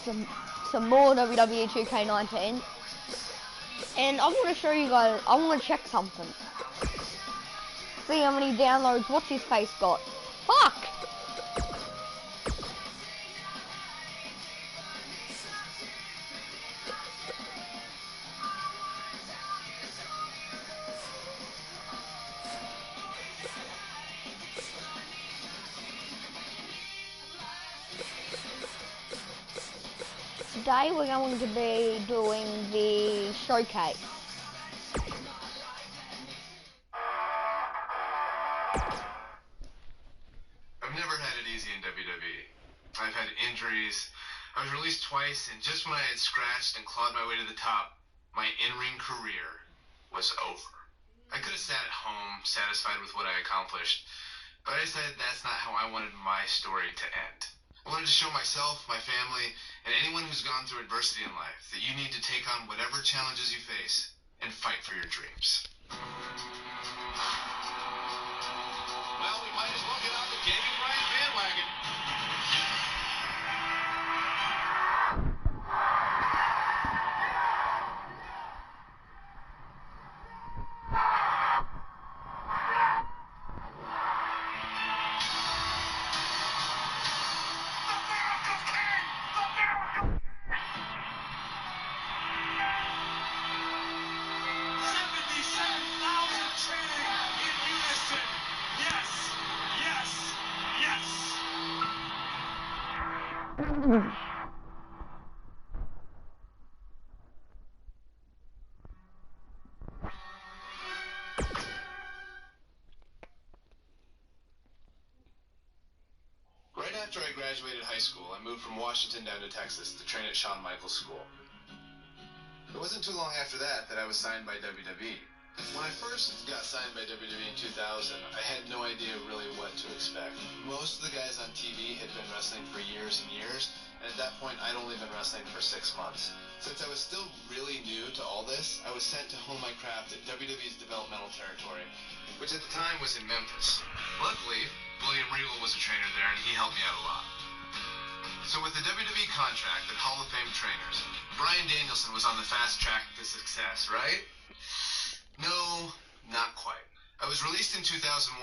some more WWE 2K19, and I want to show you guys. I want to check something. See how many downloads What's His Face got. Fuck! Today we're going to be doing the showcase. I've never had it easy in WWE. I've had injuries. I was released twice, and just when I had scratched and clawed my way to the top, my in-ring career was over. I could have sat at home, satisfied with what I accomplished, but I decided that's not how I wanted my story to end. I wanted to show myself, my family, and anyone who's gone through adversity in life that you need to take on whatever challenges you face and fight for your dreams. Well, we might as well get on the Daniel Bryan bandwagon. Right after I graduated high school, I moved from Washington down to Texas to train at Shawn Michaels School. It wasn't too long after that I was signed by WWE. When I first got signed by WWE in 2000, I had no idea really what to expect. Most of the guys on TV had been wrestling for years and years, and at that point I'd only been wrestling for 6 months. Since I was still really new to all this, I was sent to hone my craft at WWE's developmental territory, which at the time was in Memphis. Luckily, William Regal was a trainer there, and he helped me out a lot. So with the WWE contract and Hall of Fame trainers, Bryan Danielson was on the fast track to success, right? No, not quite. I was released in 2001,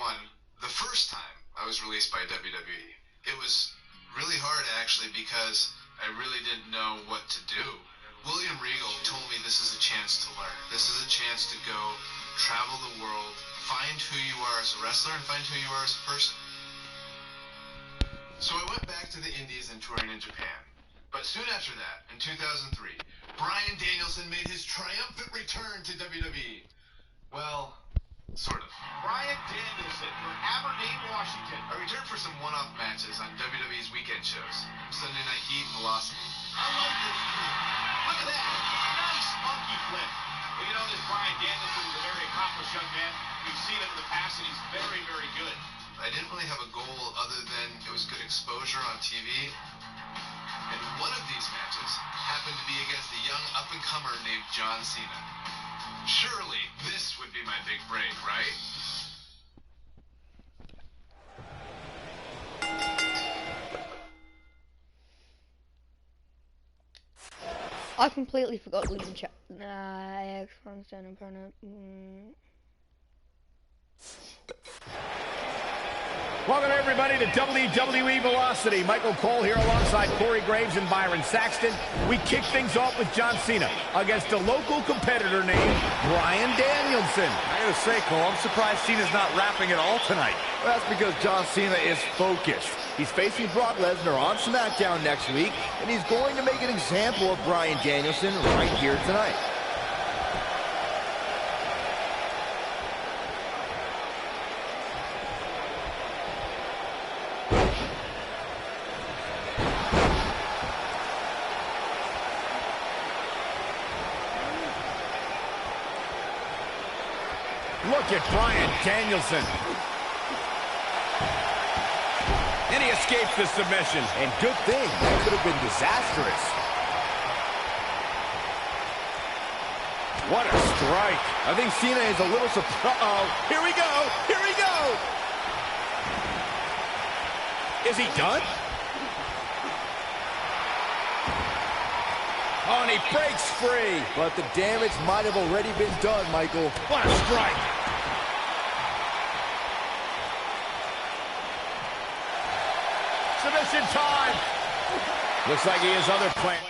the first time I was released by WWE. It was really hard, actually, because I really didn't know what to do. William Regal told me this is a chance to learn. This is a chance to go travel the world, find who you are as a wrestler, and find who you are as a person. So I went back to the Indies and touring in Japan. But soon after that, in 2003, Bryan Danielson made his triumphant return to WWE. Well, sort of. Bryan Danielson from Aberdeen, Washington. I returned for some one-off matches on WWE's weekend shows. Sunday Night Heat and Velocity. I like this move. Look at that. Nice monkey flip. Well, you know, this Bryan Danielson is a very accomplished young man. We've seen him in the past, and he's very, very good. I didn't really have a goal other than it was good exposure on TV. And one of these matches happened to be against a young up-and-comer named John Cena. Surely this would be my big break, right? I completely forgot we can check. X constant opponent. Welcome everybody to WWE Velocity. Michael Cole here alongside Corey Graves and Byron Saxton. We kick things off with John Cena against a local competitor named Bryan Danielson. I gotta say, Cole, I'm surprised Cena's not rapping at all tonight. Well, that's because John Cena is focused. He's facing Brock Lesnar on SmackDown next week, and he's going to make an example of Bryan Danielson right here tonight. Look at Bryan Danielson. And he escapes the submission. And good thing, that could have been disastrous. What a strike. I think Cena is a little surprised. Uh-oh. Here we go. Here we go. Is he done? Oh, and he breaks free. But the damage might have already been done, Michael. What a strike. Submission time. Looks like he has other plans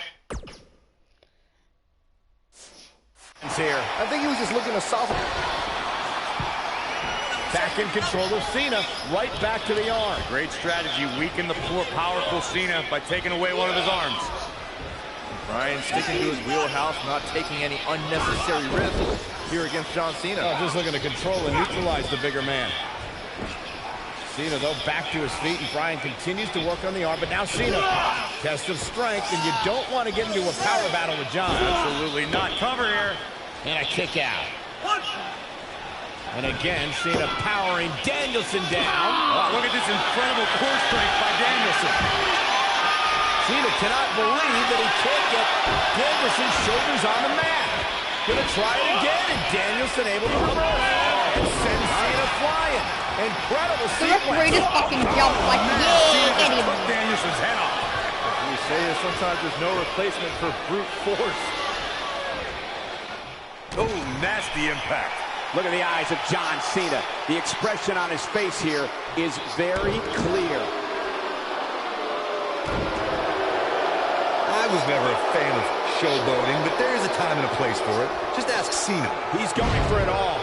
here. I think he was just looking to soften. Back in control of Cena. Right back to the arm. Great strategy. Weaken the poor, powerful Cena by taking away one of his arms. Bryan sticking to his wheelhouse, not taking any unnecessary risks here against John Cena. Oh, just looking to control and neutralize the bigger man. Cena, though, back to his feet, and Bryan continues to work on the arm, but now Cena, test of strength, and you don't want to get into a power battle with John. Absolutely not. Cover here. And a kick out. And again, Cena powering Danielson down. Oh, look at this incredible core strength by Danielson. Cena cannot believe that he can't get Danielson's shoulders on the mat. Gonna try it again, and Danielson able to reverse and send Cena flying. Incredible The sequence. referee just fucking jumped like, Cena yeah, get just him. took Danielson's head off. As we say, sometimes there's no replacement for brute force. Oh, nasty impact. Look at the eyes of John Cena. The expression on his face here is very clear. I was never a fan of showboating, but there is a time and a place for it. Just ask Cena. He's going for it all.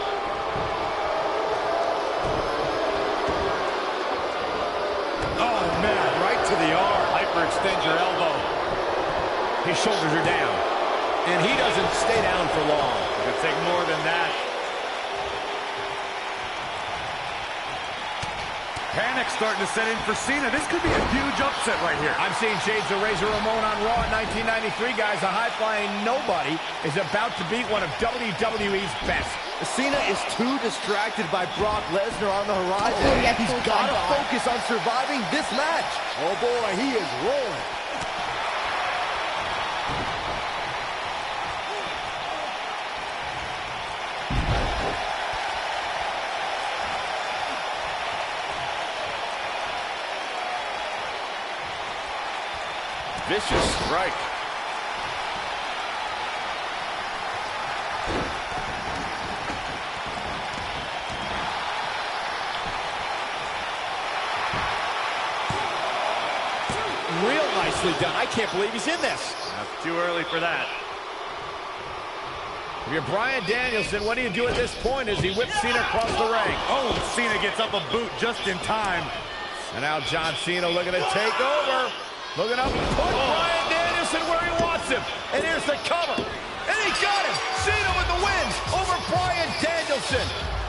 Oh, man, right to the arm. Hyperextend your elbow. His shoulders are down. And he doesn't stay down for long. It could take more than that. Panic starting to set in for Cena. This could be a huge upset right here. I'm seeing shades of Razor Ramon on Raw in 1993, guys. A high-flying nobody is about to beat one of WWE's best. Cena is too distracted by Brock Lesnar on the horizon. Oh, yes, He's full got to time. focus on surviving this match. Oh, boy, he is rolling. Vicious strike. Real nicely done. I can't believe he's in this. That's too early for that. If you're Bryan Danielson, what do you do at this point as he whips Cena across the ring? Oh, Cena gets up a boot just in time. And now John Cena looking to take over. Looking up, put Bryan Danielson where he wants him. And here's the cover. And he got him. Cena with the win over Bryan Danielson.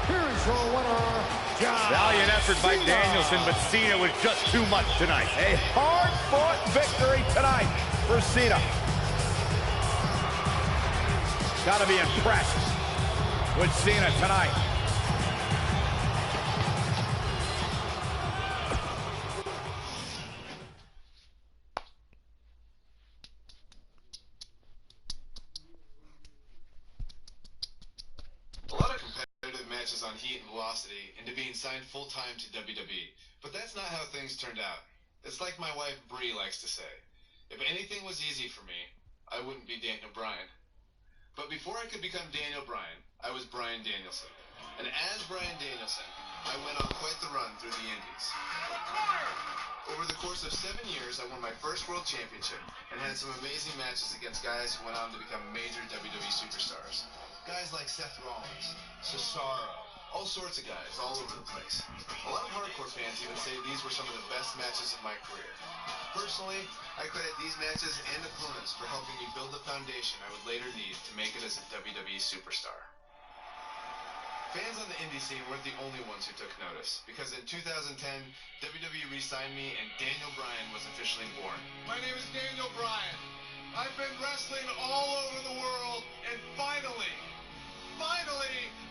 Here's your winner, John Valiant effort by Cena. Danielson, but Cena was just too much tonight. A hard-fought victory tonight for Cena. Got to be impressed with Cena tonight. A lot of competitive matches on Heat and Velocity into being signed full-time to WWE. But that's not how things turned out. It's like my wife Brie likes to say. If anything was easy for me, I wouldn't be Daniel Bryan. But before I could become Daniel Bryan, I was Bryan Danielson. And as Bryan Danielson, I went on quite the run through the Indies. Over the course of 7 years, I won my first world championship and had some amazing matches against guys who went on to become major WWE superstars. Guys like Seth Rollins, Cesaro, all sorts of guys all over the place. A lot of hardcore fans even say these were some of the best matches of my career. Personally, I credit these matches and opponents for helping me build the foundation I would later need to make it as a WWE superstar. Fans on the indie scene weren't the only ones who took notice, because in 2010, WWE re-signed me and Daniel Bryan was officially born. My name is Daniel Bryan. I've been wrestling all over the world, and finally,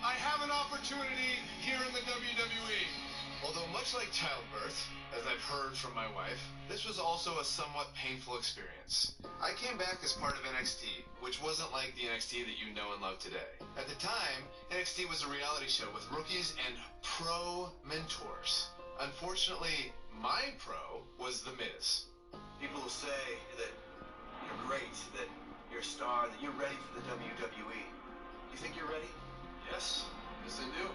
I have an opportunity here in the WWE. Although much like childbirth, as I've heard from my wife, this was also a somewhat painful experience. I came back as part of NXT, which wasn't like the NXT that you know and love today. At the time, NXT was a reality show with rookies and pro mentors. Unfortunately, my pro was The Miz. People will say that you're great, that you're star that you're ready for the WWE. You think you're ready? Yes. Yes, I do.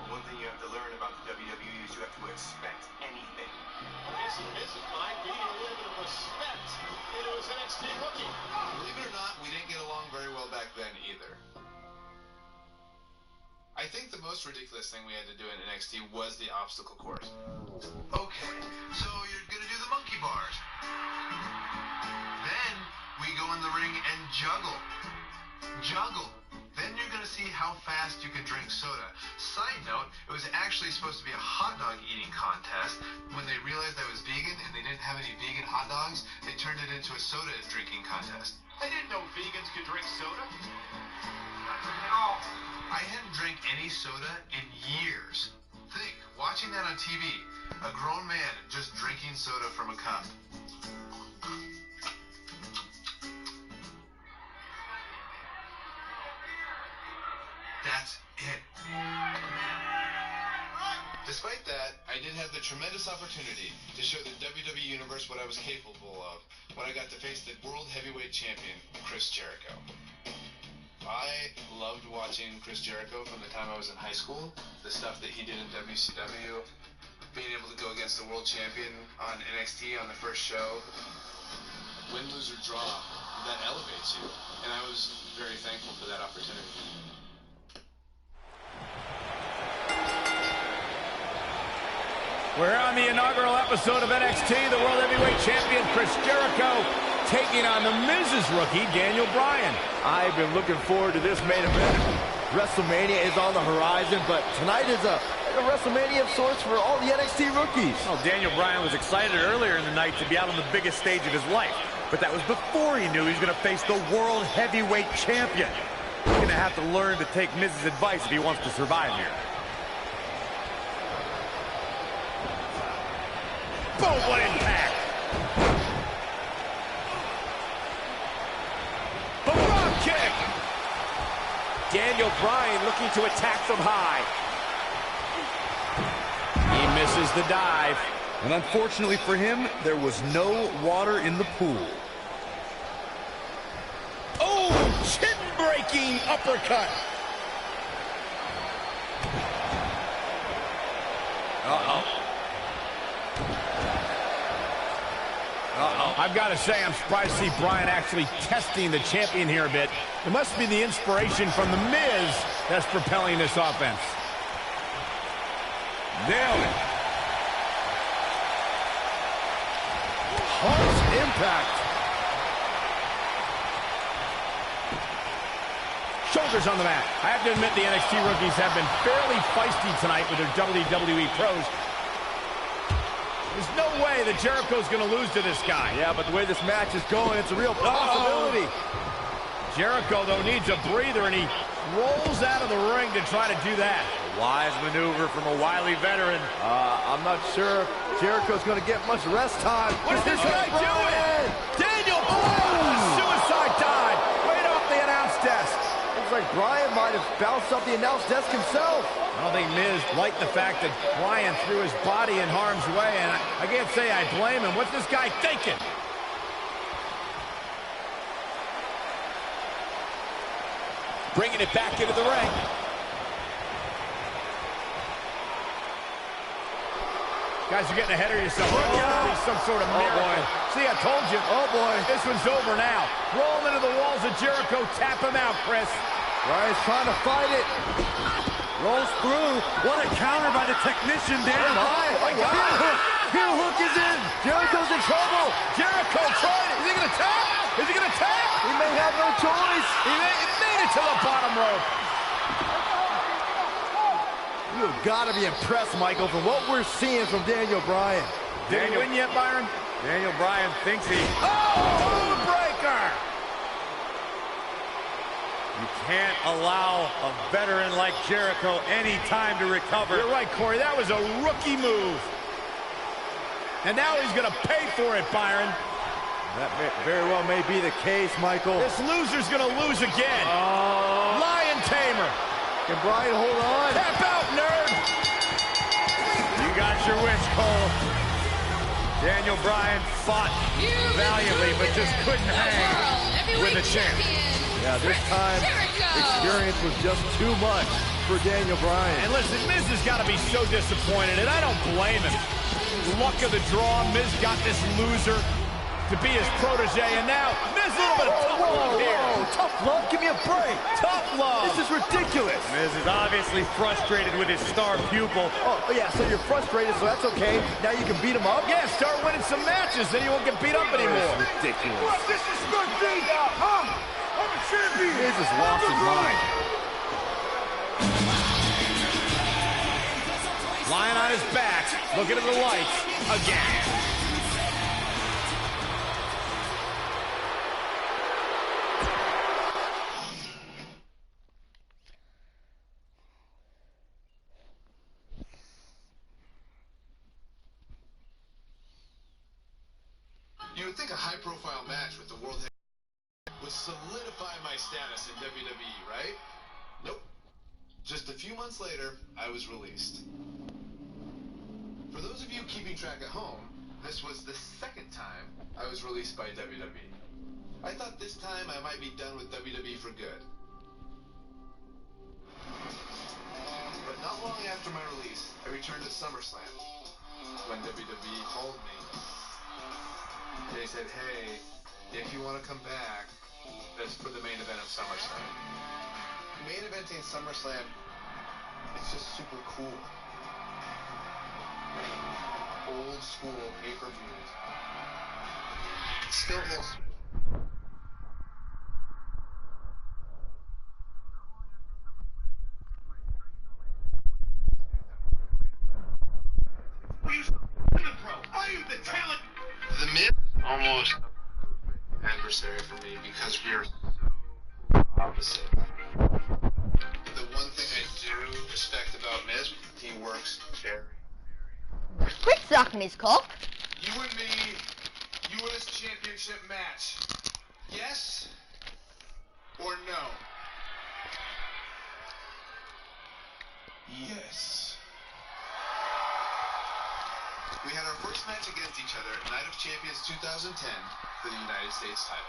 Well, one thing you have to learn about the WWE is you have to expect anything. I guess Miz is mine giving a little bit of respect into his NXT rookie. Believe it or not, we didn't get along very well back then either. I think the most ridiculous thing we had to do in NXT was the obstacle course. Okay, so you're gonna do the monkey bars. Then we go in the ring and juggle. Then you're gonna see how fast you can drink soda. Side note, it was actually supposed to be a hot dog eating contest. When they realized I was vegan and they didn't have any vegan hot dogs, they turned it into a soda drinking contest. I didn't know vegans could drink soda. I hadn't drank any soda in years. Think, watching that on TV, a grown man just drinking soda from a cup. That's it. Despite that, I did have the tremendous opportunity to show the WWE Universe what I was capable of when I got to face the World Heavyweight Champion, Chris Jericho. I loved watching Chris Jericho from the time I was in high school, the stuff that he did in WCW, being able to go against the World Champion on NXT on the first show. Win, lose, or draw, that elevates you, and I was very thankful for that opportunity. We're on the inaugural episode of NXT. The World Heavyweight Champion Chris Jericho taking on the Miz's rookie, Daniel Bryan. I've been looking forward to this main event. WrestleMania is on the horizon, but tonight is a WrestleMania of sorts for all the NXT rookies. Well, Daniel Bryan was excited earlier in the night to be out on the biggest stage of his life, but that was before he knew he was going to face the World Heavyweight Champion. He's going to have to learn to take Miz's advice if he wants to survive here. Boom, what impact! The frog kick! Daniel Bryan looking to attack from high. He misses the dive. And unfortunately for him, there was no water in the pool. Oh, chin-breaking uppercut. Uh-oh. I've got to say, I'm surprised to see Bryan actually testing the champion here a bit. It must be the inspiration from The Miz that's propelling this offense. Nailed it. Harsh impact. Shoulders on the mat. I have to admit the NXT rookies have been fairly feisty tonight with their WWE pros. There's no way that Jericho's going to lose to this guy. Yeah, but the way this match is going, it's a real possibility. Jericho, though, needs a breather, and he rolls out of the ring to try to do that. A wise maneuver from a wily veteran. I'm not sure if Jericho's going to get much rest time. What's this guy doing? Daniel Bryan, suicide dive right off the announce desk. Looks like Bryan might have bounced off the announce desk himself. I don't think Miz liked the fact that Bryan threw his body in harm's way, and I can't say I blame him. What's this guy thinking? Bringing it back into the ring. Guys, you're getting ahead of yourself. Look out. Be some sort of miracle. See, I told you. Oh, boy. This one's over now. Roll into the walls of Jericho. Tap him out, Chris. Bryan's trying to fight it. Rolls through. What a counter by the technician, Daniel Bryan. Heel hook is in. Jericho's in trouble. Jericho tried it. Is he going to tap? Is he going to tap? He may have no choice. He made it to the bottom rope. You've got to be impressed, Michael, from what we're seeing from Daniel Bryan. Did he win yet, Byron? Daniel Bryan thinks he... Oh, breaker! You can't allow a veteran like Jericho any time to recover. You're right, Corey. That was a rookie move. And now he's going to pay for it, Byron. That very well may be the case, Michael. This loser's going to lose again. Lion Tamer. Can Bryan hold on? Tap out, nerd. You got your wish, Cole. Daniel Bryan fought valiantly, but just couldn't hang. with the champ. Yeah, this time, experience was just too much for Daniel Bryan. And listen, Miz has got to be so disappointed, and I don't blame him. Luck of the draw, Miz got this loser to be his protege, and now Miz a little bit of tough love here. Whoa, tough love? Give me a break. Tough love. This is ridiculous. Miz is obviously frustrated with his star pupil. Oh, yeah, so you're frustrated, so that's okay. Now you can beat him up? Yeah, start winning some matches, then you won't get beat up anymore. This is ridiculous. What disrespect me? I'm a champion. Miz has lost his mind. Lying on his back, looking at the lights again. You would think a high-profile match with the World Heavyweight would solidify my status in WWE, right? Nope. Just a few months later, I was released. For those of you keeping track at home, this was the second time I was released by WWE. I thought this time I might be done with WWE for good. But not long after my release, I returned to SummerSlam. When WWE called me, they said, hey, if you want to come back, that's for the main event of SummerSlam. Main eventing SummerSlam, it's just super cool. Old school pay-per-views. Still holds. Are you the talent? The Miz is almost an adversary for me because we are so opposite. The one thing I do respect about Miz, he works very. Quit sucking his cock. You and me, U.S. Championship match. Yes or no? Yes. We had our first match against each other at Night of Champions 2010 for the United States title.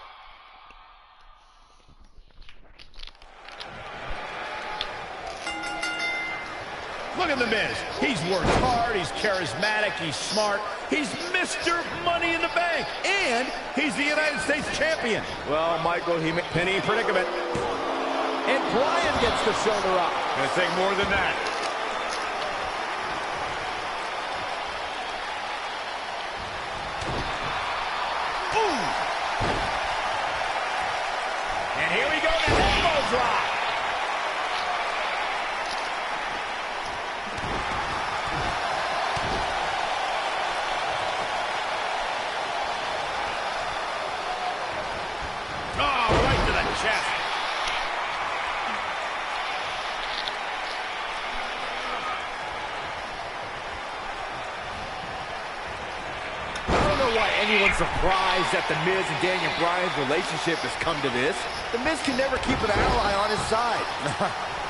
Look at the Miz. He's worked hard, he's charismatic, he's smart. He's Mr. Money in the Bank, and he's the United States champion. Well, Michael, he made Penny predicament. And Bryan gets the shoulder up. Gonna take more than that. Boom! And here we go, the elbow drop. Oh, right to the chest. why anyone's surprised that The Miz and Daniel Bryan's relationship has come to this. The Miz can never keep an ally on his side.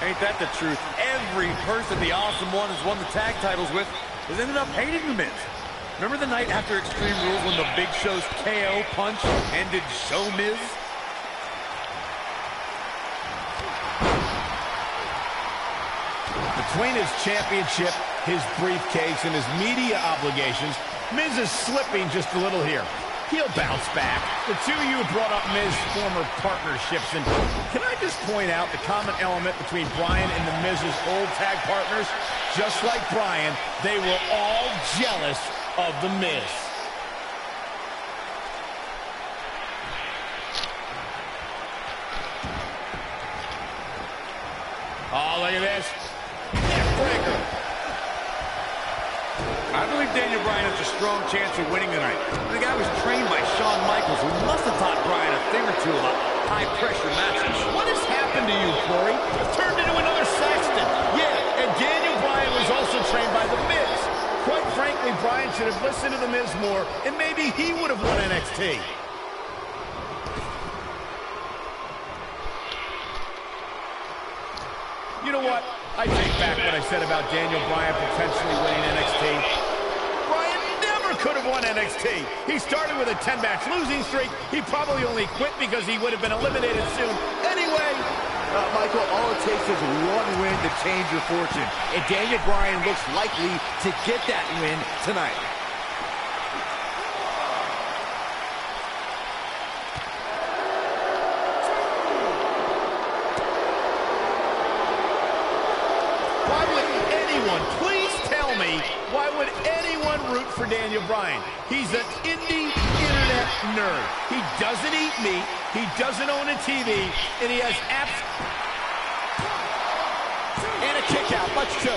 Ain't that the truth? Every person the Awesome One has won the tag titles with has ended up hating The Miz. Remember the night after Extreme Rules when the Big Show's KO punch ended Show Miz? Between his championship, his briefcase, and his media obligations, Miz is slipping just a little here. He'll bounce back. The two of you brought up Miz's former partnerships, and can I just point out the common element between Bryan and the Miz's old tag partners? Just like Bryan, they were all jealous of the Miz. Oh, look at this. Neckbreaker. I believe Daniel Bryan has a strong chance of winning tonight. The guy was trained by Shawn Michaels, who must have taught Bryan a thing or two about high-pressure matches. What has happened to you, Corey? You've turned into another Saxton. Yeah, and Daniel Bryan was also trained by The Miz. Quite frankly, Bryan should have listened to The Miz more, and maybe he would have won NXT. You know what? I take back what I said about Daniel Bryan potentially winning NXT. Bryan never could have have won NXT. He started with a 10-match losing streak. He probably only quit because he would have been eliminated soon. Anyway, Michael, all it takes is one win to change your fortune. And Daniel Bryan looks likely to get that win tonight. Why would anyone root for Daniel Bryan? He's an indie internet nerd. He doesn't eat meat, he doesn't own a TV, and he has apps. And a kick out, much to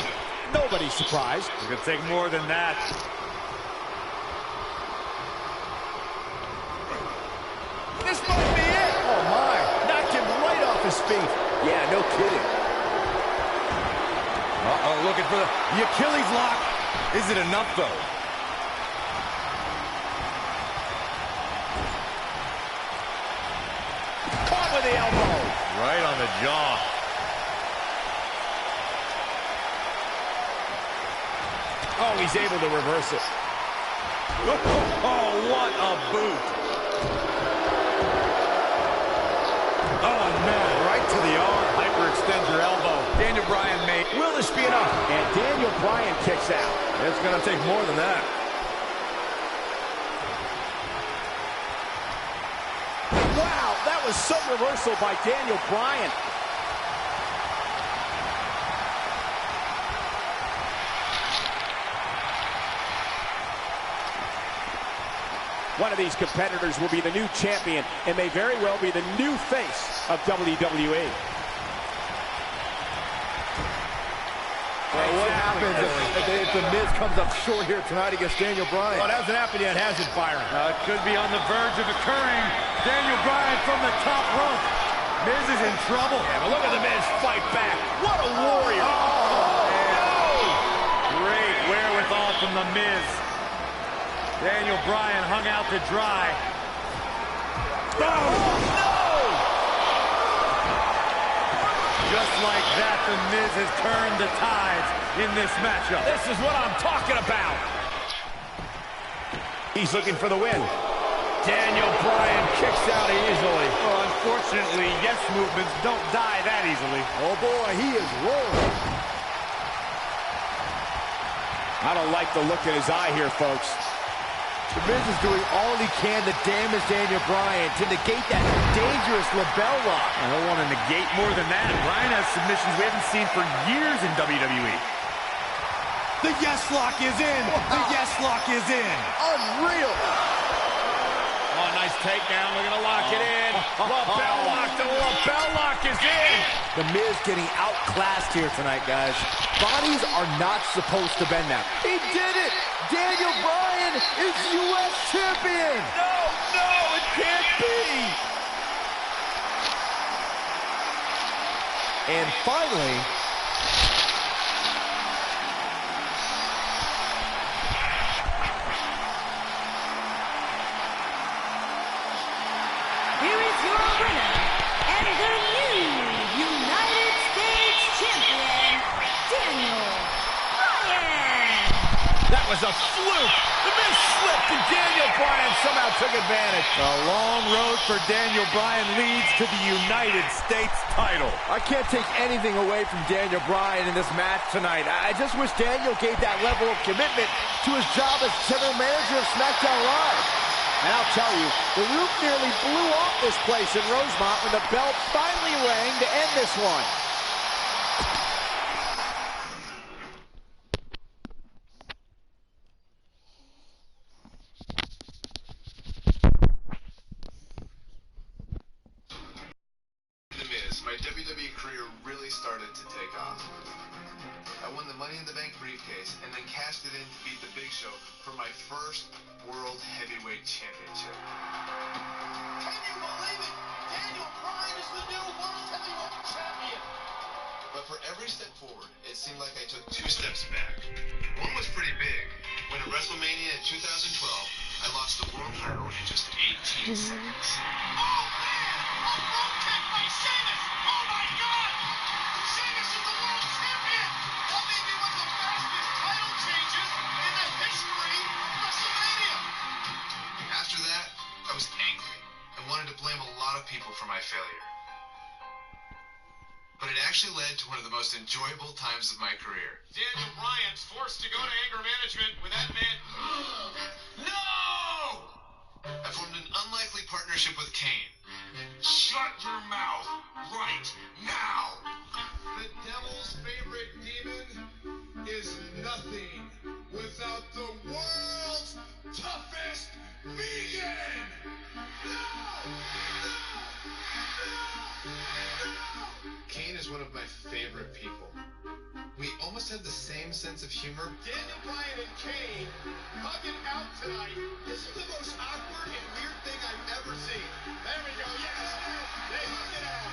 nobody's surprise. It's going to take more than that. This might be it. Oh my, knocked him right off his feet. Yeah, no kidding. Uh-oh, looking for the Achilles lock. Is it enough, though? Caught with the elbow. Right on the jaw. Oh, he's able to reverse it. Oh, what a boot. Oh, no. Right to the arm. Hyperextend your elbow. Daniel Bryan made. Will this be enough? And Daniel Bryan kicks out. It's going to take more than that. Wow, that was some reversal by Daniel Bryan. One of these competitors will be the new champion and may very well be the new face of WWE. Well, what happens if The Miz comes up short here tonight against Daniel Bryan? Oh, it hasn't happened yet, has it, Byron? It could be on the verge of occurring. Daniel Bryan from the top rope. Miz is in trouble. Yeah, but look at The Miz fight back. What a warrior. Great wherewithal from The Miz. Daniel Bryan hung out to dry. Just like that, The Miz has turned the tides in this matchup. This is what I'm talking about. He's looking for the win. Daniel Bryan kicks out easily. Well, unfortunately, yes movements don't die that easily. Oh boy, he is rolling. I don't like the look in his eye here, folks. The Miz is doing all he can to damage Daniel Bryan, to negate that dangerous LeBell lock. I don't want to negate more than that. Bryan has submissions we haven't seen for years in WWE. The yes lock is in. Wow. The yes lock is in. Unreal. Oh, nice takedown. We're going to lock it in. LeBell lock. The LeBell lock is in. The Miz getting outclassed here tonight, guys. Bodies are not supposed to bend now. He did it. Daniel Bryan is U.S. champion. No, it can't be. And finally, here is your winner and the new United States champion, Daniel Bryan. That was a fluke. The Miz slipped and Daniel Bryan somehow took advantage. The long road for Daniel Bryan leads to the United States title. I can't take anything away from Daniel Bryan in this match tonight. I just wish Daniel gave that level of commitment to his job as general manager of SmackDown Live. And I'll tell you, the roof nearly blew off this place in Rosemont when the bell finally rang to end this one. My WWE career really started to take off. I won the Money in the Bank briefcase and then cashed it in to beat the Big Show for my first World Heavyweight Championship. Can you believe it? Daniel Bryan is the new World Heavyweight Champion. But for every step forward, it seemed like I took 2 steps back. One was pretty big. When at WrestleMania in 2012, I lost the world title in just 18 seconds. Oh, man! A front kick by Sheamus! Oh, my God! Sheamus is the world champion! That may be one of the fastest title changes in the history of WrestleMania! people for my failure. But it actually led to one of the most enjoyable times of my career. Daniel Bryan's forced to go to anger management with that man. No! I formed an unlikely partnership with Kane. Shut your mouth right now! The devil's favorite demon is nothing without the world's toughest vegan! No! Kane is one of my favorite people. We almost have the same sense of humor. Daniel Bryan and Kane hugging out tonight. This is the most awkward and weird thing I've ever seen. There we go. Yes! They hug it out.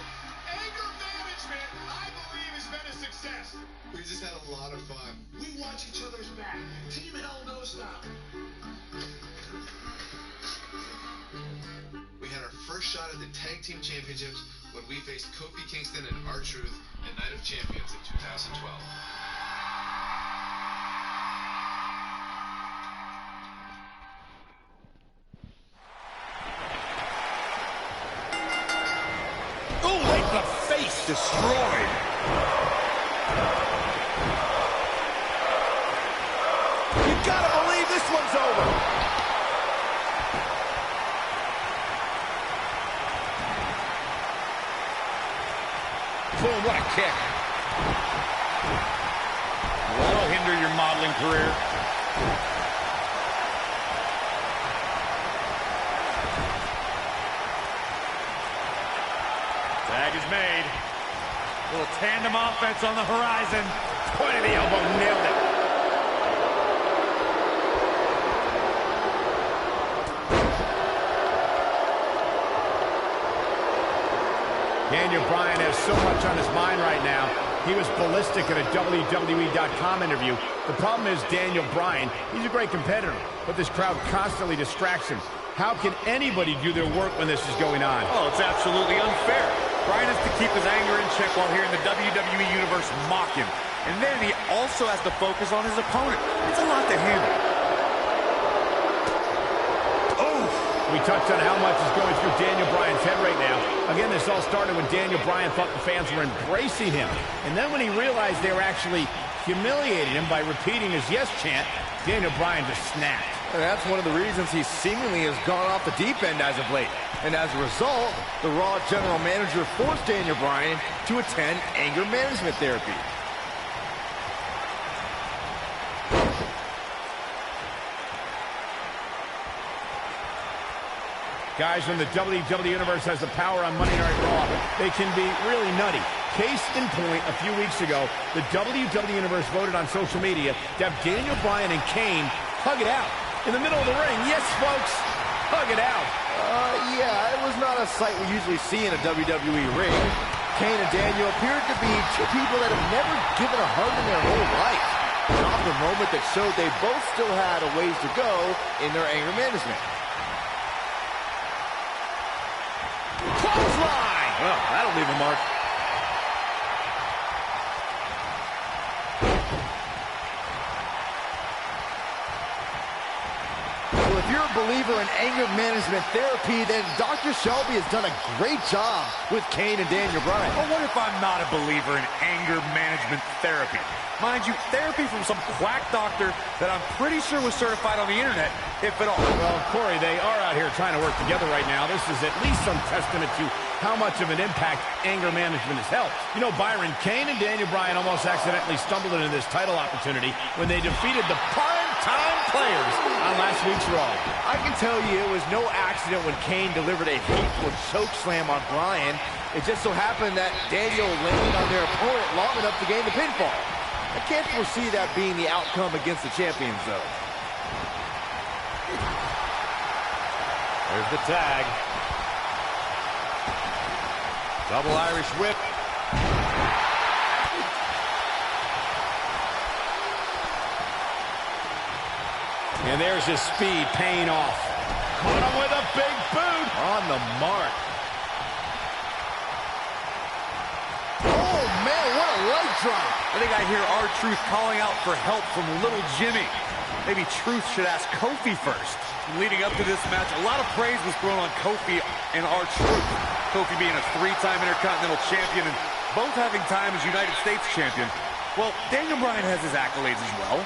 Anger management, I believe, has been a success. We just had a lot of fun. We watch each other's back. Team Hell No Stop. We had our first shot at the Tag Team Championships when we faced Kofi Kingston and R-Truth at Night of Champions in 2012. Oh, right in the face. Destroyed. You gotta believe this one's over. Boom, what a kick. That'll hinder your modeling career. Tag is made. Little tandem offense on the horizon. Point of the elbow, nailed it. Daniel Bryan has so much on his mind right now. He was ballistic in a WWE.com interview. The problem is Daniel Bryan, he's a great competitor, but this crowd constantly distracts him. How can anybody do their work when this is going on? Oh, it's absolutely unfair. Bryan has to keep his anger in check while hearing the WWE Universe mock him. And then he also has to focus on his opponent. It's a lot to handle. We touched on how much is going through Daniel Bryan's head right now. Again, this all started when Daniel Bryan thought the fans were embracing him. And then when he realized they were actually humiliating him by repeating his yes chant, Daniel Bryan just snapped. And that's one of the reasons he seemingly has gone off the deep end as of late. And as a result, the Raw general manager forced Daniel Bryan to attend anger management therapy. Guys, when the WWE Universe has the power on Monday Night Raw, they can be really nutty. Case in point, a few weeks ago, the WWE Universe voted on social media to have Daniel Bryan and Kane hug it out in the middle of the ring. Yes, folks, hug it out. Yeah, it was not a sight we usually see in a WWE ring. Kane and Daniel appeared to be two people that have never given a hug in their whole life. Not the moment that showed they both still had a ways to go in their anger management. Clothesline! Well, that'll leave a mark. Well, if you're a believer in anger management therapy, then Dr. Shelby has done a great job with Kane and Daniel Bryan. But what if I'm not a believer in anger management therapy? Mind you, therapy from some quack doctor that I'm pretty sure was certified on the internet, if at all. Well, Corey, they are out here trying to work together right now. This is at least some testament to how much of an impact anger management has helped. You know, Byron, Kane and Daniel Bryan almost accidentally stumbled into this title opportunity when they defeated the prime-time players on last week's Raw. I can tell you it was no accident when Kane delivered a hateful chokeslam on Bryan. It just so happened that Daniel landed on their opponent long enough to gain the pinfall. I can't foresee that being the outcome against the champions, though. There's the tag. Double Irish whip. And there's his speed paying off. Caught him with a big boot. On the mark. Oh, man, what a leg drop. I think I hear R-Truth calling out for help from little Jimmy. maybe Truth should ask Kofi first. Leading up to this match, a lot of praise was thrown on Kofi and R-Truth. Kofi being a 3-time Intercontinental Champion and both having time as United States Champion. Well, Daniel Bryan has his accolades as well.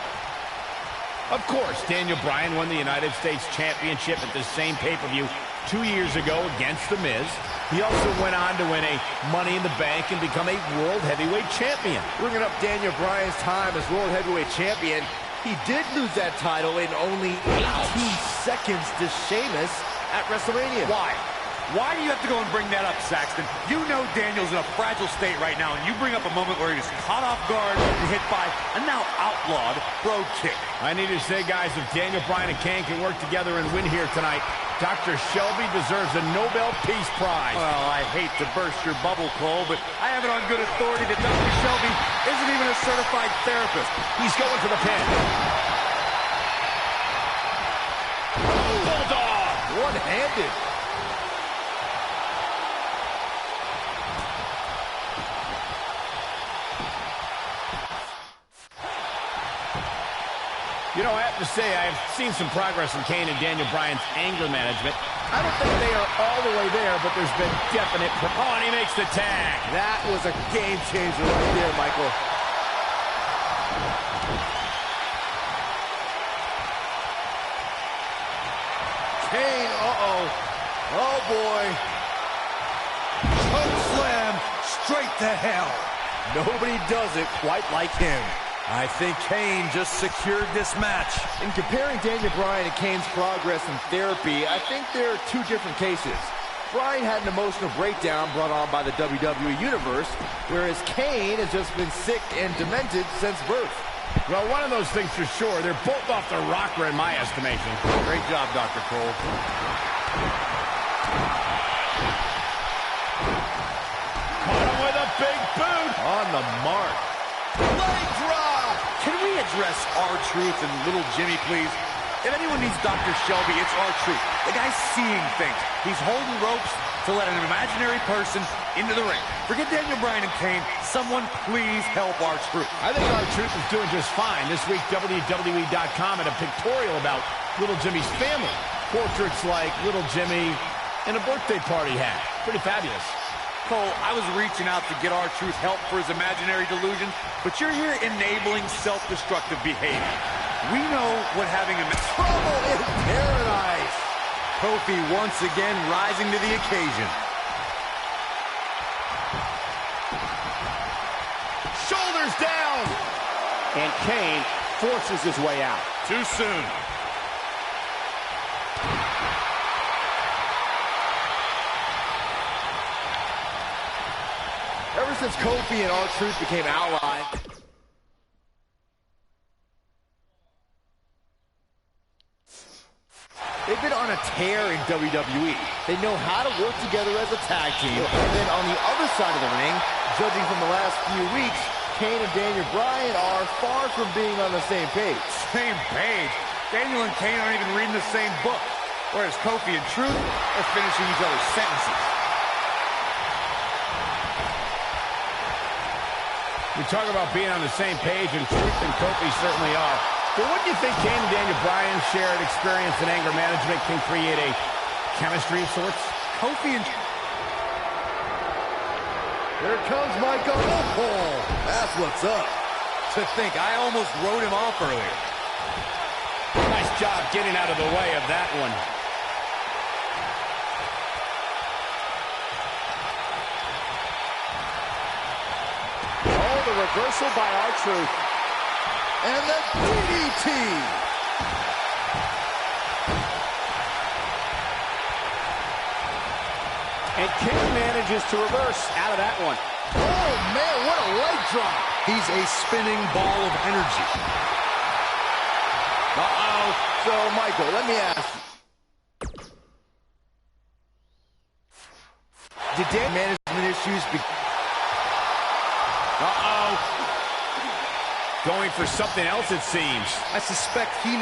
Of course, Daniel Bryan won the United States Championship at the same pay-per-view 2 years ago against The Miz. He also went on to win a Money in the Bank and become a World Heavyweight Champion. Bringing up Daniel Bryan's time as World Heavyweight Champion, he did lose that title in only 18 seconds to Sheamus at WrestleMania. Why? Why do you have to go and bring that up, Saxton? You know Daniel's in a fragile state right now, and you bring up a moment where he was caught off guard and hit by a now outlawed Brogue Kick. I need to say, guys, if Daniel Bryan and Kane can work together and win here tonight, Dr. Shelby deserves a Nobel Peace Prize. Well, I hate to burst your bubble, Cole, but I have it on good authority that Dr. Shelby isn't even a certified therapist. He's going for the pin. Bulldog! One-handed. You know, I have to say, I have seen some progress in Kane and Daniel Bryan's anger management. I don't think they are all the way there, but there's been definite... Oh, and he makes the tag. That was a game changer right there, Michael. Kane, uh-oh. Oh, boy. Choke slam straight to hell. Nobody does it quite like him. I think Kane just secured this match. In comparing Daniel Bryan and Kane's progress in therapy, I think there are two different cases. Bryan had an emotional breakdown brought on by the WWE Universe, whereas Kane has just been sick and demented since birth. Well, one of those things for sure. They're both off the rocker in my estimation. Great job, Dr. Cole. Caught him with a big boot. On the mark. Leg drop. Can we address R-Truth and Little Jimmy, please? If anyone needs Dr. Shelby, it's R-Truth. The guy's seeing things. He's holding ropes to let an imaginary person into the ring. Forget Daniel Bryan and Kane. Someone please help R-Truth. I think R-Truth is doing just fine. This week, WWE.com had a pictorial about Little Jimmy's family. Portraits like Little Jimmy and a birthday party hat. Pretty fabulous. Cole, I was reaching out to get R-Truth help for his imaginary delusions, but you're here enabling self-destructive behavior. We know what having a... Trouble in paradise. Kofi once again rising to the occasion. Shoulders down. And Kane forces his way out. Too soon. Ever since Kofi and R-Truth became allies, they've been on a tear in WWE. They know how to work together as a tag team. And then on the other side of the ring, judging from the last few weeks, Kane and Daniel Bryan are far from being on the same page. Same page? Daniel and Kane aren't even reading the same book. Whereas Kofi and Truth are finishing each other's sentences. We talk about being on the same page, and Truth and Kofi certainly are. But what do you think Kane and Daniel Bryan's shared experience in anger management can create a chemistry of sorts? Kofi and... Here comes Michael. Oh, that's what's up. To think, I almost wrote him off earlier. Nice job getting out of the way of that one. Oh, the reversal by R-Truth. And the DDT. And Kane manages to reverse out of that one. Oh, man, what a leg drop. He's a spinning ball of energy. Uh-oh. So, Michael, let me ask you. Did Dan management issues be... Uh-oh. Going for something else, it seems. I suspect he...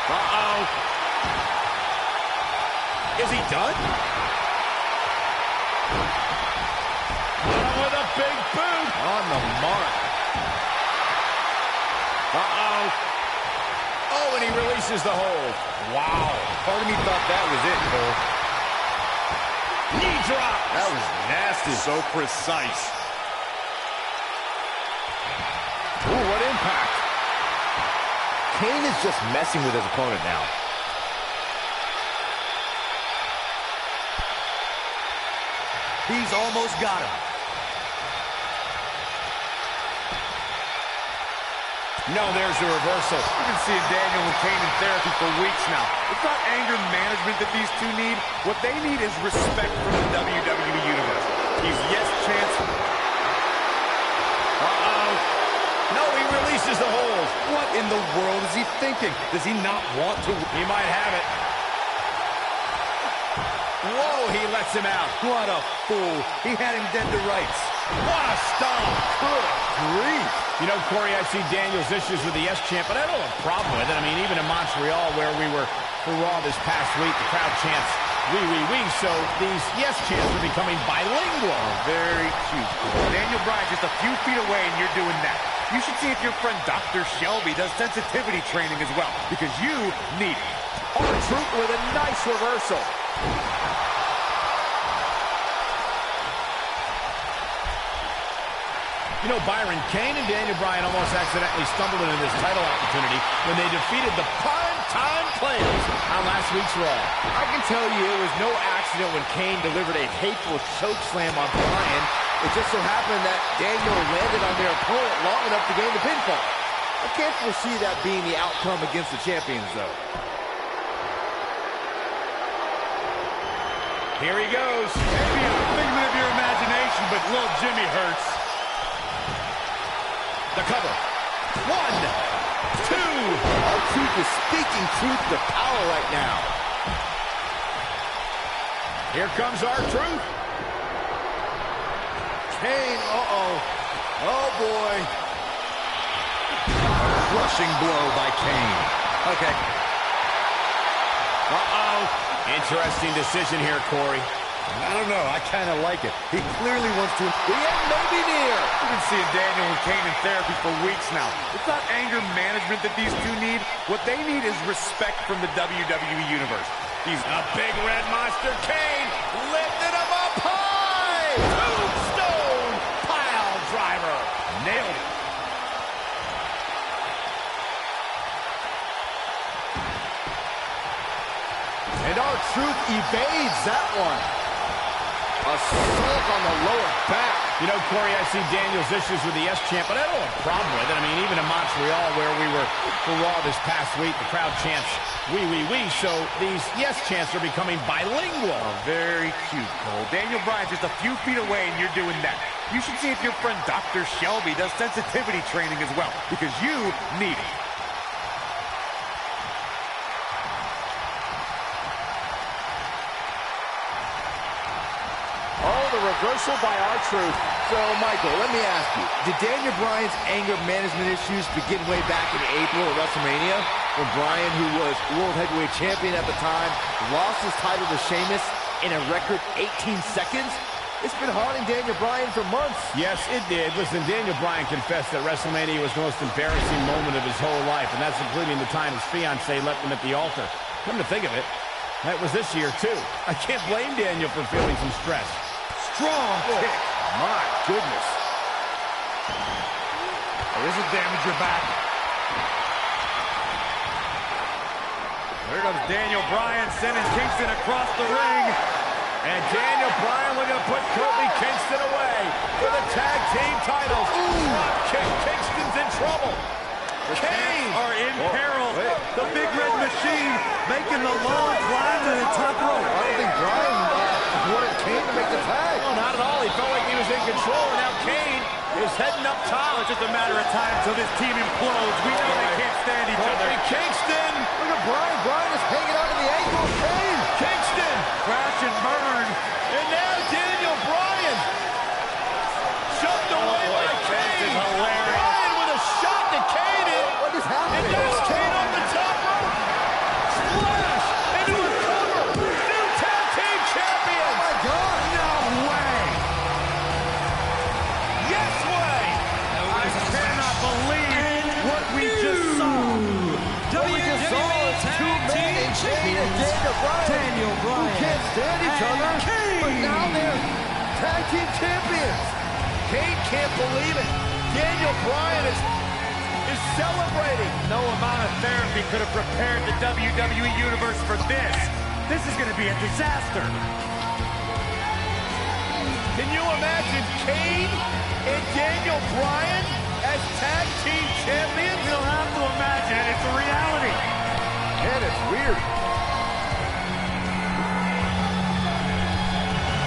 Uh-oh. Is he done? With a big boot. On the mark. Uh-oh. releases the hold. Wow. Part of me thought that was it, Cole. Knee drop. That was nasty. So precise. Ooh, what impact. Kane is just messing with his opponent now. He's almost got him. No, there's the reversal. We've been seeing Daniel and Kane in therapy for weeks now. It's not anger management that these two need. What they need is respect from the WWE Universe. He's yes chance. Uh-oh. No, he releases the hold. What in the world is he thinking? Does he not want to? He might have it. Whoa, he lets him out. What a fool. He had him dead to rights. What a stomp. Good grief. You know, Corey, I see Daniel's issues with the Yes Champ, but I don't have a problem with it. I mean, even in Montreal, where we were for Raw this past week, the crowd chants, "We, we, we." So these Yes Chants are becoming bilingual. Very cute. Daniel Bryan just a few feet away, and you're doing that. You should see if your friend Dr. Shelby does sensitivity training as well, because you need it. R-Truth with a nice reversal. You know, Byron, Kane and Daniel Bryan almost accidentally stumbled into this title opportunity when they defeated the Prime-Time Players on last week's Raw. I can tell you it was no accident when Kane delivered a hateful chokeslam on Bryan. It just so happened that Daniel landed on their opponent long enough to gain the pinfall. I can't foresee that being the outcome against the champions, though. Here he goes. Maybe a figment of your imagination, but little Jimmy hurts. The cover. 1, 2. R-Truth is speaking truth to power right now. Here comes R-Truth. Kane, uh-oh. Oh, boy. Crushing blow by Kane. Okay. Uh-oh. Interesting decision here, Corey. I don't know. I kind of like it. He clearly wants to. The end may be near. We've been seeing Daniel and Kane in therapy for weeks now. It's not anger management that these two need. What they need is respect from the WWE Universe. He's a big red monster. Kane lifted him up high. Tombstone pile driver. Nailed it. And R-Truth evades that one. Assault on the lower back. You know, Corey, I see Daniel's issues with the Yes Champ, but I don't have a problem with it. I mean, even in Montreal, where we were for Raw this past week, the crowd chants, "We, we, we." So these Yes Chants are becoming bilingual. Oh, very cute, Cole. Daniel Bryan just a few feet away, and you're doing that. You should see if your friend Dr. Shelby does sensitivity training as well, because you need it. Reversal by R-Truth. So, Michael, let me ask you, did Daniel Bryan's anger management issues begin way back in April at WrestleMania, when Bryan, who was World Heavyweight Champion at the time, lost his title to Sheamus in a record 18 seconds? It's been haunting Daniel Bryan for months. Yes, it did. Listen, Daniel Bryan confessed that WrestleMania was the most embarrassing moment of his whole life, and that's including the time his fiancée left him at the altar. Come to think of it, that was this year, too. I can't blame Daniel for feeling some stress. Strong kick. My goodness. Oh, this will damage your back. There comes Daniel Bryan sending Kingston across the ring. And Daniel Bryan looking to put Kofi Kingston away for the tag team titles. Drop kick. Kingston's in trouble. The Kane are in peril. The Big Red Machine making the long climb to the top rope. I don't think Bryan wanted Kane to make the tag. No, not at all. He felt like he was in control, and now Kane is heading up top. It's just a matter of time until this team implodes. We know they can't stand each other. Kingston. Look at Bryan. Bryan is hanging on to the ankle of Kane. Kingston. Crash and burn. And now Daniel Bryan. Shoved away by Kane. Bryan with a shot to Kane in. What is happening? And there's Kane on the top rope. Splash into a cover. New tag team champion. Oh, my God. No way. Yes way. I cannot believe what we just saw. What we just tag team champions. Kane can't believe it. Daniel Bryan is celebrating. No amount of therapy could have prepared the WWE Universe for this. This is going to be a disaster. Can you imagine Kane and Daniel Bryan as tag team champions? You don't have to imagine it. It's a reality. Man, it's weird.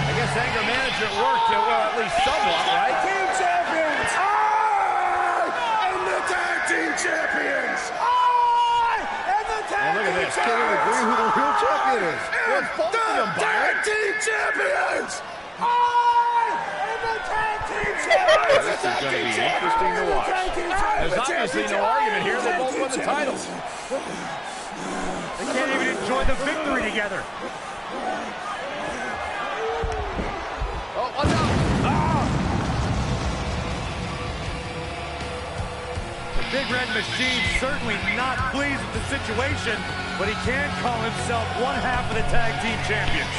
I guess anger management worked, well, at least somewhat, right? Team champions! I am the tag team champions! I am the tag Look at team this. Can't even agree who the real champion is. What's both of them, tag Byron? team champions! I am the tag team champions! This is going to be interesting to watch. There's obviously no argument here. They both won the titles. They can't even enjoy the victory together. Oh, watch out. The Big Red Machine certainly not pleased with the situation, but he can call himself one half of the tag team champions.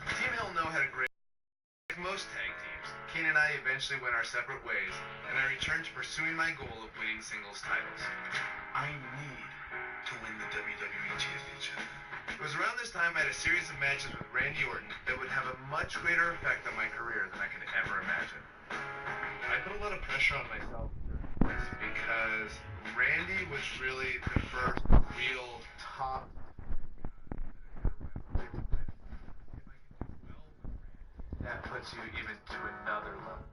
Team Hell No had a great... Like most tag teams, Kane and I eventually went our separate ways, and I returned to pursuing my goal of winning singles titles. I need to win the WWE Championship. It was around this time I had a series of matches with Randy Orton that would have a much greater effect on my career than I could ever imagine. I put a lot of pressure on myself because Randy was really the first real top that puts you even to another level.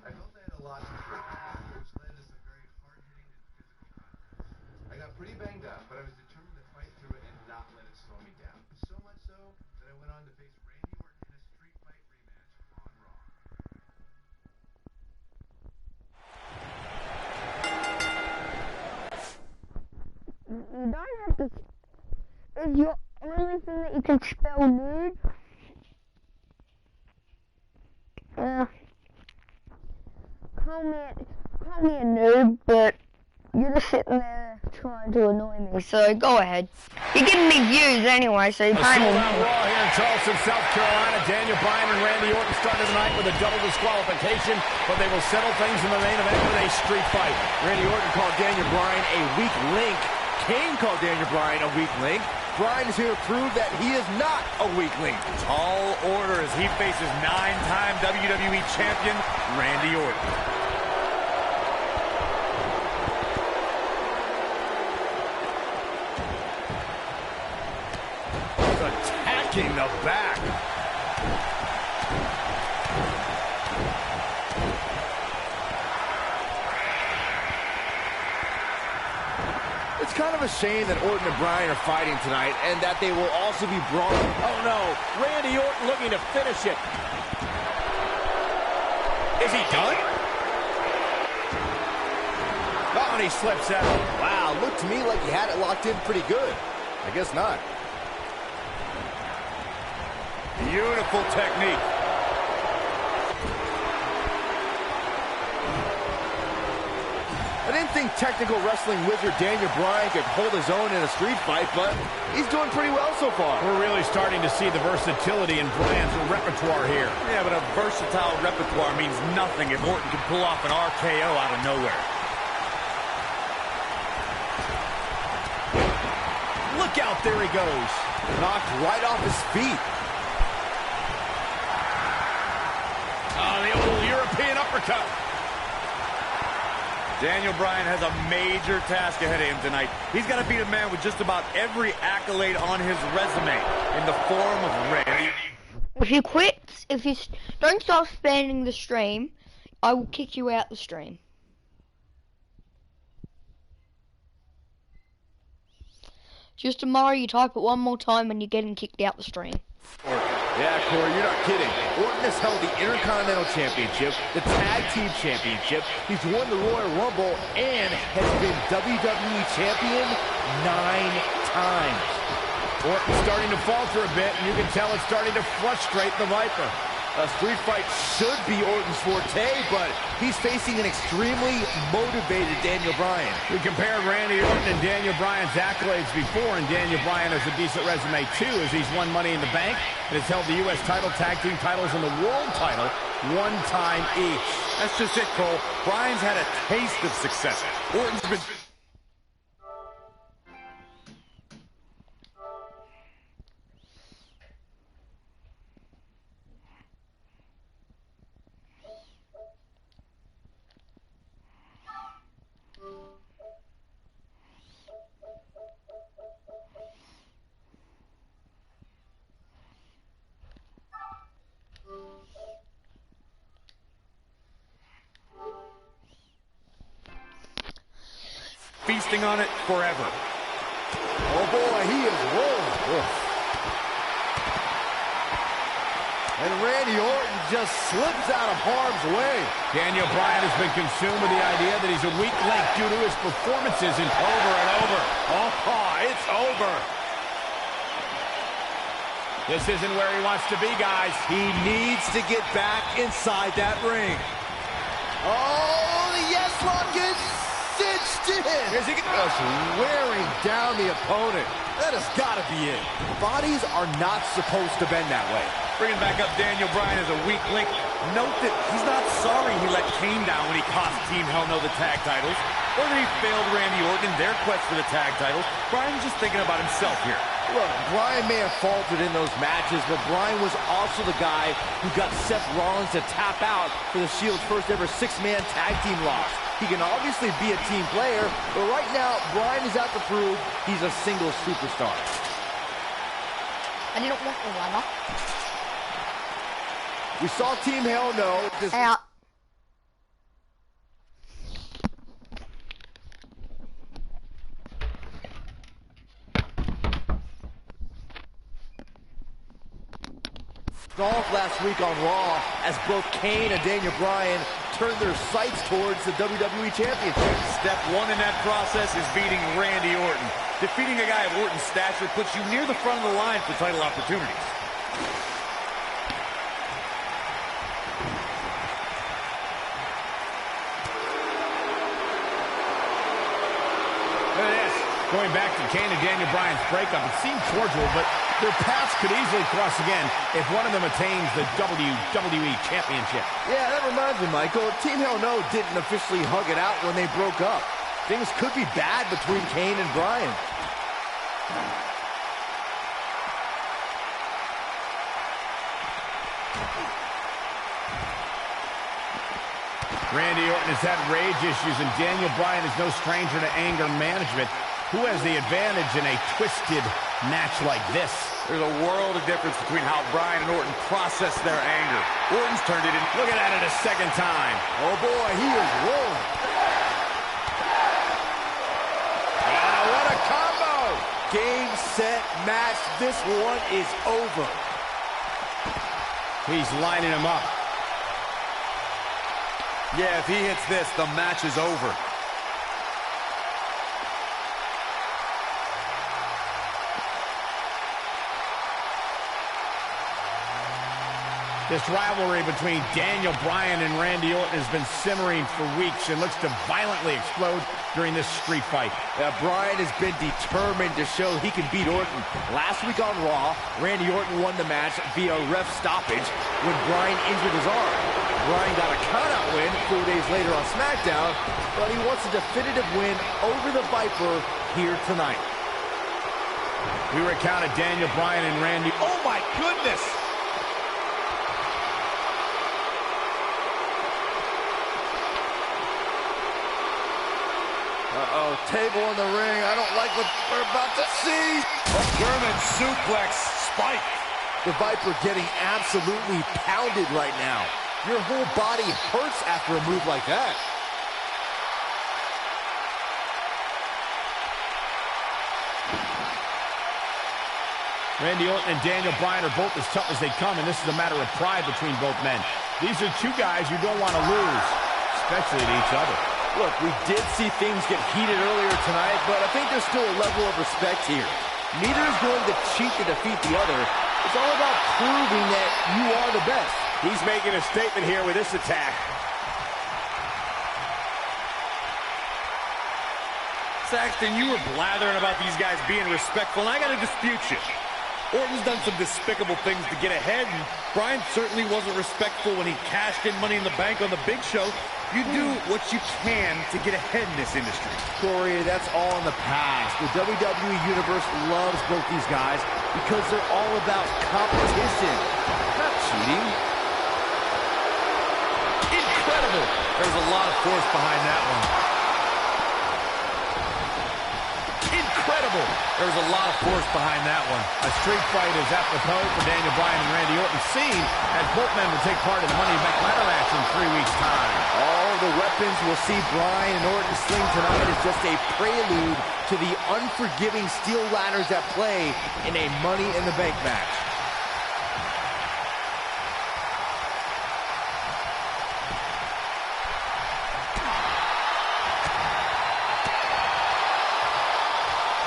I felt I had a lot to prove, which led to some very hard-hitting and physical contests. I got pretty banged up, but I was determined to fight through it and not let it slow me down. So much so that I went on to face Randy Orton in a street fight rematch on Raw. You don't have to... Is your only thing that you can spell nude? Call me a noob, but you're just sitting there trying to annoy me, so go ahead. You're giving me views anyway, so you're paying me. Raw here in Charleston, South Carolina. Daniel Bryan and Randy Orton started the night with a double disqualification, but they will settle things in the main event with a street fight. Randy Orton called Daniel Bryan a weak link. Kane called Daniel Bryan a weak link. Bryan is here to prove that he is not a weak link. Tall order as he faces 9-time WWE champion Randy Orton. Attacking the back. It's kind of a shame that Orton and Bryan are fighting tonight and that they will also be brawling. Oh no, Randy Orton looking to finish it. Is he done? Oh, and he slips out. Wow, looked to me like he had it locked in pretty good. I guess not. Beautiful technique. I didn't think technical wrestling wizard Daniel Bryan could hold his own in a street fight, but he's doing pretty well so far. We're really starting to see the versatility in Bryan's repertoire here. Yeah, but a versatile repertoire means nothing if Orton can pull off an RKO out of nowhere. Look out, there he goes. Knocked right off his feet. Oh, the old European uppercut. Daniel Bryan has a major task ahead of him tonight. He's got to beat a man with just about every accolade on his resume in the form of Randy. If you don't stop spamming the stream, I will kick you out the stream. Just tomorrow you type it one more time and you're getting kicked out the stream. Yeah, Corey, you're not kidding. Orton has held the Intercontinental Championship, the Tag Team Championship, he's won the Royal Rumble, and has been WWE Champion 9 times. Orton's starting to falter a bit, and you can tell it's starting to frustrate the Viper. A street fight should be Orton's forte, but he's facing an extremely motivated Daniel Bryan. We compared Randy Orton and Daniel Bryan's accolades before, and Daniel Bryan has a decent resume too, as he's won Money in the Bank and has held the U.S. title, tag team titles, and the world title one time each. That's just it, Cole. Bryan's had a taste of success. Orton's been... feasting on it forever. Oh boy, he is rolling. Ugh. And Randy Orton just slips out of harm's way. Daniel Bryan has been consumed with the idea that he's a weak link due to his performances in Over and over. Oh, it's over. This isn't where he wants to be, guys. He needs to get back inside that ring. Oh, the yes lock is cinched in. Is he just wearing down the opponent? That has got to be it. Bodies are not supposed to bend that way. Bringing back up Daniel Bryan as a weak link. Note that he's not sorry he let Kane down when he cost Team Hell No the tag titles, or that he failed Randy Orton in their quest for the tag titles. Bryan's just thinking about himself here. Look, Bryan may have faltered in those matches, but Bryan was also the guy who got Seth Rollins to tap out for the Shield's first ever six-man tag team loss. He can obviously be a team player, but right now, Bryan is out to prove he's a single superstar. I didn't want the ladder. We saw Team Hell No. Out. Off last week on Raw as both Kane and Daniel Bryan turned their sights towards the WWE Championship. Step one in that process is beating Randy Orton. Defeating a guy of Orton's stature puts you near the front of the line for title opportunities. Look at this. Going back to Kane and Daniel Bryan's breakup, it seemed cordial, but their paths could easily cross again if one of them attains the WWE Championship. Yeah, that reminds me, Michael. Team Hell No didn't officially hug it out when they broke up. Things could be bad between Kane and Bryan. Randy Orton has had rage issues, and Daniel Bryan is no stranger to anger management. Who has the advantage in a twisted match like this? There's a world of difference between how Bryan and Orton process their anger. Orton's turned it in. Look at that a second time. Oh boy, he is rolling. What a combo! Game, set, match. This one is over. He's lining him up. Yeah, if he hits this, the match is over. This rivalry between Daniel Bryan and Randy Orton has been simmering for weeks and looks to violently explode during this street fight. Bryan has been determined to show he can beat Orton. Last week on Raw, Randy Orton won the match via ref stoppage when Bryan injured his arm. Bryan got a countout win 4 days later on SmackDown, but he wants a definitive win over the Viper here tonight. We recounted Daniel Bryan and Randy. Oh my goodness! Uh-oh, table in the ring. I don't like what we're about to see. A German suplex spike. The Viper getting absolutely pounded right now. Your whole body hurts after a move like that. Randy Orton and Daniel Bryan are both as tough as they come, and this is a matter of pride between both men. These are two guys you don't want to lose, especially to each other. Look, we did see things get heated earlier tonight, but I think there's still a level of respect here. Neither is going to cheat to defeat the other. It's all about proving that you are the best. He's making a statement here with this attack. Saxton, you were blathering about these guys being respectful, and I got to dispute you. Orton's done some despicable things to get ahead, and Bryan certainly wasn't respectful when he cashed in Money in the Bank on the Big Show. You do what you can to get ahead in this industry. Corey, that's all in the past. The WWE Universe loves both these guys because they're all about competition, not cheating. Incredible. There's a lot of force behind that one. Incredible. There's a lot of force behind that one. A street fight is apropos for Daniel Bryan and Randy Orton, seen as both men will take part in the Money in the Bank ladder match in 3 weeks' time. All the weapons we'll see Bryan and Orton sling tonight is just a prelude to the unforgiving steel ladders at play in a Money in the Bank match.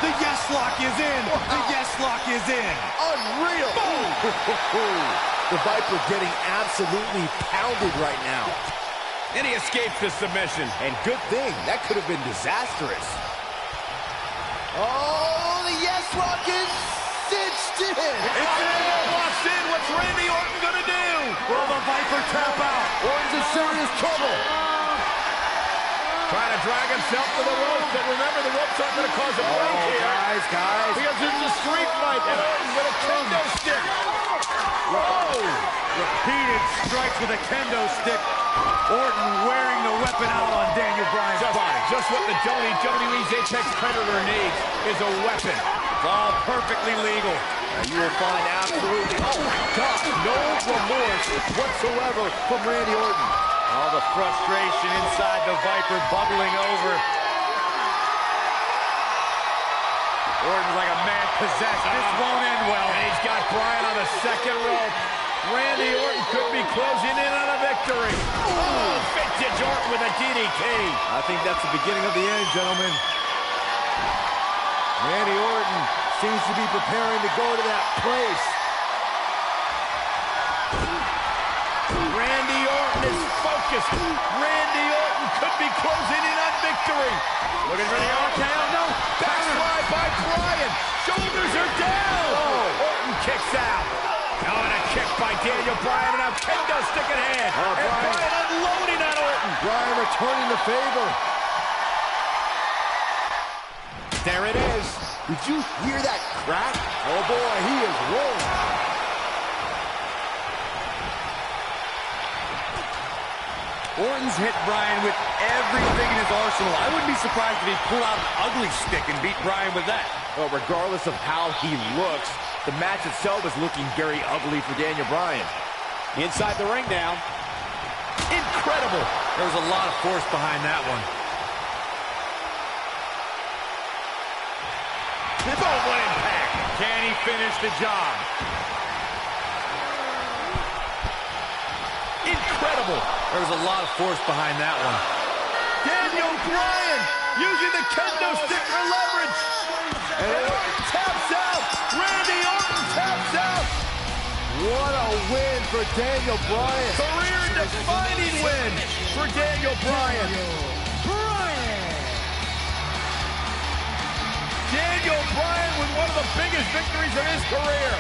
The yes lock is in. Wow. The yes lock is in. Unreal. The Viper getting absolutely pounded right now. And he escapes the submission. And good thing. That could have been disastrous. Oh, the yes lock is cinched in. It's locked in. What's Randy Orton going to do? Will the Viper tap out? Orton's in serious trouble. Trying to drag himself to the ropes, but remember, the ropes aren't going to cause a break here. Guys. Because it's a street fight, and Orton with a kendo stick. Whoa! Repeated strikes with a kendo stick. Orton wearing the weapon out on Daniel Bryan's body. Just what the WWE's Apex Predator needs is a weapon. It's all perfectly legal. Now you will find absolutely, oh my God, no remorse whatsoever from Randy Orton. All the frustration inside the Viper bubbling over. Orton's like a man possessed. This won't end well. And he's got Bryan on the second rope. Randy Orton could be closing in on a victory. Oh, vintage Orton with a DDT. I think that's the beginning of the end, gentlemen. Randy Orton seems to be preparing to go to that place. Randy Orton is focused. Randy Orton could be closing in on victory. Looking for the RKO. No. Backslide by Bryan. Shoulders are down. Oh. Orton kicks out. Oh, and a kick by Daniel Bryan, and now kendo stick in hand. And Bryan unloading on Orton. Bryan returning the favor. There it is. Did you hear that crack? Oh boy, he is rolling. Orton's hit Bryan with everything in his arsenal. I wouldn't be surprised if he pulled out an ugly stick and beat Bryan with that. Well, regardless of how he looks, the match itself is looking very ugly for Daniel Bryan. Inside the ring now. Incredible. There was a lot of force behind that one. Boom, what impact. Can he finish the job? Incredible. There was a lot of force behind that one. Daniel Bryan using the kendo stick for leverage. And Orton taps out. Randy Orton taps out. What a win for Daniel Bryan. Career-defining win for Daniel Bryan. Daniel Bryan with one of the biggest victories of his career.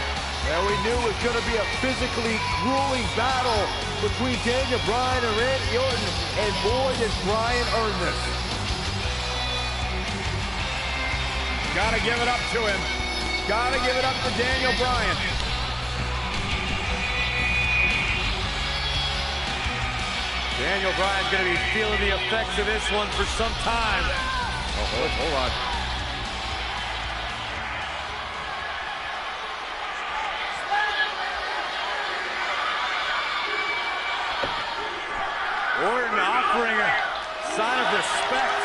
And we knew it was going to be a physically grueling battle between Daniel Bryan and Randy Orton, and boy, did Bryan earn this. Gotta give it up to him. Gotta give it up to Daniel Bryan. Daniel Bryan's going to be feeling the effects of this one for some time. Oh, hold on. Orton offering a sign of respect.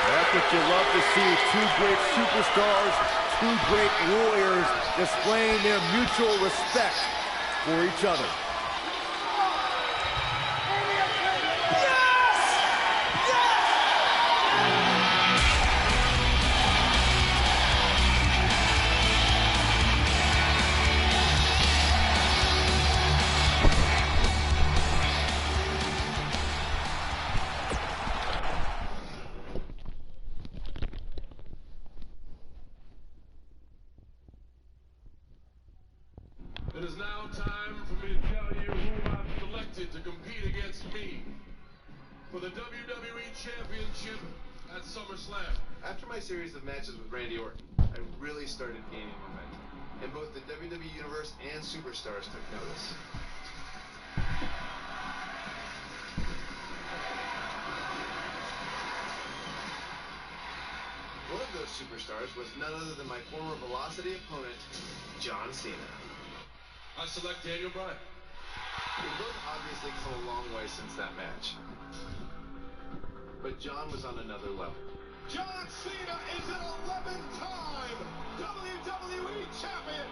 That's what you love to see. Two great superstars, two great warriors displaying their mutual respect for each other. now time for me to tell you who I've selected to compete against me for the WWE Championship at SummerSlam. After my series of matches with Randy Orton, I really started gaining momentum. And both the WWE Universe and Superstars took notice. One of those superstars was none other than my former Velocity opponent, John Cena. I select Daniel Bryan. We've both obviously come a long way since that match. But John was on another level. John Cena is an 11th-time WWE Champion.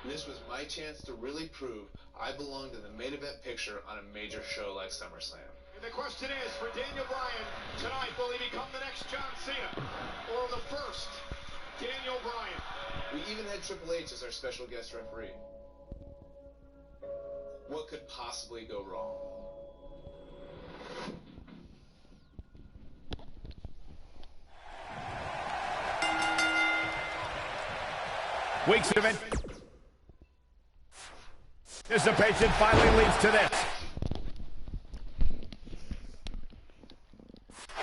This was my chance to really prove I belong to the main event picture on a major show like SummerSlam. And the question is, for Daniel Bryan, tonight, will he become the next John Cena? Or the first Daniel Bryan? We even had Triple H as our special guest referee. What could possibly go wrong? Weeks of anticipation finally leads to this.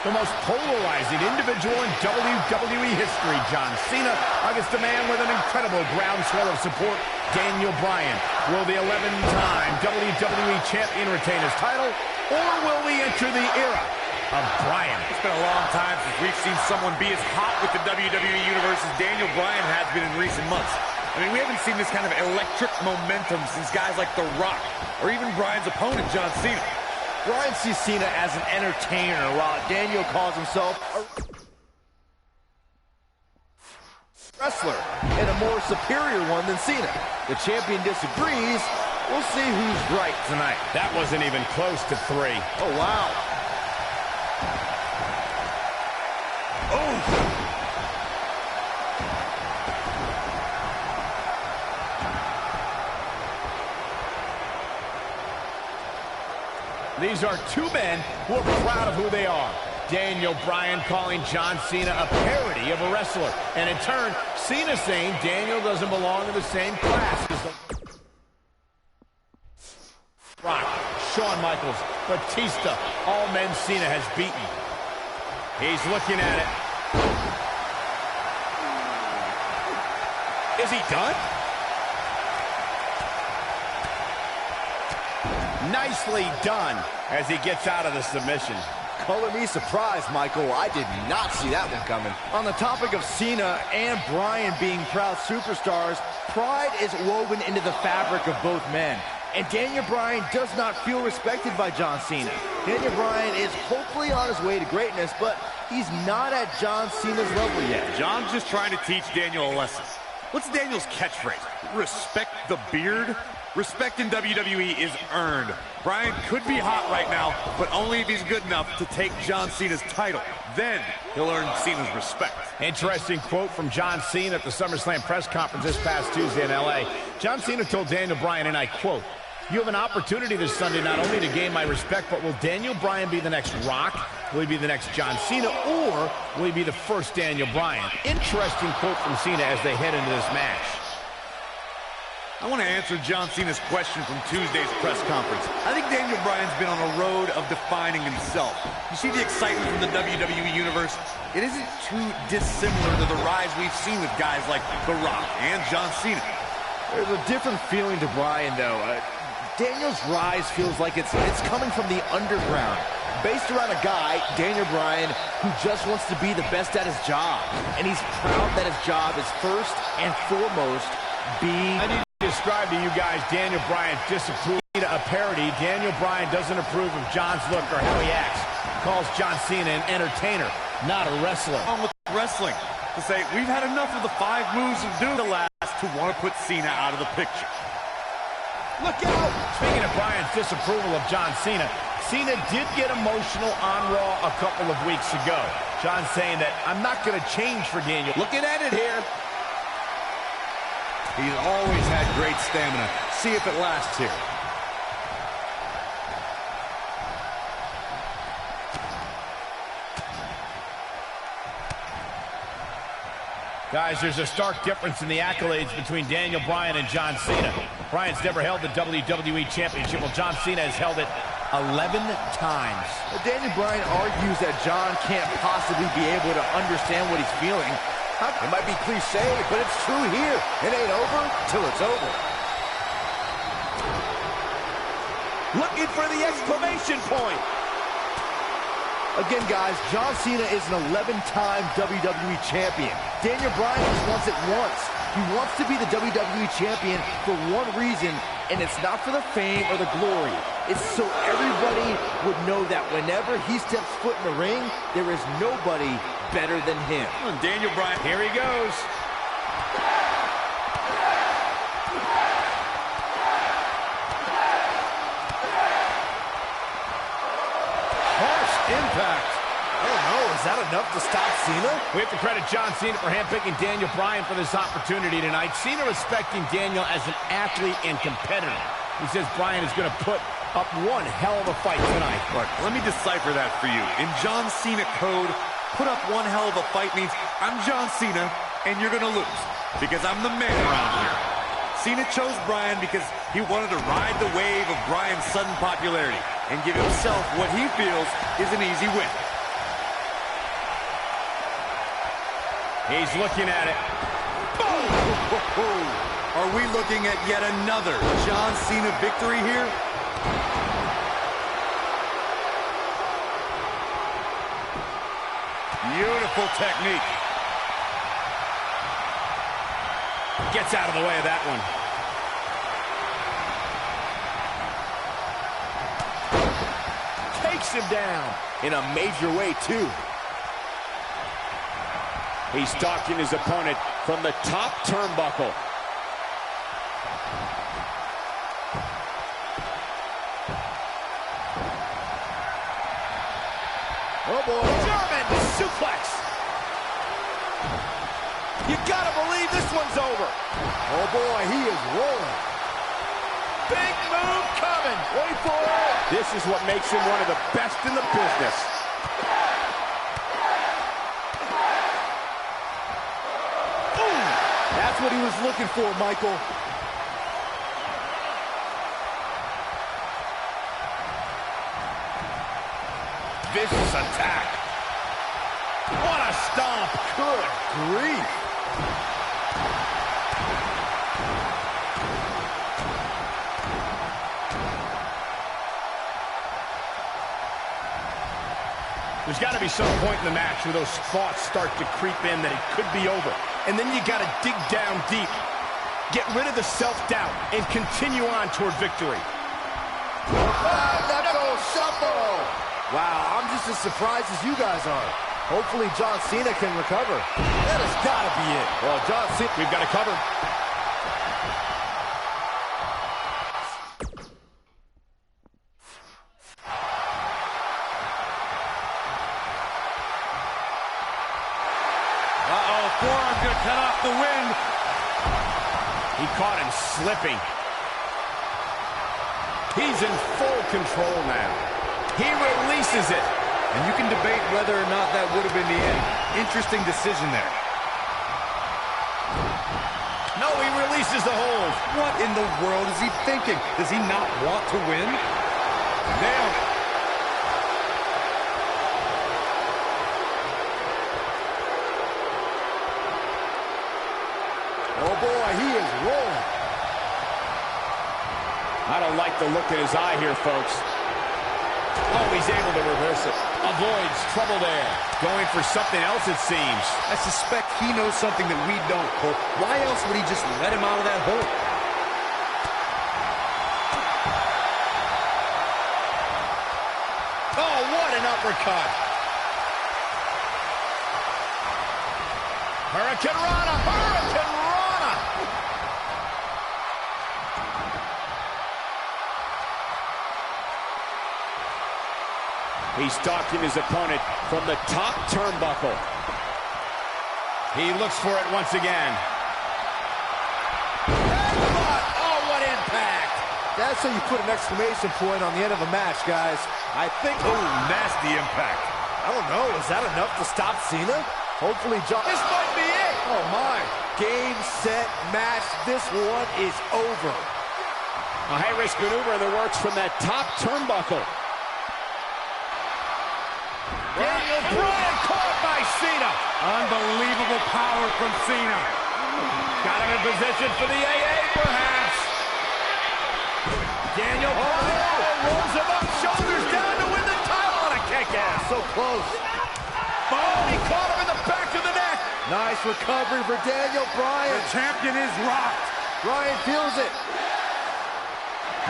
The most polarizing individual in WWE history, John Cena, against a man with an incredible groundswell of support, Daniel Bryan. Will the 11-time WWE Champion retain his title, or will we enter the era of Bryan? It's been a long time since we've seen someone be as hot with the WWE Universe as Daniel Bryan has been in recent months. I mean, we haven't seen this kind of electric momentum since guys like The Rock, or even Bryan's opponent, John Cena. Bryan sees Cena as an entertainer, while Daniel calls himself a wrestler, and a more superior one than Cena. The champion disagrees. We'll see who's right tonight. That wasn't even close to 3. Oh, wow. Oh! These are two men who are proud of who they are. Daniel Bryan calling John Cena a parody of a wrestler. And in turn, Cena saying Daniel doesn't belong in the same class as the Rock, Shawn Michaels, Batista, all men Cena has beaten. He's looking at it. Is he done? Nicely done as he gets out of the submission. Color me surprised, Michael. I did not see that one coming. On the topic of Cena and Bryan being proud superstars, pride is woven into the fabric of both men. And Daniel Bryan does not feel respected by John Cena. Daniel Bryan is hopefully on his way to greatness, but he's not at John Cena's level yet. John's just trying to teach Daniel a lesson. What's Daniel's catchphrase? Respect the beard? Respect in WWE is earned. Bryan could be hot right now, but only if he's good enough to take John Cena's title. Then he'll earn Cena's respect. Interesting quote from John Cena at the SummerSlam press conference this past Tuesday in L.A. John Cena told Daniel Bryan, and I quote, "You have an opportunity this Sunday not only to gain my respect, but will Daniel Bryan be the next Rock? Will he be the next John Cena? Or will he be the first Daniel Bryan?" Interesting quote from Cena as they head into this match. I want to answer John Cena's question from Tuesday's press conference. I think Daniel Bryan's been on a road of defining himself. You see the excitement from the WWE Universe? It isn't too dissimilar to the rise we've seen with guys like The Rock and John Cena. There's a different feeling to Bryan, though. Daniel's rise feels like it's coming from the underground, based around a guy, Daniel Bryan, who just wants to be the best at his job. And he's proud that his job is first and foremost I need to describe to you guys Daniel Bryan's disapproval. A parody. Daniel Bryan doesn't approve of John's look or how he acts. Calls John Cena an entertainer, not a wrestler. On with wrestling, to say we've had enough of the 5 moves of doom the last to want to put Cena out of the picture. Look out! Speaking of Bryan's disapproval of John Cena, Cena did get emotional on Raw a couple of weeks ago. John saying that, "I'm not going to change for Daniel." Looking at it here. He's always had great stamina. See if it lasts here. Guys, there's a stark difference in the accolades between Daniel Bryan and John Cena. Bryan's never held the WWE Championship, while John Cena has held it 11 times. Daniel Bryan argues that John can't possibly be able to understand what he's feeling. It might be cliche, but it's true here. It ain't over till it's over. Looking for the exclamation point. Again, guys, John Cena is an 11-time WWE Champion. Daniel Bryan just wants it once. He wants to be the WWE Champion for one reason, and it's not for the fame or the glory. It's so everybody would know that whenever he steps foot in the ring, there is nobody better than him. Daniel Bryan, here he goes. Impact. I don't know, is that enough to stop Cena? We have to credit John Cena for handpicking Daniel Bryan for this opportunity tonight. Cena respecting Daniel as an athlete and competitor. He says Bryan is going to put up one hell of a fight tonight. Look, let me decipher that for you. In John Cena code, put up one hell of a fight means I'm John Cena and you're going to lose because I'm the man around here. Cena chose Bryan because he wanted to ride the wave of Bryan's sudden popularity and give himself what he feels is an easy win. He's looking at it. Boom! Are we looking at yet another John Cena victory here? Beautiful technique. Gets out of the way of that one. Takes him down in a major way, too. He's stalking his opponent from the top turnbuckle. Oh, boy. German suplex. You gotta believe this one's over. Oh, boy, he is rolling. Big move coming. Wait for it. This is what makes him one of the best in the business. Boom. That's what he was looking for, Michael. Vicious attack. What a stomp. Good grief. There's got to be some point in the match where those thoughts start to creep in that it could be over. And then you got to dig down deep. Get rid of the self-doubt and continue on toward victory. Knuckle shuffle. Wow, I'm just as surprised as you guys are. Hopefully John Cena can recover. That has got to be it. Well, John Cena, we've got to cover. Forearm's gonna cut off the wind. He caught him slipping. He's in full control now. He releases it. And you can debate whether or not that would have been the end. Interesting decision there. No, he releases the hold. What in the world is he thinking? Does he not want to win? Nailed it. Oh, boy, he is rolling. I don't like the look in his eye here, folks. Oh, he's able to reverse it. Avoids trouble there. Going for something else, it seems. I suspect he knows something that we don't, Cole. Why else would he just let him out of that hole? Oh, what an uppercut. Hurricane Rana, Hurricane Rana. He's stalking his opponent from the top turnbuckle. He looks for it once again. Oh, what impact. That's how you put an exclamation point on the end of a match, guys. I think... Oh, nasty impact. I don't know. Is that enough to stop Cena? Hopefully, John... This might be it. Oh, my. Game, set, match. This one is over. A high-risk maneuver in the works from that top turnbuckle. Daniel Bryan caught by Cena. Unbelievable power from Cena. Got him in position for the AA, perhaps. Daniel Bryan rolls him up, shoulders down to win the title on a kick out. So close. Oh, he caught him in the back of the neck. Nice recovery for Daniel Bryan. The champion is rocked. Bryan feels it.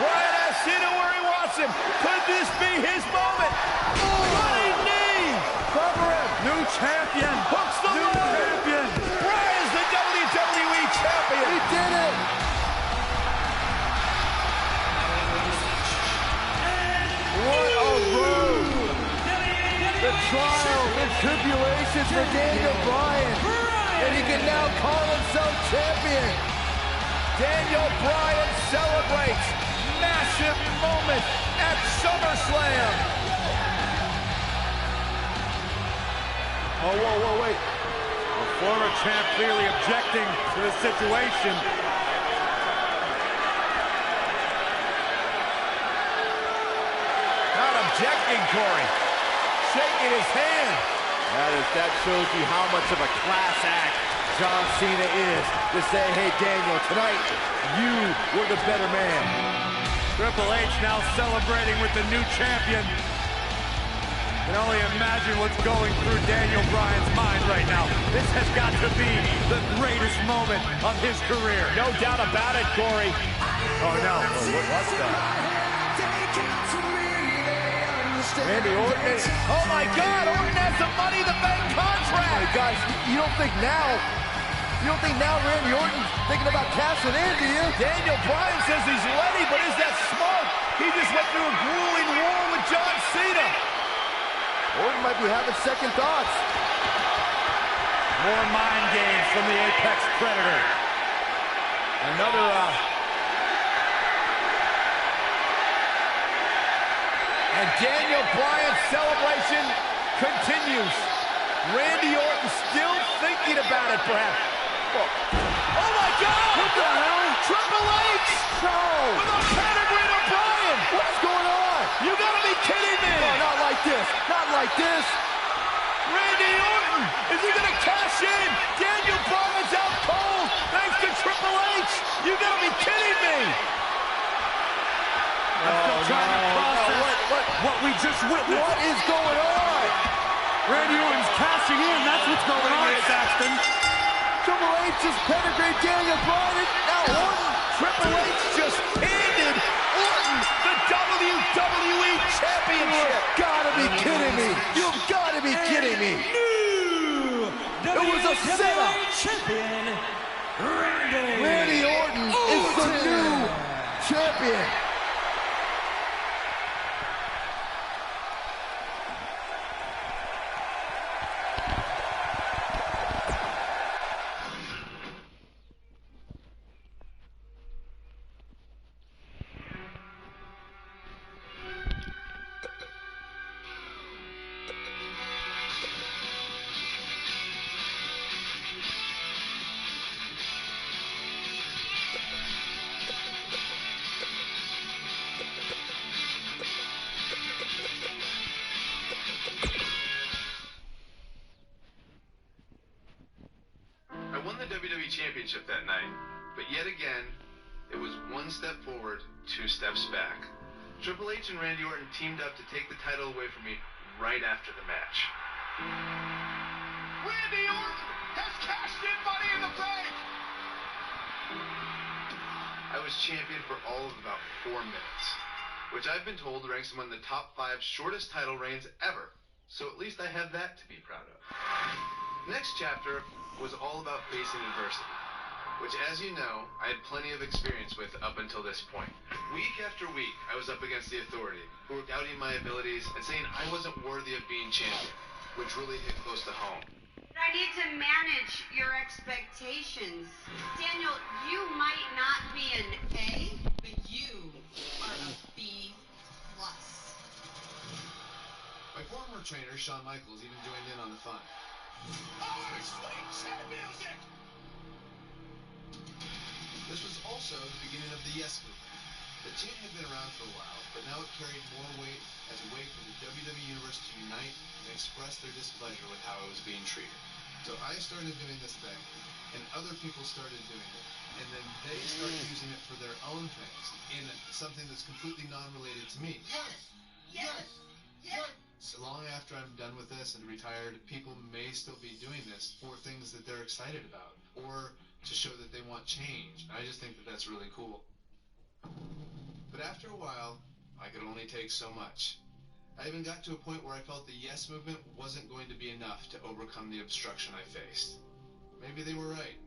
Bryan has Cena where he wants him. Could this be his moment? Running knee. Cover him. New champion. Hooks the New leg. champion. Bryan's the WWE champion. He did it. What a road. The trials and tribulations for Daniel Bryan. And he can now call himself champion. Daniel Bryan celebrates massive moment at SummerSlam. Oh, whoa, wait. The former champ clearly objecting to the situation. Not objecting, Corey. Shaking his hand. That shows you how much of a class act John Cena is to say, hey, Daniel, tonight, you were the better man. Triple H now celebrating with the new champion. Can only imagine what's going through Daniel Bryan's mind right now. This has got to be the greatest moment of his career. No doubt about it, Corey. Oh, no. What's that? Randy Orton. Oh, my God. Orton has the Money in the Bank contract. Hey, guys, you don't think now Randy Orton's thinking about cashing in, do you? Daniel Bryan says he's ready, but is that smart? He just went through a grueling war with John Cena. Orton might be having second thoughts. More mind games from the Apex Predator. Another, and Daniel Bryan's celebration continues. Randy Orton still thinking about it, perhaps. Oh, my God! What the hell? Triple H! No! With a pedigree to Bryan! What's going on? You gotta be kidding me! No, not like this. Not like this. Randy Orton! Is he gonna cash in? Daniel Bryan's out cold thanks to Triple H! You gotta be kidding me! I'm still trying to process what we just witnessed. What is going on? Randy Orton's cashing in. That's what's going on, Saxton. Triple H just penetrated Daniel Bryan. Now Orton. Triple H just handed Orton the WWE Championship. You've got to be kidding me. You've got to be kidding me. It was a setup. Champion, Randy Orton is the new champion. Championship that night, but yet again, it was one step forward, two steps back. Triple H and Randy Orton teamed up to take the title away from me right after the match. Randy Orton has cashed in Money in the Bank! I was champion for all of about 4 minutes, which I've been told ranks among the top 5 shortest title reigns ever, so at least I have that to be proud of. Next chapter was all about facing adversity, which, as you know, I had plenty of experience with up until this point. Week after week, I was up against the Authority, who were doubting my abilities and saying I wasn't worthy of being champion, which really hit close to home. I need to manage your expectations. Daniel, you might not be an A, but you are a B+. My former trainer, Shawn Michaels, even joined in on the fun. Oh, sweet chin music! This was also the beginning of the Yes Movement. The chant had been around for a while, but now it carried more weight as a way for the WWE Universe to unite and express their displeasure with how it was being treated. So I started doing this thing, and other people started doing it, and then they started using it for their own things in something that's completely non-related to me. So long after I'm done with this and retired, people may still be doing this for things that they're excited about, or to show that they want change. I just think that that's really cool. But after a while, I could only take so much. I even got to a point where I felt the Yes Movement wasn't going to be enough to overcome the obstruction I faced. Maybe they were right.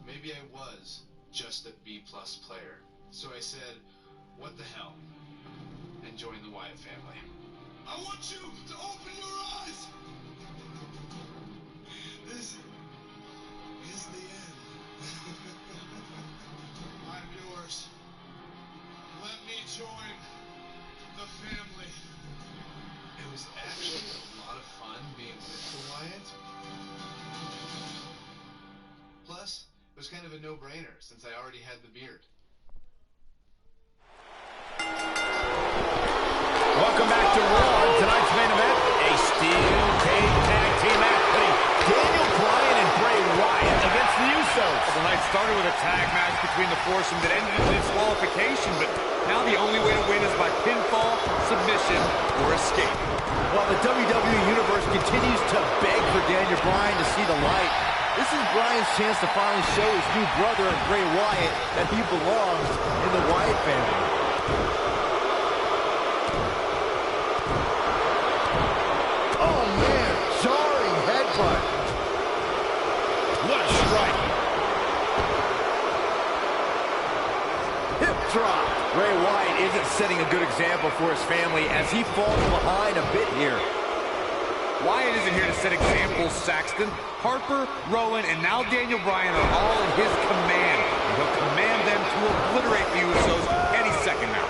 Maybe I was just a B+ player. So I said, what the hell, and joined the Wyatt family. I want you to open your eyes! This is the end. I'm yours. Let me join the family. It was actually a lot of fun being with the Wyatts. Plus, it was kind of a no-brainer since I already had the beard. Welcome back to Raw. Tonight's main event, a steel cage tag team match putting Daniel Bryan and Bray Wyatt against the Usos. The night started with a tag match between the foursome that ended in disqualification, but now the only way to win is by pinfall, submission, or escape. While the WWE Universe continues to beg for Daniel Bryan to see the light, this is Bryan's chance to finally show his new brother and Bray Wyatt that he belongs in the Wyatt family. Oh man, jarring headbutt. What a strike. Hip drop. Bray Wyatt isn't setting a good example for his family as he falls behind a bit here. Wyatt isn't here to set examples, Saxton. Harper, Rowan, and now Daniel Bryan are all in his command. And he'll command them to obliterate the Usos any second now.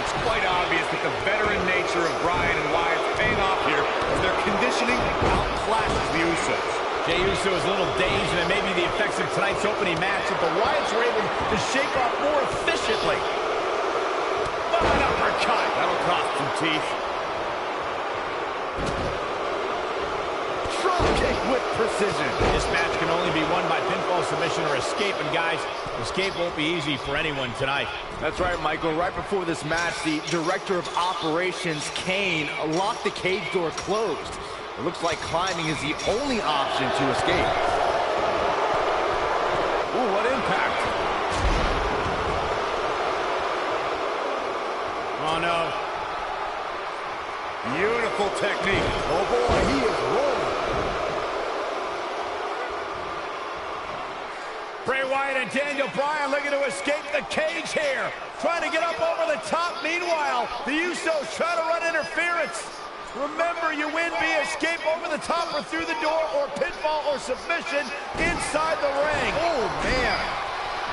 It's quite obvious that the veteran nature of Bryan and Wyatt's paying off here as their conditioning outclasses the Usos. Jey Uso is a little dazed, and it may be the effects of tonight's opening match that the Wyatts were able to shake off more efficiently. What an uppercut! That'll cost some teeth. Drop kick with precision. This match can only be won by pinfall, submission, or escape, and guys, escape won't be easy for anyone tonight. That's right, Michael. Right before this match, the Director of Operations, Kane, locked the cage door closed. It looks like climbing is the only option to escape. Ooh, what impact. Oh, no. Beautiful technique. Oh, boy, he is rolling. Bray Wyatt and Daniel Bryan looking to escape the cage here. Trying to get up over the top. Meanwhile, the Usos trying to run interference. Remember, you win via escape over the top or through the door, or pinfall or submission inside the ring. Oh, man.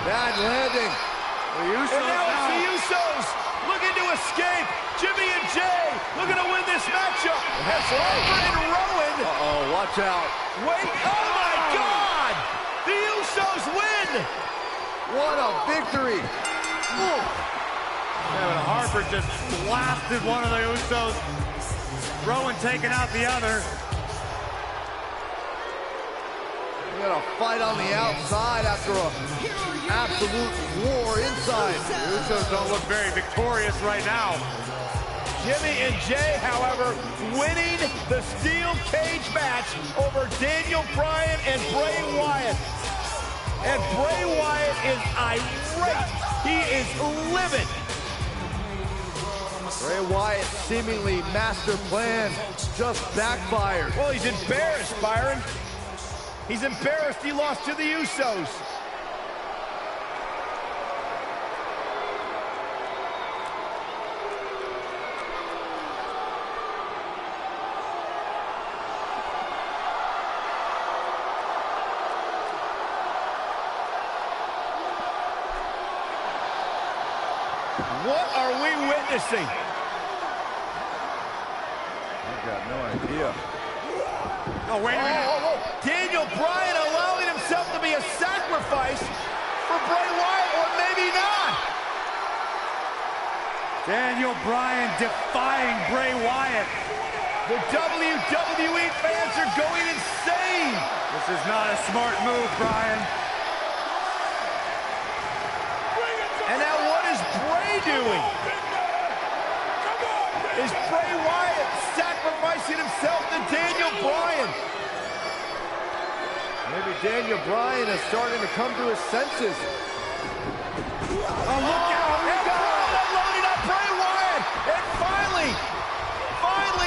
Bad landing. The Usos and now it's the Usos looking to escape. Jimmy and Jay looking to win this matchup. As Harper and Rowan. Uh-oh, watch out. Wait, oh my God! The Usos win! What a victory. Yeah, but Harper just blasted one of the Usos. Rowan taking out the other. We got a fight on the outside after a absolute war inside. The Usos don't look very victorious right now. Jimmy and Jay, however, winning the steel cage match over Daniel Bryan and Bray Wyatt. And Bray Wyatt is irate. He is livid. Bray Wyatt seemingly master plan just backfired. Well, he's embarrassed, Byron. He's embarrassed he lost to the Usos. What are we witnessing? I've got no idea. Oh, wait a minute. Daniel Bryan allowing himself to be a sacrifice for Bray Wyatt, or maybe not. Daniel Bryan defying Bray Wyatt. The WWE fans are going insane. This is not a smart move, Bryan. And now what is Bray doing? Is Bray Wyatt sacrificing himself to Daniel Bryan? Maybe Daniel Bryan is starting to come to his senses. Oh, look out! And Bryan loading up Bray Wyatt! And finally,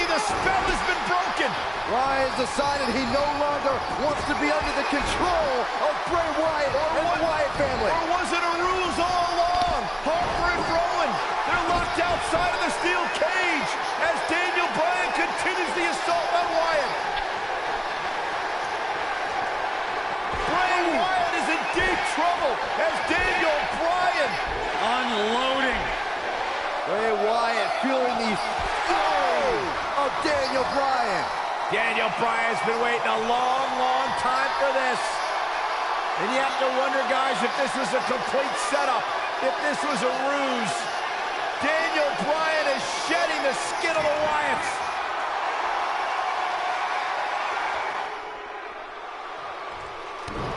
the spell has been broken! Bryan's decided he no longer wants to be under the control of Bray Wyatt and the Wyatt family. Or was it a ruse all along? Harper and Rowan, they're locked outside of the steel cage as Daniel Bryan continues the assault on Wyatt. Bray Wyatt is in deep trouble as Daniel Bryan Unloading. Bray Wyatt feeling the flow of Daniel Bryan. Daniel Bryan's been waiting a long time for this. And you have to wonder, guys, if this was a complete setup, if this was a ruse. Daniel Bryan is shedding the skin of the Wyatts.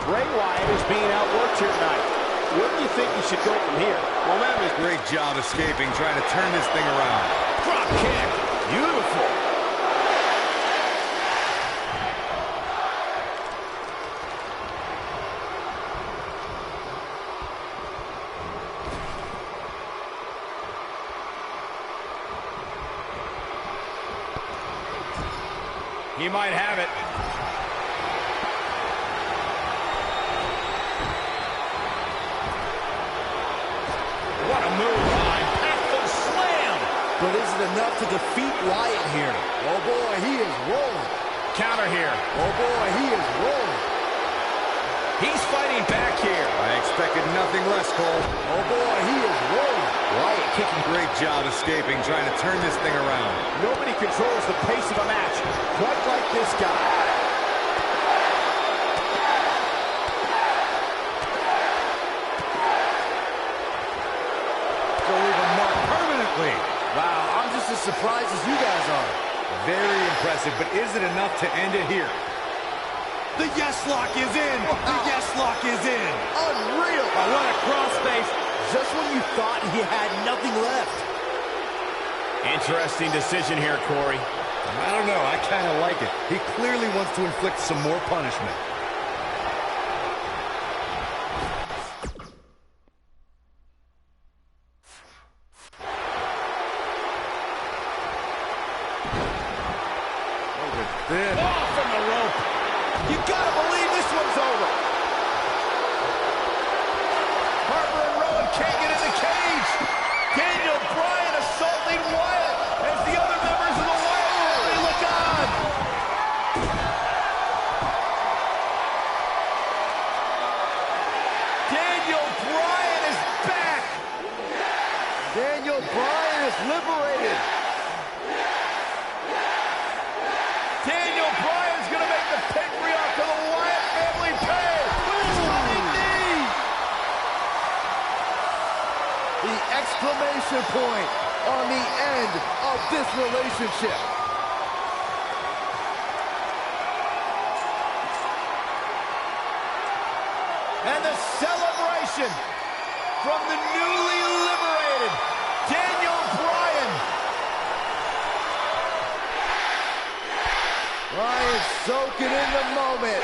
Bray Wyatt is being outworked here tonight. Where do you think he should go from here? Momentum is great job escaping, trying to turn this thing around. Drop kick. Beautiful. He might have it. What a move, impactful slam. But is it enough to defeat Wyatt here? Oh boy, he is rolling. Counter here. Oh boy, he is rolling. He's fighting back here. I expected nothing less, Cole. Oh boy, he is rolling. Wyatt kicking. Great job escaping, trying to turn this thing around. Nobody controls the pace of a match quite like this guy. Go leave a mark permanently. Wow, I'm just as surprised as you guys are. Very impressive, but is it enough to end it here? The yes lock is in. The yes lock is in. Unreal. Oh, what a crossface. Just when you thought he had nothing left. Interesting decision here, Corey. I don't know. I kind of like it. He clearly wants to inflict some more punishment. Off from the rope. You gotta believe this one's over. Harper and Rowan can't get in the cage. Daniel Bryan assaulting Wyatt as the other members of the Wyatt family look on. Daniel Bryan is back. Daniel Bryan is liberated. Daniel Bryan's gonna make the patriarch of the Wyatt family pay with his running knee. The exclamation point on the end of this relationship. And the celebration from the newly liberated Daniel Bryan. Bryan soaking in the moment,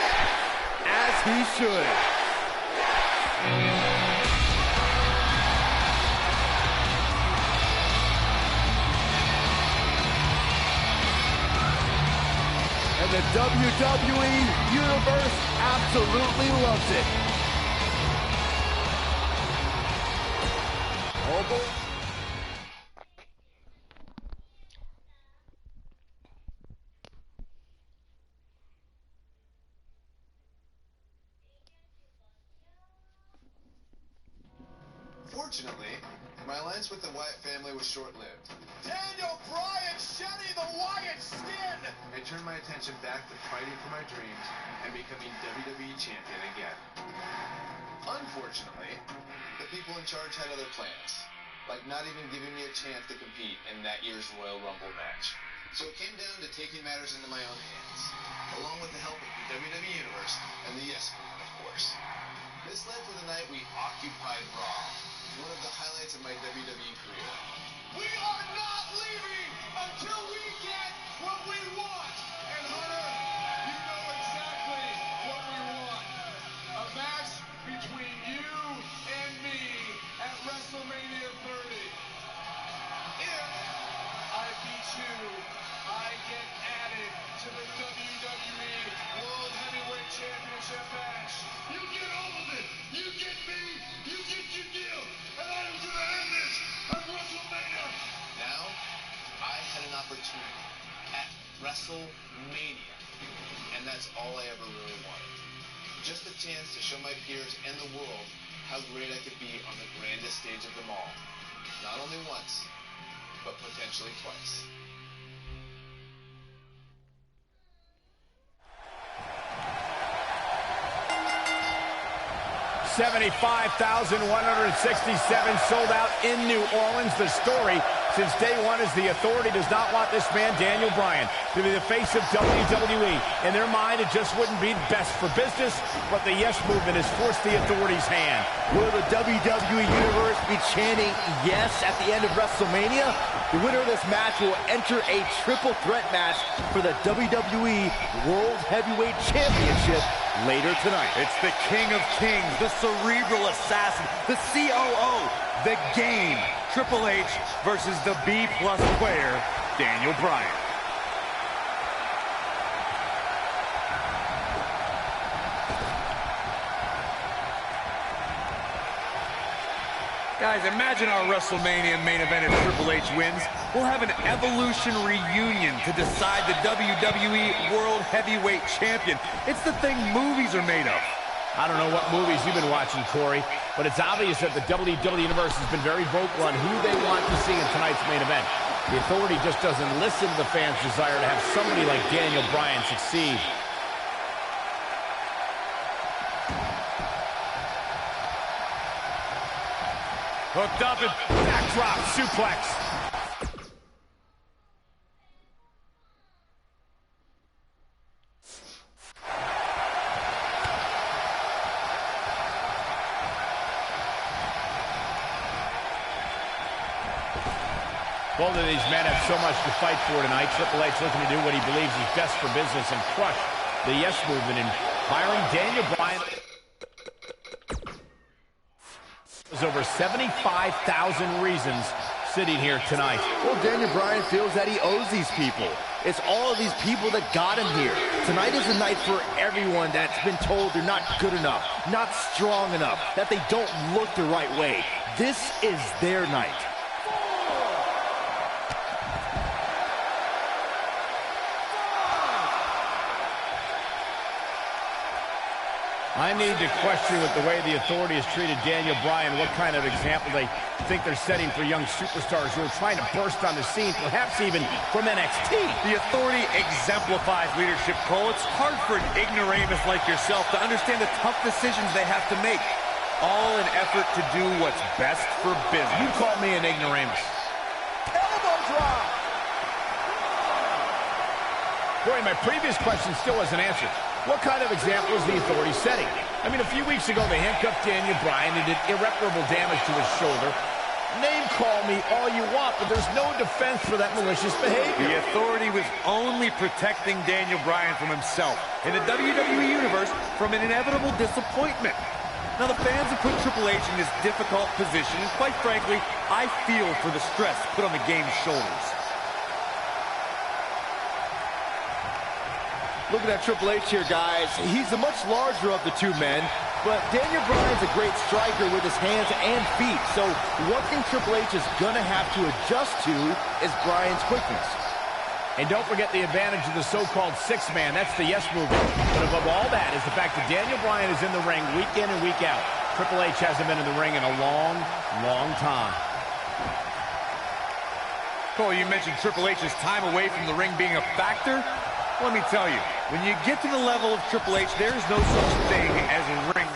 as he should. And the WWE Universe absolutely loves it. Oh boy. Fortunately, My alliance with the Wyatt family was short-lived. Daniel Bryan shedding the Wyatt skin! I turned my attention back to fighting for my dreams and becoming WWE Champion again. Unfortunately, the people in charge had other plans, like not even giving me a chance to compete in that year's Royal Rumble match. So it came down to taking matters into my own hands, along with the help of the WWE Universe and the Yes Movement, of course. This led to the night we occupied Raw, one of the highlights of my WWE career. We are not leaving until we get what we want! And Hunter, you know exactly what we want. A match between you and me at WrestleMania 30. If I beat you, I get added to the WWE World Heavyweight Championship match. You get all of it. You get me. You get your deal. And I'm going to end this at WrestleMania. Now, I had an opportunity at WrestleMania, and that's all I ever really wanted. Just a chance to show my peers and the world how great I could be on the grandest stage of them all. Not only once, but potentially twice. $75,167 sold out in New Orleans. The story since day one is the Authority does not want this man, Daniel Bryan, to be the face of WWE. In their mind, it just wouldn't be best for business, but the Yes Movement has forced the Authority's hand. Will the WWE Universe be chanting yes at the end of WrestleMania? The winner of this match will enter a triple threat match for the WWE World Heavyweight Championship later tonight. It's the King of Kings, the Cerebral Assassin, the COO, the Game, Triple H versus the B-plus player, Daniel Bryan. Guys, imagine our WrestleMania main event if Triple H wins. We'll have an Evolution reunion to decide the WWE World Heavyweight Champion. It's the thing movies are made of. I don't know what movies you've been watching, Corey, but it's obvious that the WWE Universe has been very vocal on who they want to see in tonight's main event. The Authority just doesn't listen to the fans' desire to have somebody like Daniel Bryan succeed. Hooked up and backdrop suplex. Both of these men have so much to fight for tonight. Triple H looking to do what he believes is best for business and crush the Yes Movement in hiring Daniel Bryan. There's over 75,000 reasons sitting here tonight. Well, Daniel Bryan feels that he owes these people. It's all of these people that got him here. Tonight is a night for everyone that's been told they're not good enough, not strong enough, that they don't look the right way. This is their night. I need to question with the way the Authority has treated Daniel Bryan, what kind of example they think they're setting for young superstars who are trying to burst on the scene, perhaps even from NXT. The Authority exemplifies leadership, Cole. It's hard for an ignoramus like yourself to understand the tough decisions they have to make, all in effort to do what's best for business. You call me an ignoramus. Elbow drop! Boy, my previous question still wasn't answered. What kind of example is the Authority setting? I mean, a few weeks ago, they handcuffed Daniel Bryan and did irreparable damage to his shoulder. Name call me all you want, but there's no defense for that malicious behavior. The Authority was only protecting Daniel Bryan from himself, and the WWE Universe from an inevitable disappointment. Now, the fans have put Triple H in this difficult position, and quite frankly, I feel for the stress put on the Game's shoulders. Looking at Triple H here, guys, he's the much larger of the two men, but Daniel Bryan's a great striker with his hands and feet, so one thing Triple H is going to have to adjust to is Bryan's quickness. And don't forget the advantage of the so-called six-man. That's the Yes Movement. But above all that is the fact that Daniel Bryan is in the ring week in and week out. Triple H hasn't been in the ring in a long, long time. Cole, you mentioned Triple H's time away from the ring being a factor. Let me tell you, when you get to the level of Triple H, there is no such thing as a ring.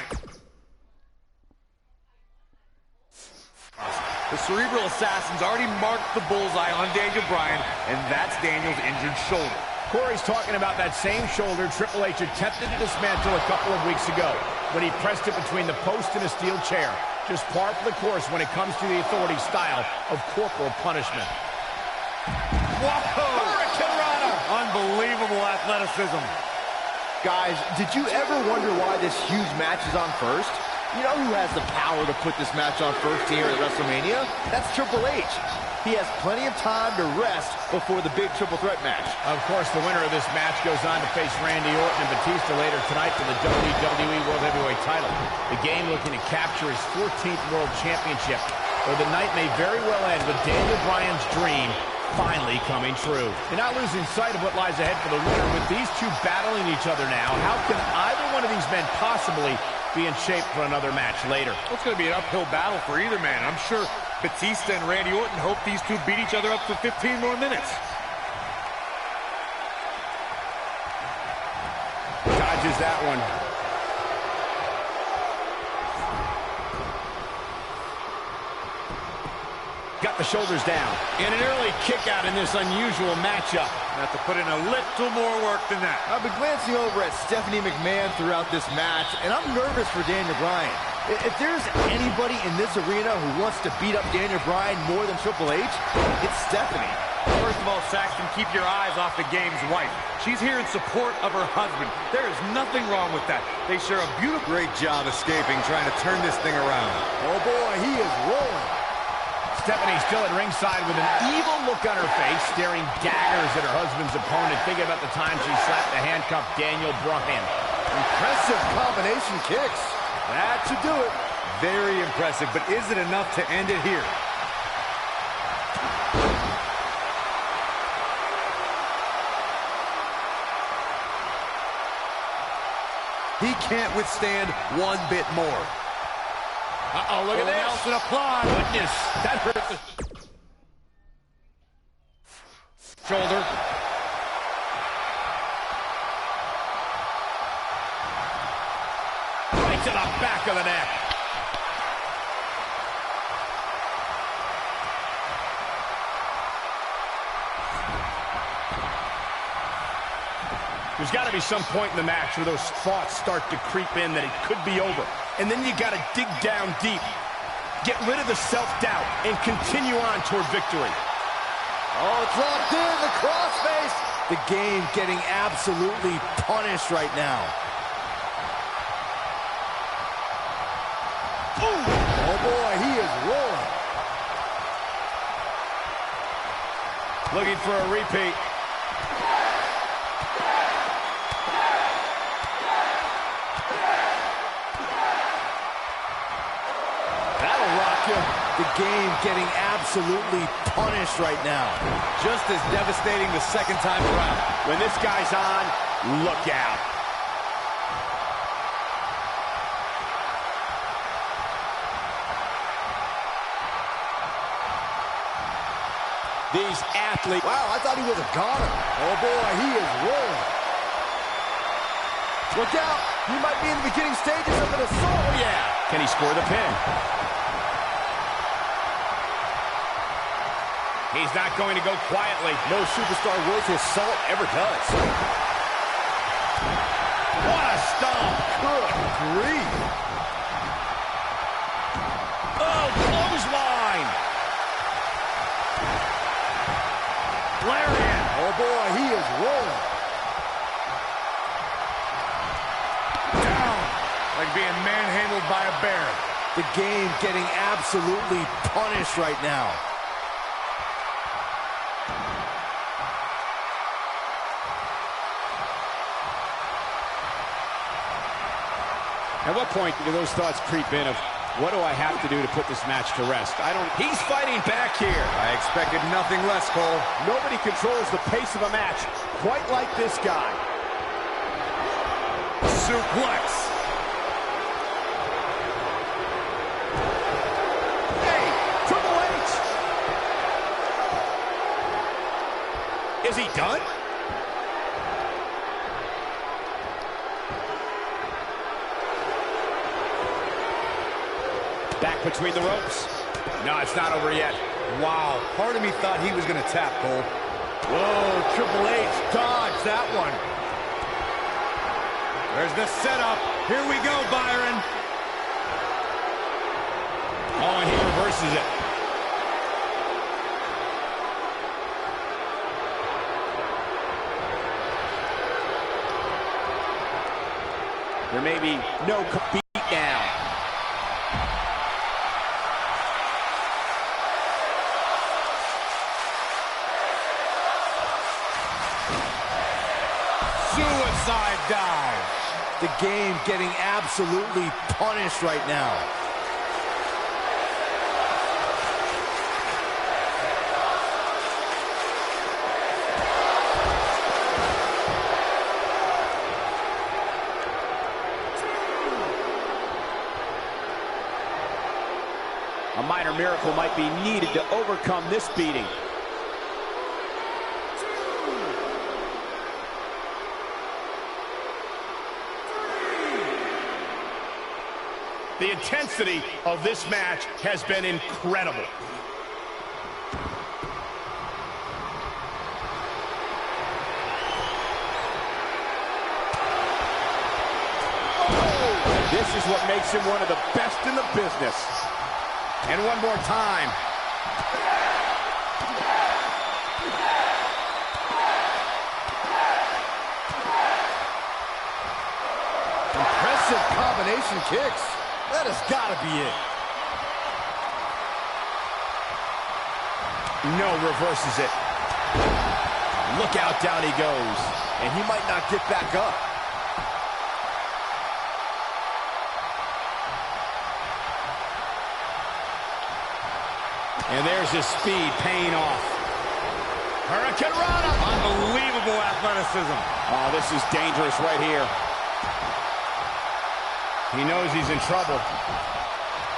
The Cerebral Assassin's already marked the bullseye on Daniel Bryan, and that's Daniel's injured shoulder. Corey's talking about that same shoulder Triple H attempted to dismantle a couple of weeks ago when he pressed it between the post and a steel chair. Just par for the course when it comes to the Authority style of corporal punishment. Whoa! Hurricanrana! Unbelievable athleticism. Guys, did you ever wonder why this huge match is on first? You know who has the power to put this match on first here at WrestleMania? That's Triple H. He has plenty of time to rest before the big triple threat match. Of course, the winner of this match goes on to face Randy Orton and Batista later tonight for the WWE World Heavyweight title. The game looking to capture his 14th World Championship, though the night may very well end with Daniel Bryan's dream finally coming true. You're not losing sight of what lies ahead for the winner. With these two battling each other now, how can either one of these men possibly be in shape for another match later? Well, it's going to be an uphill battle for either man. I'm sure Batista and Randy Orton hope these two beat each other up for 15 more minutes. Dodges that one. Got the shoulders down. And an early kick out in this unusual matchup. Have to put in a little more work than that. I've been glancing over at Stephanie McMahon throughout this match, and I'm nervous for Daniel Bryan. If there's anybody in this arena who wants to beat up Daniel Bryan more than Triple H, it's Stephanie. First of all, Saxton, keep your eyes off the game's wife. She's here in support of her husband. There is nothing wrong with that. They share a beautiful... Great job escaping, trying to turn this thing around. Oh boy, he is rolling. Stephanie still at ringside with an evil look on her face, staring daggers at her husband's opponent, thinking about the time she slapped the handcuffed Daniel Bryan. Impressive combination kicks. That should do it. Very impressive, but is it enough to end it here? He can't withstand one bit more. Uh-oh, look at this. Nelson applied. Goodness, that hurt. Shoulder. Right to the back of the neck. There's got to be some point in the match where those thoughts start to creep in that it could be over. And then you got to dig down deep, get rid of the self-doubt, and continue on toward victory. Oh, it's locked in, the crossface. The game getting absolutely punished right now. Ooh. Oh boy, he is rolling. Looking for a repeat. The game getting absolutely punished right now. Just as devastating the second time around. When this guy's on, look out. These athletes... Wow, I thought he was a goner. Oh boy, he is rolling. Look out, he might be in the beginning stages of an assault. Oh yeah, can he score the pin? He's not going to go quietly. No superstar worth his salt ever does. What a stomp. Good grief. Oh, clothesline. Lariat. Oh boy, he is rolling. Down. Like being manhandled by a bear. The game getting absolutely punished right now. At what point do those thoughts creep in of, what do I have to do to put this match to rest? He's fighting back here. I expected nothing less, Cole. Nobody controls the pace of a match quite like this guy. Suplex. Hey, Triple H. he done? Back between the ropes. No, it's not over yet. Wow, part of me thought he was going to tap, Cole. Whoa, Triple H dodged that one. There's the setup. Here we go, Byron. Oh, and he reverses it. There may be no beat down. Suicide dive. The game getting absolutely punished right now. A minor miracle might be needed to overcome this beating. The intensity of this match has been incredible. Oh, this is what makes him one of the best in the business. And one more time. Impressive combination kicks. That has got to be it. No, reverses it. Look out, down he goes. And he might not get back up. And there's his speed paying off. Hurricane Rana. Unbelievable athleticism. Oh, this is dangerous right here. He knows he's in trouble.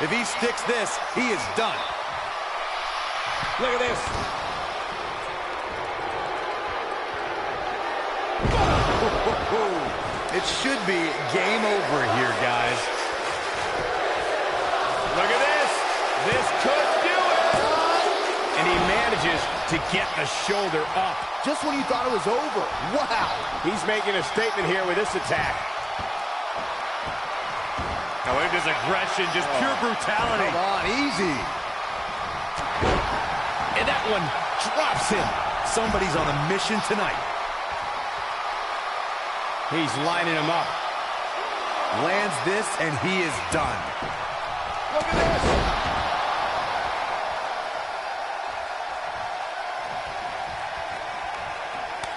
If he sticks this, he is done. Look at this. It should be game over here, guys. Look at this. This could do it. And he manages to get the shoulder up. Just when you thought it was over. Wow. He's making a statement here with this attack. Oh, look at this aggression, just pure brutality. Come on, easy. And that one drops him. Somebody's on a mission tonight. He's lining him up. Lands this, and he is done. Look at this.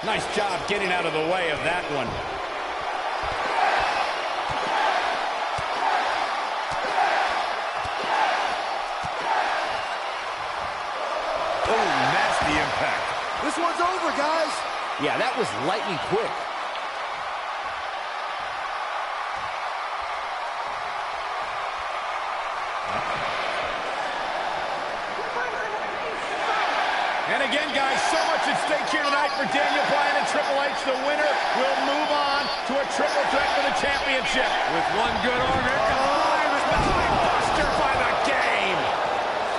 Nice job getting out of the way of that one. Oh, nasty impact. This one's over, guys. Yeah, that was lightning quick. And again, guys, so much at stake here tonight for Daniel Bryan and Triple H. The winner will move on to a triple threat for the championship. With one good arm, here comes Bryan. Buster by the game.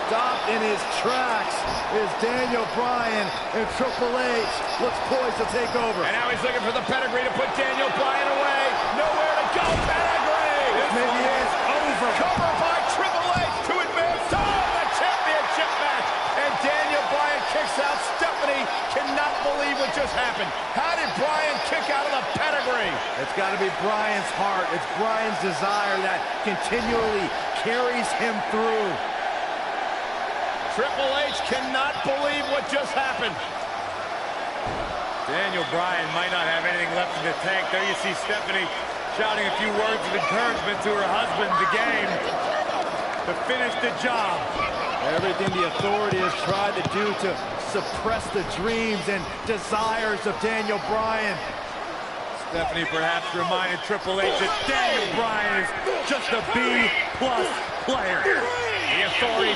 Stopped in his tracks is Daniel Bryan, and Triple H looks poised to take over. And now he's looking for the pedigree to put Daniel Bryan away. Nowhere to go, pedigree. This maybe is over. Cover by Triple H to advance to the championship match. And Daniel Bryan kicks out. Stephanie cannot believe what just happened. How did Bryan kick out of the pedigree? It's got to be Bryan's heart. It's Bryan's desire that continually carries him through. Triple H cannot believe what just happened. Daniel Bryan might not have anything left in the tank. There you see Stephanie shouting a few words of encouragement to her husband, the game, to finish the job. Everything the authority has tried to do to suppress the dreams and desires of Daniel Bryan. Stephanie perhaps reminded Triple H that Daniel Bryan is just a B+ player. The authority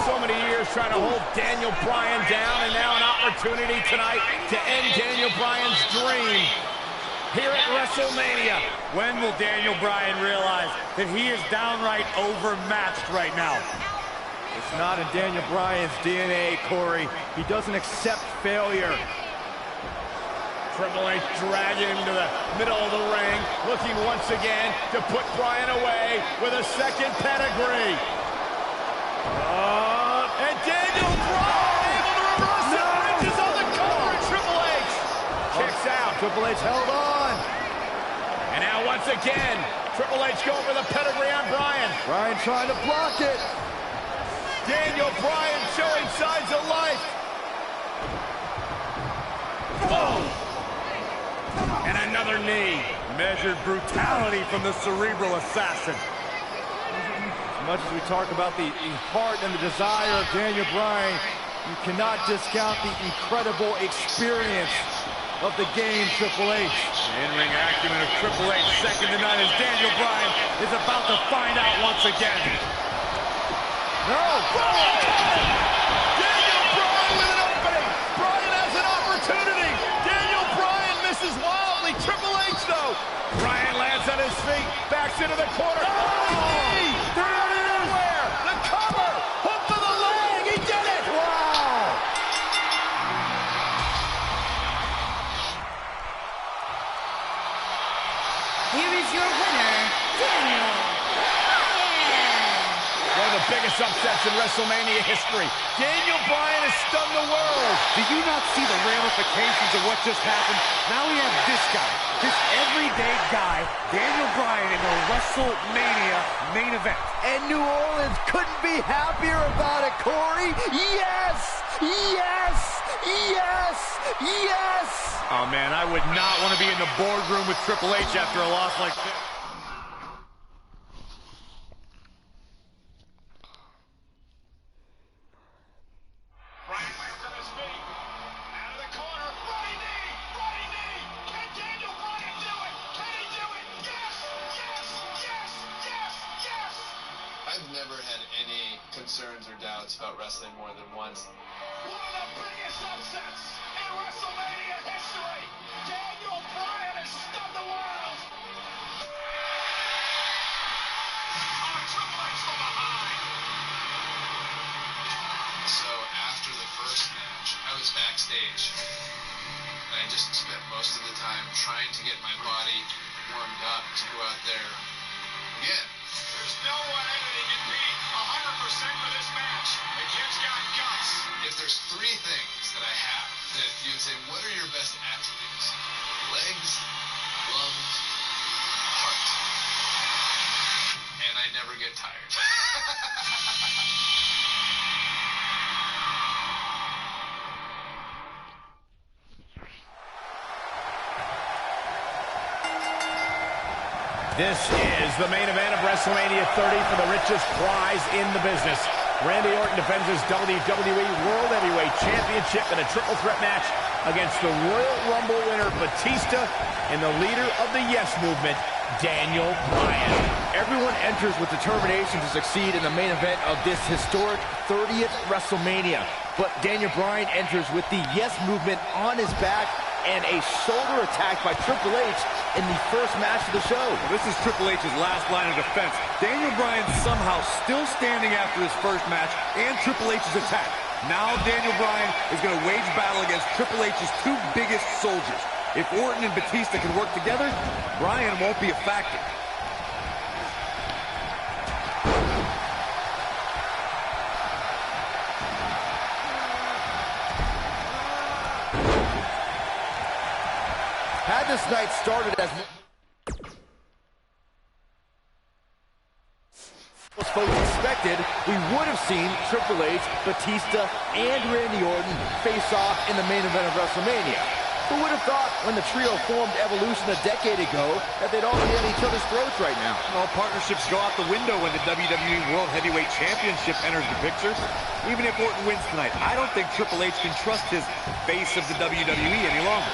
So many years trying to hold Daniel Bryan down, and now an opportunity tonight to end Daniel Bryan's dream here at WrestleMania. When will Daniel Bryan realize that he is downright overmatched right now? It's not in Daniel Bryan's DNA, Corey. He doesn't accept failure. Triple H dragging him to the middle of the ring, looking once again to put Bryan away with a second pedigree. And Daniel Bryan able to reverse it, reaches on the cover, and Triple H kicks out. Triple H held on. And now once again, Triple H going for the pedigree on Bryan. Bryan trying to block it. Daniel Bryan showing signs of life. Oh! And another knee. Measured brutality from the cerebral assassin. As much as we talk about the heart and the desire of Daniel Bryan, you cannot discount the incredible experience of the game, Triple H. The in-ring acumen of Triple H, second to none, as Daniel Bryan is about to find out once again. No! Daniel Bryan with an opening! Bryan has an opportunity! Daniel Bryan misses wildly! Triple H, though! Bryan lands on his feet, backs into the corner. Oh! They're out of nowhere! The cover! Hook to the leg! He did it! Wow! Here is your winner, Daniel Bryan. One of the biggest upsets in WrestleMania history. Daniel Bryan has stunned the world. Do you not see the ramifications of what just happened? Now we have this guy, this everyday guy, Daniel Bryan, in the WrestleMania main event. And New Orleans couldn't be happier about it, Corey. Yes! Yes! Yes! Yes! Oh, man, I would not want to be in the boardroom with Triple H after a loss like this. Bryan lands on his feet. Out of the corner. Running knee. Running knee. Can Daniel Bryan do it? Can he do it? Yes! Yes! Yes! Yes! Yes! I've never had any concerns or doubts about wrestling more than once. One of the biggest upsets in WrestleMania history. Daniel Bryan has stunned the world. Oh, Triple H from behind. So after the first match, I was backstage. And I just spent most of the time trying to get my body warmed up to go out there again. There's no way that he can be 100% for this match. The kid's got guts. If there's three things that I have that you'd say, what are your best attributes? Legs, lungs, heart. And I never get tired. This is the main event of WrestleMania 30 for the richest prize in the business. Randy Orton defends his WWE World Heavyweight Championship in a triple threat match against the Royal Rumble winner Batista and the leader of the Yes Movement, Daniel Bryan. Everyone enters with determination to succeed in the main event of this historic 30th WrestleMania. But Daniel Bryan enters with the Yes Movement on his back and a shoulder attack by Triple H in the first match of the show. This is Triple H's last line of defense. Daniel Bryan somehow still standing after his first match and Triple H's attack. Now Daniel Bryan is going to wage battle against Triple H's two biggest soldiers. If Orton and Batista can work together, Bryan won't be a factor. Had this night started as most folks expected, we would have seen Triple H, Batista, and Randy Orton face off in the main event of WrestleMania. Who would have thought when the trio formed Evolution a decade ago that they'd all be at each other's throats right now? All partnerships go out the window when the WWE World Heavyweight Championship enters the picture. Even if Orton wins tonight, I don't think Triple H can trust his face of the WWE any longer.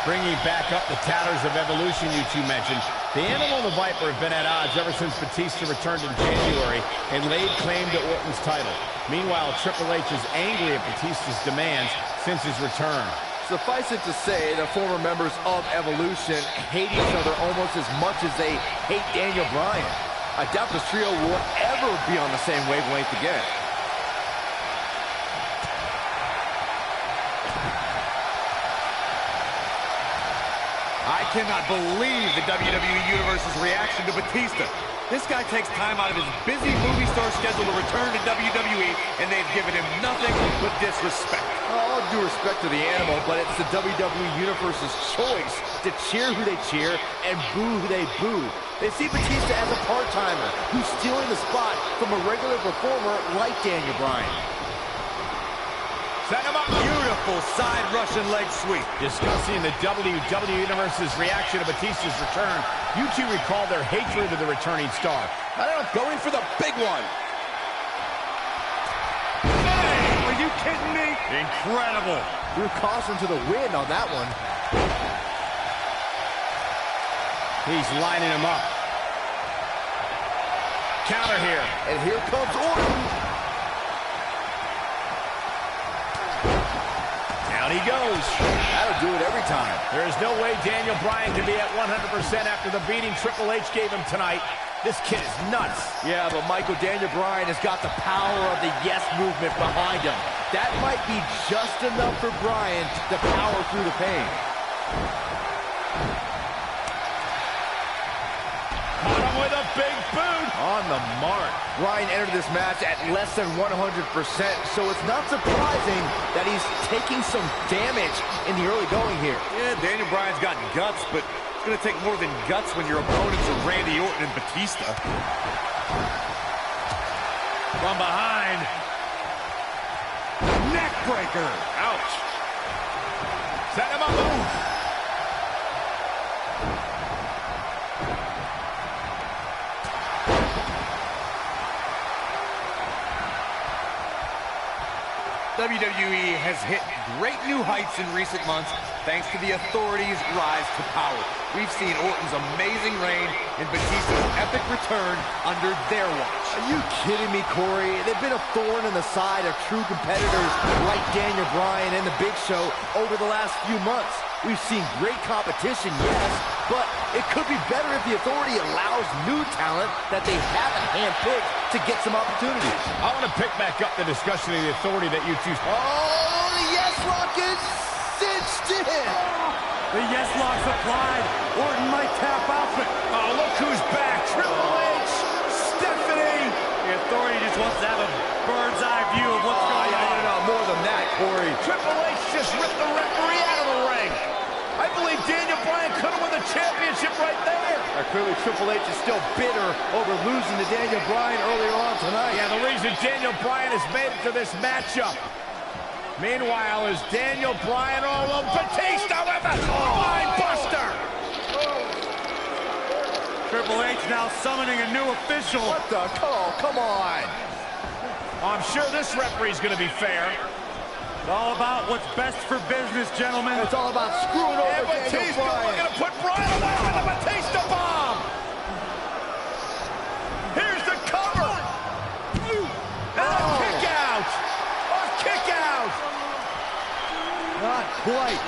Bringing back up the tatters of Evolution you two mentioned, the Animal and the Viper have been at odds ever since Batista returned in January and laid claim to Orton's title. Meanwhile, Triple H is angry at Batista's demands since his return. Suffice it to say, the former members of Evolution hate each other almost as much as they hate Daniel Bryan. I doubt this trio will ever be on the same wavelength again. I cannot believe the WWE Universe's reaction to Batista. This guy takes time out of his busy movie star schedule to return to WWE, and they've given him nothing but disrespect. All due respect to the Animal, but it's the WWE Universe's choice to cheer who they cheer and boo who they boo. They see Batista as a part-timer who's stealing the spot from a regular performer like Daniel Bryan. Set him up. Beautiful side Russian leg sweep. Discussing the WWE Universe's reaction to Batista's return, you two recall their hatred of the returning star. I don't know, going for the big one. Hey, are you kidding me? Incredible. Threw caution to the wind on that one. He's lining him up. Counter here. And here comes Orton. Down he goes. That'll do it every time. There is no way Daniel Bryan can be at 100% after the beating Triple H gave him tonight. This kid is nuts. Yeah, but Michael, Daniel Bryan has got the power of the yes movement behind him. That might be just enough for Bryan to power through the pain. Caught him with a big boot. On the mark. Bryan entered this match at less than 100%, so it's not surprising that he's taking some damage in the early going here. Yeah, Daniel Bryan's got guts, but it's going to take more than guts when your opponents are Randy Orton and Batista. From behind. Neck breaker. Ouch. Set him up. Ooh. WWE has hit great new heights in recent months thanks to the Authority's rise to power. We've seen Orton's amazing reign and Batista's epic return under their watch. Are you kidding me, Corey? They've been a thorn in the side of true competitors like Daniel Bryan and The Big Show over the last few months. We've seen great competition, yes, but it could be better if the Authority allows new talent that they haven't handpicked to get some opportunities. I want to pick back up the discussion of the Authority that you two... Oh, the yes lock is cinched in. The yes lock's applied. Orton might tap out, but... Oh, look who's back. Triple H, Stephanie. The Authority just wants to have a bird's eye view of what's going on. No, more than that, Corey. Triple H just ripped the referee out of the ring. I believe Daniel Bryan could have won the championship right there. Clearly, Triple H is still bitter over losing to Daniel Bryan earlier on tonight. Yeah, the reason Daniel Bryan has made it to this matchup. Meanwhile, is Daniel Bryan all over Batista with a spine buster. Triple H now summoning a new official. What the? Come on. I'm sure this referee's going to be fair. It's all about what's best for business, gentlemen. It's all about screwing over and Daniel Batista, Bryan. we're going to put Bryan away with the Batista bomb. Here's the cover. And a kick out. A kick out. Not quite.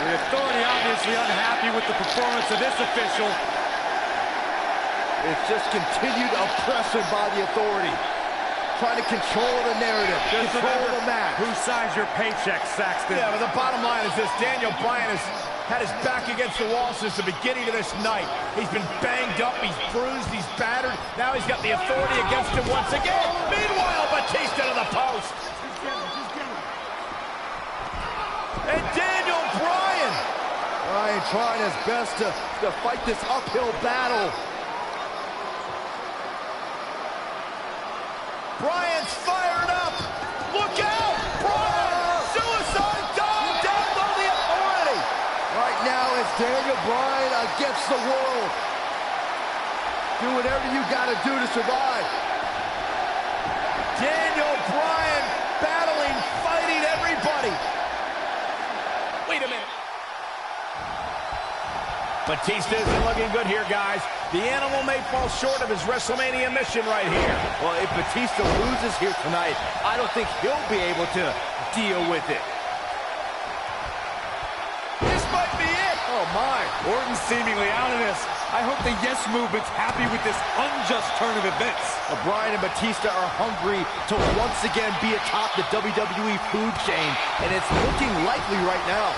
The Authority obviously unhappy with the performance of this official. It's just continued oppression by the Authority. Trying to control the narrative, control the match. Who signs your paycheck, Saxton? Yeah, but the bottom line is this. Daniel Bryan has had his back against the wall since the beginning of this night. He's been banged up, he's bruised, he's battered. Now he's got the Authority against him once again. Meanwhile, Batista to the post. And Daniel Bryan. Bryan trying his best to fight this uphill battle. Bryan's fired up. Look out! Bryan! Suicide dive down on the Authority. Right now, it's Daniel Bryan against the world. Do whatever you got to do to survive. Daniel Bryan battling, fighting everybody. Batista isn't looking good here, guys. The animal may fall short of his WrestleMania mission right here. Well, if Batista loses here tonight, I don't think he'll be able to deal with it. This might be it. Oh, my. Orton's seemingly out of this. I hope the Yes Movement's happy with this unjust turn of events. Bryan and Batista are hungry to once again be atop the WWE food chain, and it's looking likely right now.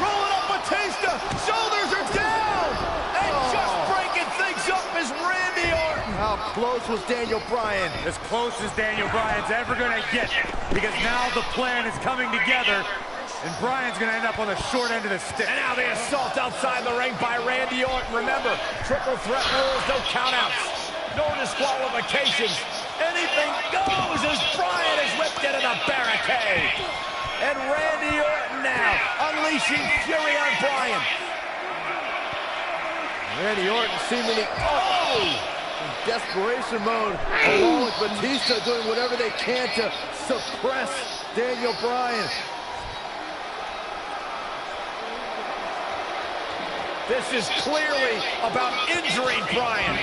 Rolling up Batista. Shoulders are down. And just breaking things up is Randy Orton. How close was Daniel Bryan? As close as Daniel Bryan's ever going to get, because now the plan is coming together, and Bryan's going to end up on the short end of the stick. And now the assault outside the ring by Randy Orton. Remember, triple threat rules, no countouts, no disqualifications. Anything goes as Bryan is whipped into the barricade. And Randy Orton now unleashing fury on Bryan. Randy Orton seemingly in desperation mode, along with Batista doing whatever they can to suppress Daniel Bryan. This is clearly about injuring Bryan,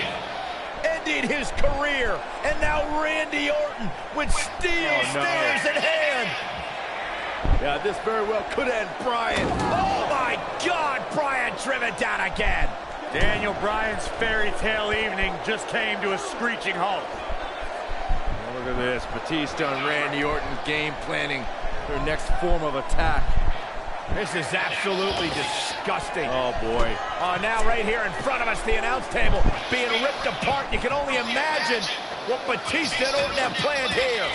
ending his career, and now Randy Orton with steel stairs in hand. Yeah, this very well could end Bryan. Oh my God, Bryan driven down again. Daniel Bryan's fairy tale evening just came to a screeching halt. Oh, look at this, Batista and Randy Orton game planning their next form of attack. This is absolutely disgusting. Oh, boy. Now right here in front of us, the announce table being ripped apart. You can only imagine what Batista and Orton have planned here.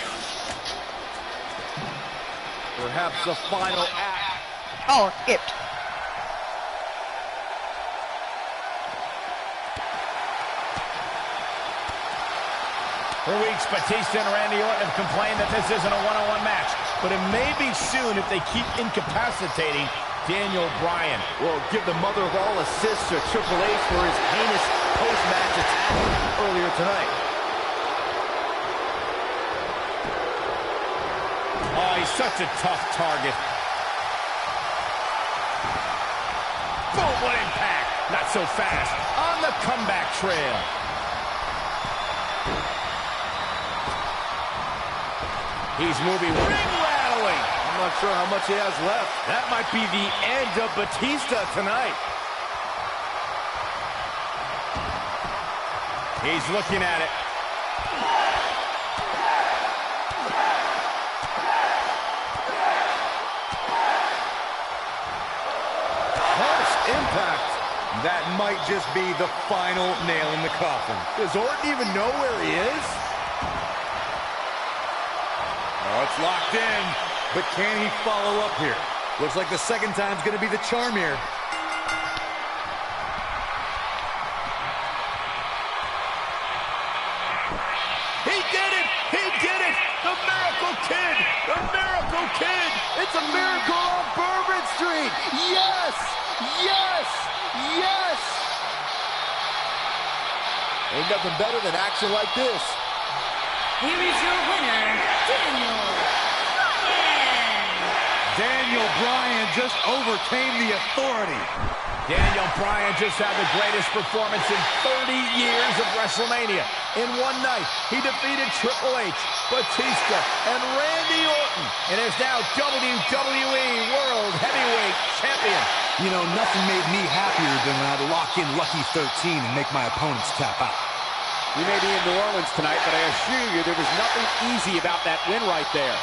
Perhaps the final act. Oh, skipped. For weeks, Batista and Randy Orton have complained that this isn't a one-on-one match, but it may be soon if they keep incapacitating Daniel Bryan. Well, give the mother of all assists to Triple H for his heinous post-match attack earlier tonight. Oh, he's such a tough target. Boom, what impact. Not so fast. On the comeback trail. He's moving, ring rattling. I'm not sure how much he has left. That might be the end of Batista tonight. He's looking at it. Harsh impact. That might just be the final nail in the coffin. Does Orton even know where he is? Oh, it's locked in, but can he follow up here? Looks like the second time's going to be the charm here. He did it! He did it! The Miracle Kid! The Miracle Kid! It's a miracle on Bourbon Street! Yes! Yes! Yes! Ain't nothing better than action like this. Here is your winner, Daniel Bryan. Daniel Bryan just overcame the authority. Daniel Bryan just had the greatest performance in 30 years of WrestleMania. In one night, he defeated Triple H, Batista, and Randy Orton, and is now WWE World Heavyweight Champion. You know, nothing made me happier than when I'd lock in Lucky 13 and make my opponents tap out. We may be in New Orleans tonight, but I assure you there was nothing easy about that win right there.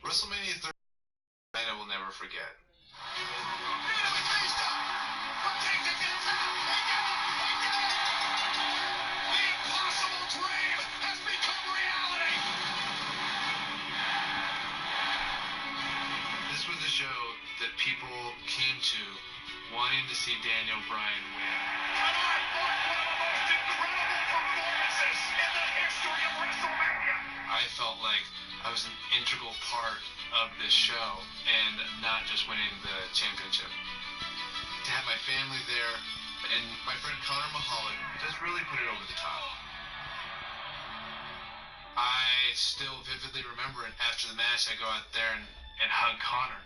WrestleMania 30 night I will never forget. This was a show that people came to wanting to see Daniel Bryan win. Tonight marked one of the most incredible performances in the history of WrestleMania. I felt like I was an integral part of this show and not just winning the championship. To have my family there and my friend Conor Mahalik just really put it over the top. I still vividly remember it after the match. I go out there and hug Conor.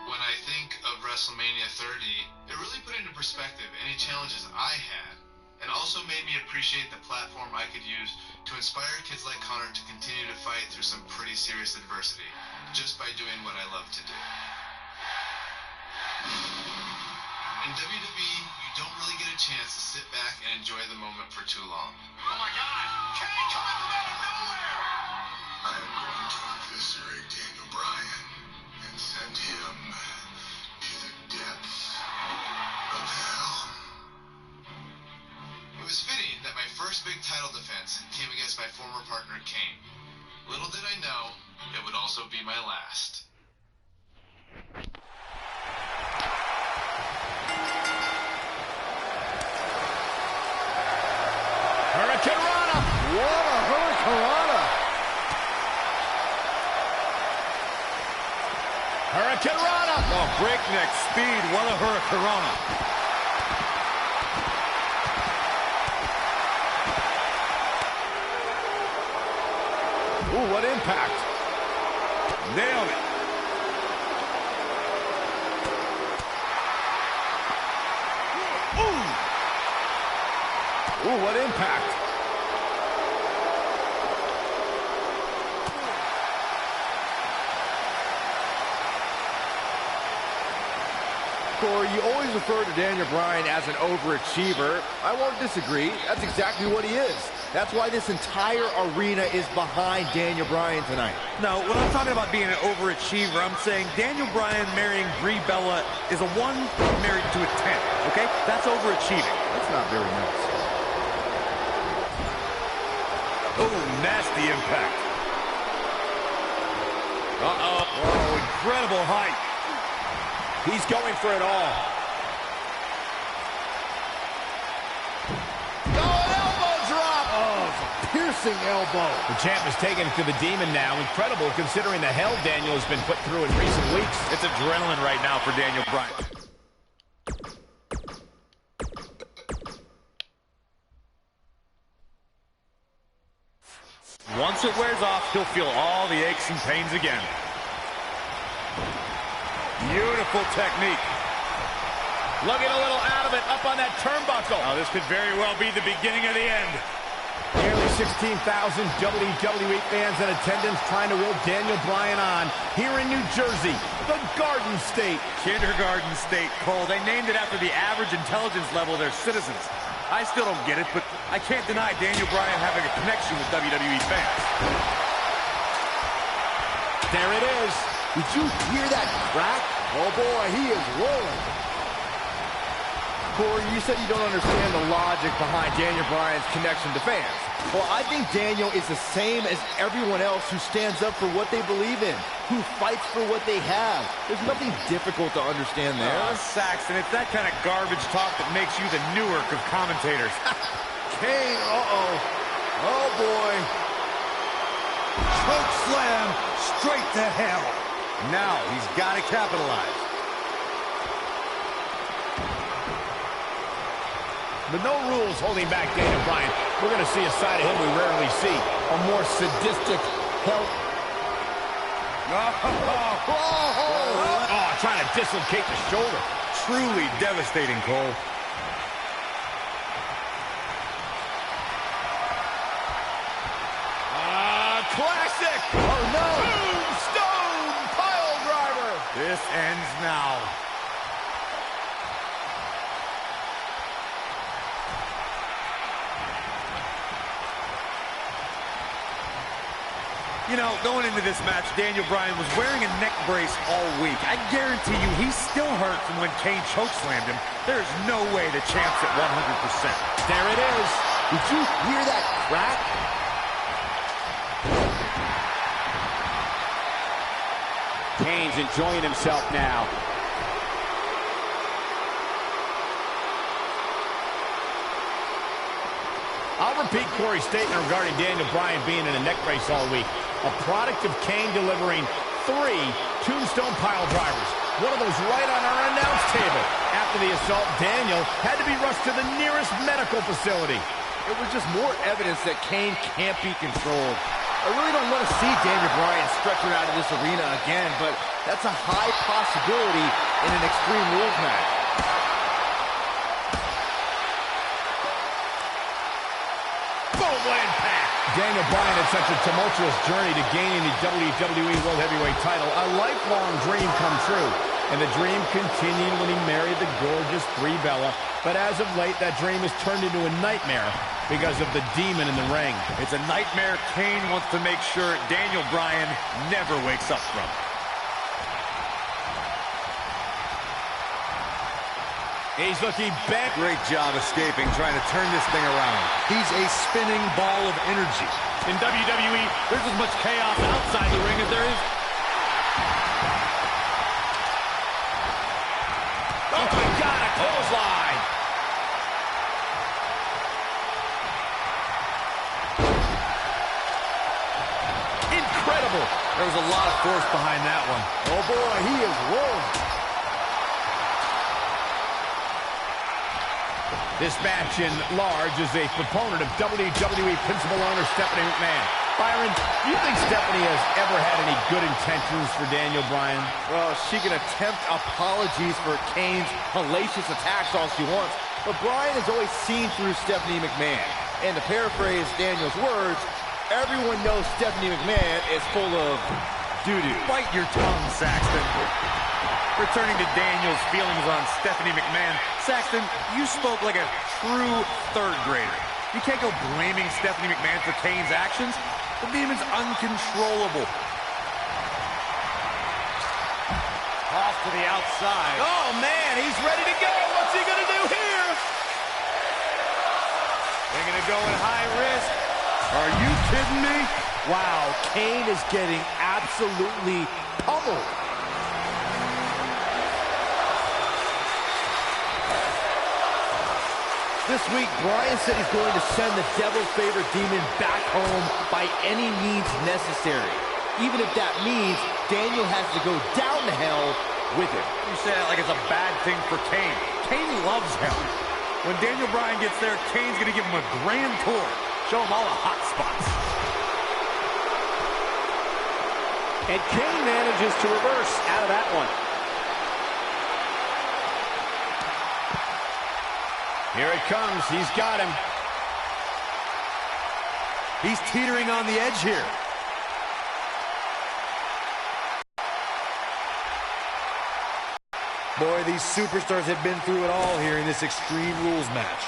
When I think of WrestleMania 30, it really put into perspective any challenges I had, and also made me appreciate the platform I could use to inspire kids like Conor to continue to fight through some pretty serious adversity, just by doing what I love to do. In WWE, you don't really get a chance to sit back and enjoy the moment for too long. Oh my God! Kane coming from out of nowhere! I am going to eviscerate Daniel Bryan and send him to the depths of hell. It was fitting that my first big title defense came against my former partner Kane. Little did I know, it would also be my last. Hurricane Rana! What a Hurricane Rana! Hurricane Rana! Oh, breakneck speed. What a Hurricane Rana. Ooh, what impact! Nailed it. Ooh, what impact! Corey, you always refer to Daniel Bryan as an overachiever. I won't disagree. That's exactly what he is. That's why this entire arena is behind Daniel Bryan tonight. No, when I'm talking about being an overachiever, I'm saying Daniel Bryan marrying Brie Bella is a 1 married to a 10, okay? That's overachieving. That's not very nice. Oh, nasty impact. Uh-oh. Oh, incredible height. He's going for it all. Piercing elbow. The champ is taking it to the Demon now. Incredible considering the hell Daniel has been put through in recent weeks. It's adrenaline right now for Daniel Bryan. Once it wears off, he'll feel all the aches and pains again. Beautiful technique. Looking a little out of it, up on that turnbuckle. Oh, this could very well be the beginning of the end. Nearly 16,000 WWE fans in attendance trying to will Daniel Bryan on here in New Jersey, the Garden State. Kindergarten State, Cole. They named it after the average intelligence level of their citizens. I still don't get it, but I can't deny Daniel Bryan having a connection with WWE fans. There it is. Did you hear that crack? Oh boy, he is rolling. Corey, you said you don't understand the logic behind Daniel Bryan's connection to fans. Well, I think Daniel is the same as everyone else who stands up for what they believe in, who fights for what they have. There's nothing difficult to understand there. Saxton, it's that kind of garbage talk that makes you the Newark of commentators. Kane, uh-oh. Oh, boy. Choke slam straight to hell. Now he's got to capitalize. But no rules holding back Daniel Bryan. We're going to see a side of him we rarely see. A more sadistic, trying to dislocate the shoulder. Truly devastating, Cole. Classic! Oh, no! Tombstone pile driver! This ends now. You know, going into this match, Daniel Bryan was wearing a neck brace all week. I guarantee you he's still hurt from when Kane chokeslammed him. There's no way the champ's at 100%. There it is. Did you hear that crack? Kane's enjoying himself now. I'll repeat Corey's statement regarding Daniel Bryan being in a neck brace all week. A product of Kane delivering 3 tombstone pile drivers. One of those right on our announce table. After the assault, Daniel had to be rushed to the nearest medical facility. It was just more evidence that Kane can't be controlled. I really don't want to see Daniel Bryan stretcher out of this arena again, but that's a high possibility in an Extreme Rules match. Boom, what impact! Daniel Bryan had such a tumultuous journey to gaining the WWE World Heavyweight title. A lifelong dream come true. And the dream continued when he married the gorgeous Brie Bella. But as of late, that dream has turned into a nightmare because of the demon in the ring. It's a nightmare Kane wants to make sure Daniel Bryan never wakes up from. He's looking back. Great job escaping, trying to turn this thing around. He's a spinning ball of energy. In WWE, there's as much chaos outside the ring as there is. Oh my God, a clothesline! Incredible! There was a lot of force behind that one. Oh boy, he is rolling. This match in large is a proponent of WWE principal owner Stephanie McMahon. Byron, do you think Stephanie has ever had any good intentions for Daniel Bryan? Well, she can attempt apologies for Kane's hellacious attacks all she wants, but Bryan has always seen through Stephanie McMahon. And to paraphrase Daniel's words, everyone knows Stephanie McMahon is full of doo-doo. Bite your tongue, Saxton. Returning to Daniel's feelings on Stephanie McMahon, Saxton, you spoke like a true third grader. You can't go blaming Stephanie McMahon for Kane's actions. The demon's uncontrollable. Off to the outside. Oh, man, he's ready to go. What's he going to do here? They're going to go at high risk. Are you kidding me? Wow, Kane is getting absolutely pummeled. This week, Bryan said he's going to send the devil's favorite demon back home by any means necessary. Even if that means Daniel has to go down to hell with him. You say that like it's a bad thing for Kane. Kane loves hell. When Daniel Bryan gets there, Kane's going to give him a grand tour. Show him all the hot spots. And Kane manages to reverse out of that one. Here it comes. He's got him. He's teetering on the edge here. Boy, these superstars have been through it all here in this Extreme Rules match.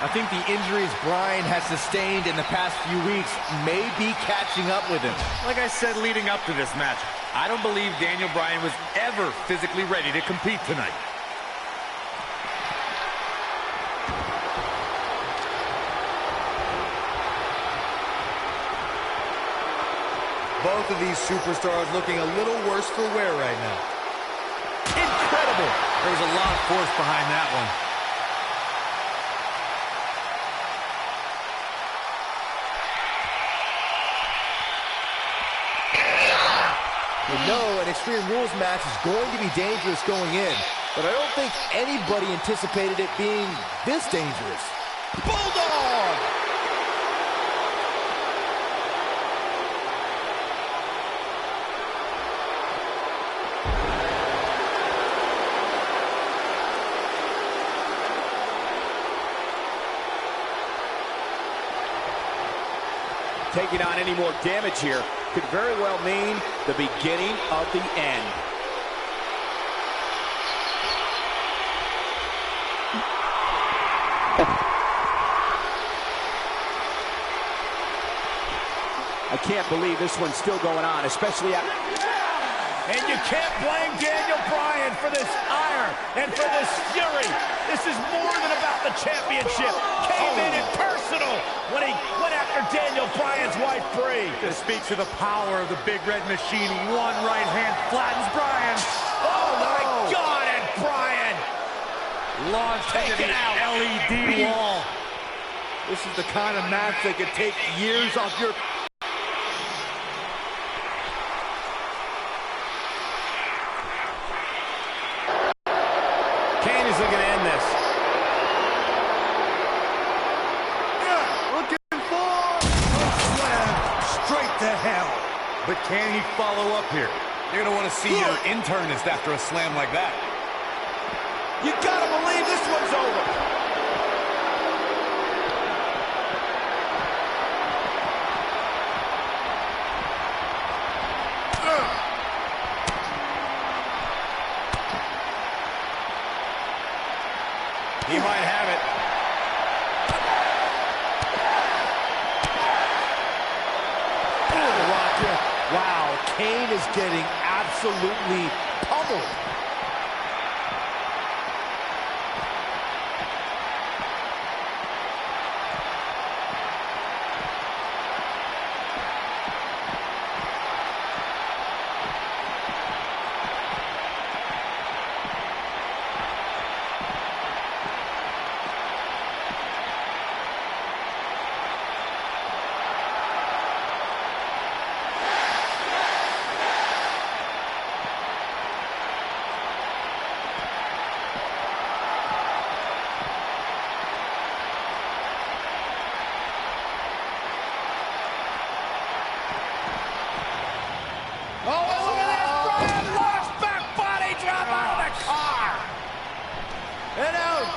I think the injuries Bryan has sustained in the past few weeks may be catching up with him. Like I said leading up to this match, I don't believe Daniel Bryan was ever physically ready to compete tonight. Both of these superstars looking a little worse for wear right now. Incredible! There was a lot of force behind that one. We know an Extreme Rules match is going to be dangerous going in, but I don't think anybody anticipated it being this dangerous. Bulldog! Taking on any more damage here could very well mean the beginning of the end. I can't believe this one's still going on, especially after... And you can't blame Daniel Bryan for this ire and for this fury. This is more than about the championship. Kane made it personal when he went after Daniel Bryan's wife, Brie. This speaks to the power of the Big Red Machine. One right hand flattens Bryan. Oh, my God, and Bryan Launched into the LED wall. This is the kind of match that could take years off your... Kane is looking to end this. Looking for... Straight to hell. But can he follow up here? You're going to want to see your internist after a slam like that. You gotta believe this one's over. He might have it. Wow, Kane is getting absolutely pummeled.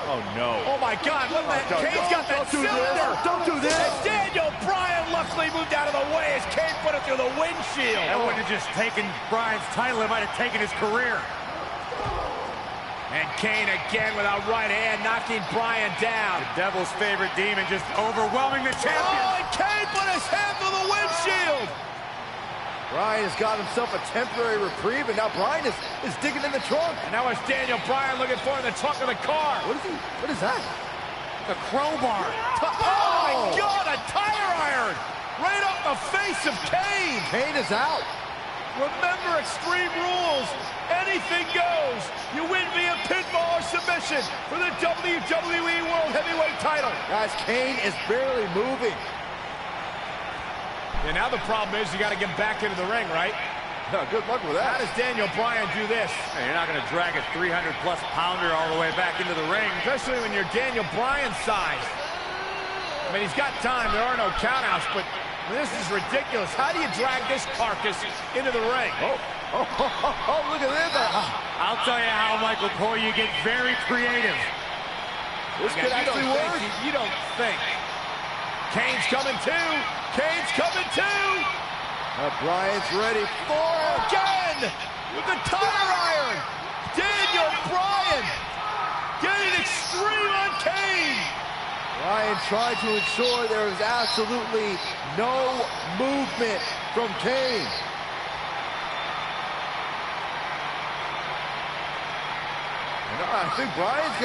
Oh, no. Oh, my God. What the? Kane's got that cylinder. Don't do this. And Daniel Bryan luckily moved out of the way as Kane put it through the windshield. That wouldn't have just taken Bryan's title. It might have taken his career. And Kane again with a right hand knocking Bryan down. The devil's favorite demon just overwhelming the champion. Oh, and Kane put his hand through the windshield. Bryan has got himself a temporary reprieve, and now Bryan is digging in the trunk. And now it's Daniel Bryan looking for in the trunk of the car. What is that? The crowbar. Oh, my God, a tire iron. Right off the face of Kane. Kane is out. Remember Extreme Rules. Anything goes. You win via pinfall or submission for the WWE World Heavyweight title. Guys, Kane is barely moving. And now the problem is you got to get back into the ring, right? No, good luck with that. How does Daniel Bryan do this? Hey, you're not going to drag a 300-plus pounder all the way back into the ring. Especially when you're Daniel Bryan's size. I mean, he's got time. There are no countouts, but this is ridiculous. How do you drag this carcass into the ring? Oh, look at this. I'll tell you how, Michael Cole, you get very creative. This could actually work. You don't think. Kane's coming too. Kane's coming too. Bryan's ready for again with the tire iron. Daniel Bryan getting extreme on Kane. Bryan tried to ensure there was absolutely no movement from Kane. I think Bryan's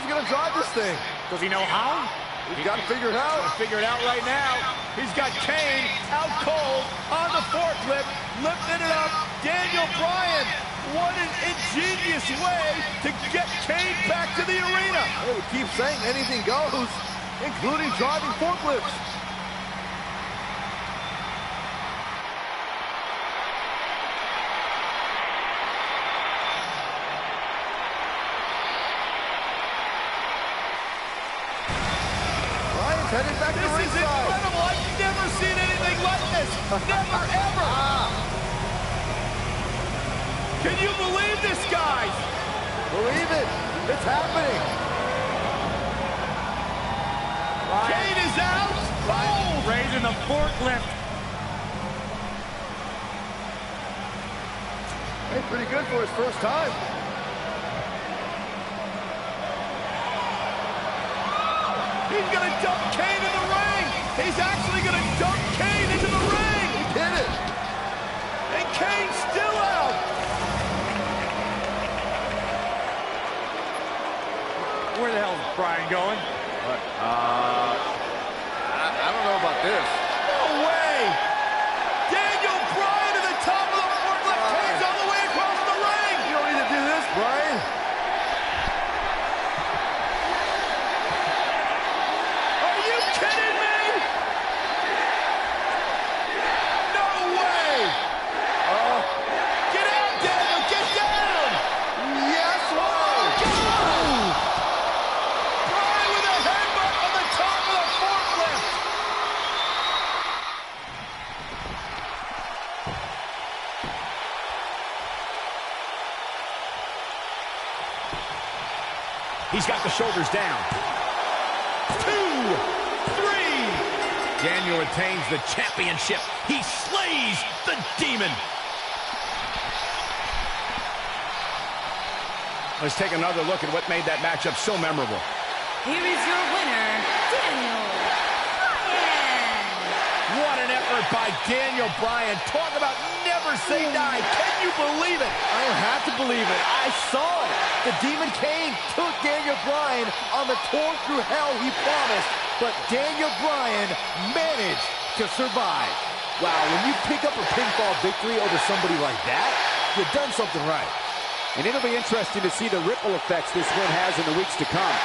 gonna drive this thing. Does he know how? He's got to figure it out. Figure it out right now. He's got Kane out cold on the forklift, lifting it up. Daniel Bryan, what an ingenious way to get Kane back to the arena. Hey, we keep saying anything goes, including driving forklifts. Heading back to ringside. This is incredible. I've never seen anything like this. Never, ever. Can you believe this, guys? Believe it. It's happening. Kane is out. Cold. Raising the forklift. Hey, pretty good for his first time. He's going to dump Kane in the ring. He's actually going to dump Kane into the ring. He did it. And Kane's still out. Where the hell is Bryan going? What? I don't know about this. No way! Daniel Bryan to the top of the forklift cage all the way across the ring! You don't need to do this, Bryan. Are you kidding me? No way! Get out, Daniel! Get down! Yes, whoa! Bryan with a headbutt on the top of the forklift! He's got the shoulders down. 2, 3. Daniel retains the championship. He slays the Demon. Let's take another look at what made that matchup so memorable. Here is your winner, Daniel Bryan. What an effort by Daniel Bryan. Talk about never say die. Can you believe it? I don't have to believe it. I saw it. The Demon Kane took Daniel Bryan on the tour through hell he promised, but Daniel Bryan managed to survive. Wow, when you pick up a pinfall victory over somebody like that, you've done something right. And it'll be interesting to see the ripple effects this win has in the weeks to come.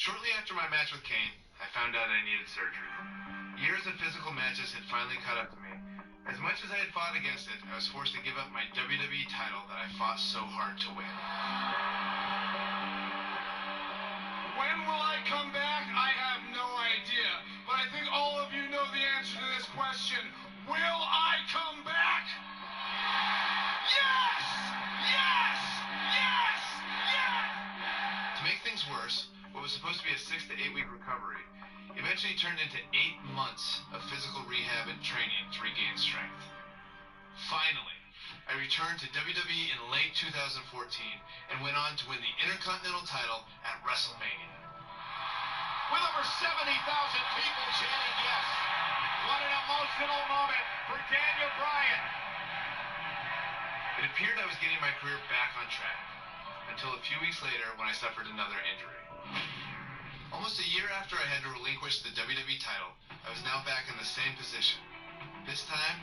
Shortly after my match with Kane, I found out I needed surgery. Years of physical matches had finally caught up to me. As much as I had fought against it, I was forced to give up my WWE title that I fought so hard to win. When will I come back? I have no idea. But I think all of you know the answer to this question. Will I come back? Yes! Yes! Yes! Yes! To make things worse, what was supposed to be a 6 to 8 week recovery eventually turned into 8 months of physical rehab and training to regain strength. Finally, I returned to WWE in late 2014 and went on to win the Intercontinental title at WrestleMania. With over 70,000 people chanting yes. What an emotional moment for Daniel Bryan. It appeared I was getting my career back on track, until a few weeks later when I suffered another injury. Almost a year after I had to relinquish the WWE title, I was now back in the same position. This time,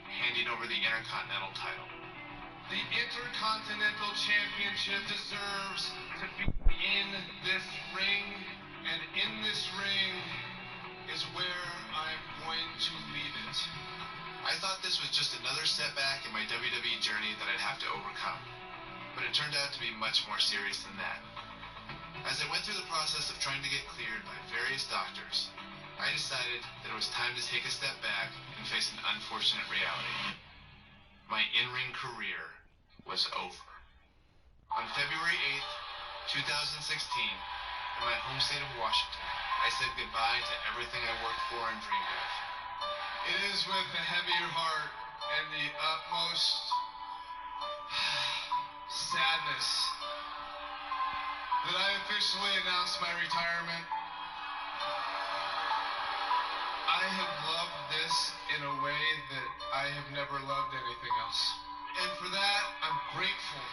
handing over the Intercontinental title. The Intercontinental Championship deserves to be in this ring, and in this ring is where I'm going to leave it. I thought this was just another setback in my WWE journey that I'd have to overcome, but it turned out to be much more serious than that. As I went through the process of trying to get cleared by various doctors, I decided that it was time to take a step back and face an unfortunate reality. My in-ring career was over. On February 8th, 2016, in my home state of Washington, I said goodbye to everything I worked for and dreamed of. It is with a heavier heart and the utmost sadness that I officially announced my retirement. I have loved this in a way that I have never loved anything else. And for that, I'm grateful.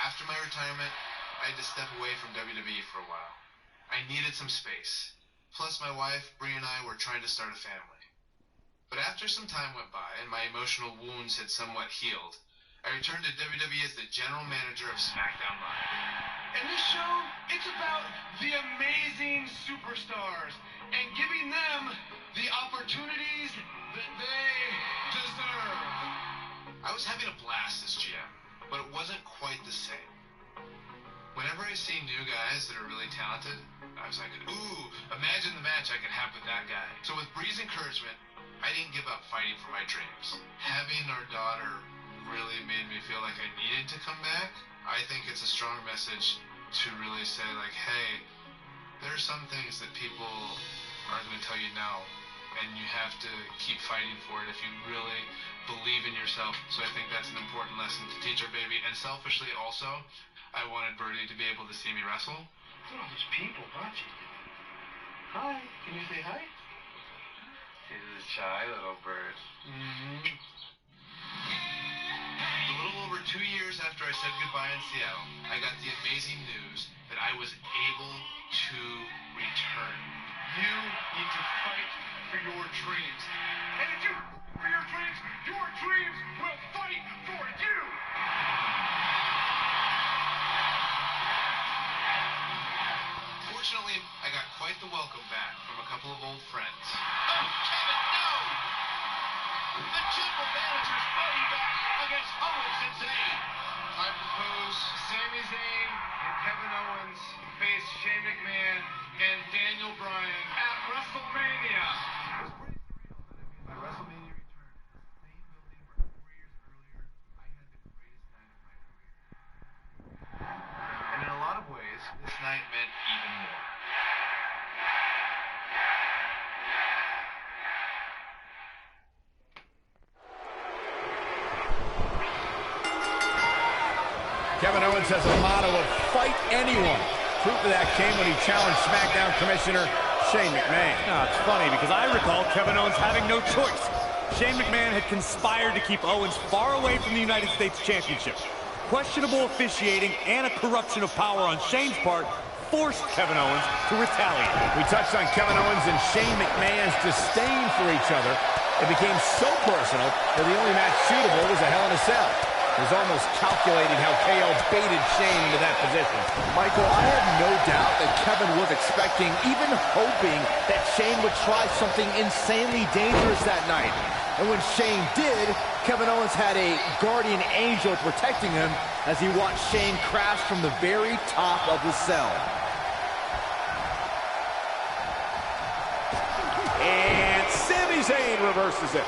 After my retirement, I had to step away from WWE for a while. I needed some space. Plus, my wife, Brie, and I were trying to start a family. But after some time went by and my emotional wounds had somewhat healed, I returned to WWE as the general manager of SmackDown Live. And this show, it's about the amazing superstars and giving them the opportunities that they deserve. I was having a blast as GM, but it wasn't quite the same. Whenever I see new guys that are really talented, I was like, ooh, imagine the match I could have with that guy. So with Brie's encouragement, I didn't give up fighting for my dreams. Having our daughter really made me feel like I needed to come back. I think it's a strong message to really say, like, hey, there are some things that people aren't going to tell you no, and you have to keep fighting for it if you really believe in yourself. So I think that's an important lesson to teach our baby. And selfishly also, I wanted Birdie to be able to see me wrestle. Look at all these people watching. Hi, can you say hi? She's a shy little bird. A little over 2 years after I said goodbye in Seattle, I got the amazing news that I was able to return. You need to fight for your dreams. And if you fight for your dreams will fight for you. Fortunately, I got quite the welcome back from a couple of old friends. Oh, Kevin, no! The general manager's fighting back against Owens and Zayn. I propose Sami Zayn and Kevin Owens face Shane McMahon and Daniel Bryan at WrestleMania. my WrestleMania return to the same building where 4 years earlier I had the greatest night of my career. And in a lot of ways, this night meant even more. Kevin Owens has a motto of fight anyone. Proof of that came when he challenged SmackDown Commissioner Shane McMahon. No, it's funny because I recall Kevin Owens having no choice. Shane McMahon had conspired to keep Owens far away from the United States Championship. Questionable officiating and a corruption of power on Shane's part forced Kevin Owens to retaliate. We touched on Kevin Owens and Shane McMahon's disdain for each other. It became so personal that the only match suitable was a Hell in a Cell. It was almost calculating how KO baited Shane into that position. Michael, I have no doubt that Kevin was expecting, even hoping, that Shane would try something insanely dangerous that night. And when Shane did, Kevin Owens had a guardian angel protecting him as he watched Shane crash from the very top of the cell. And Sami Zayn reverses it.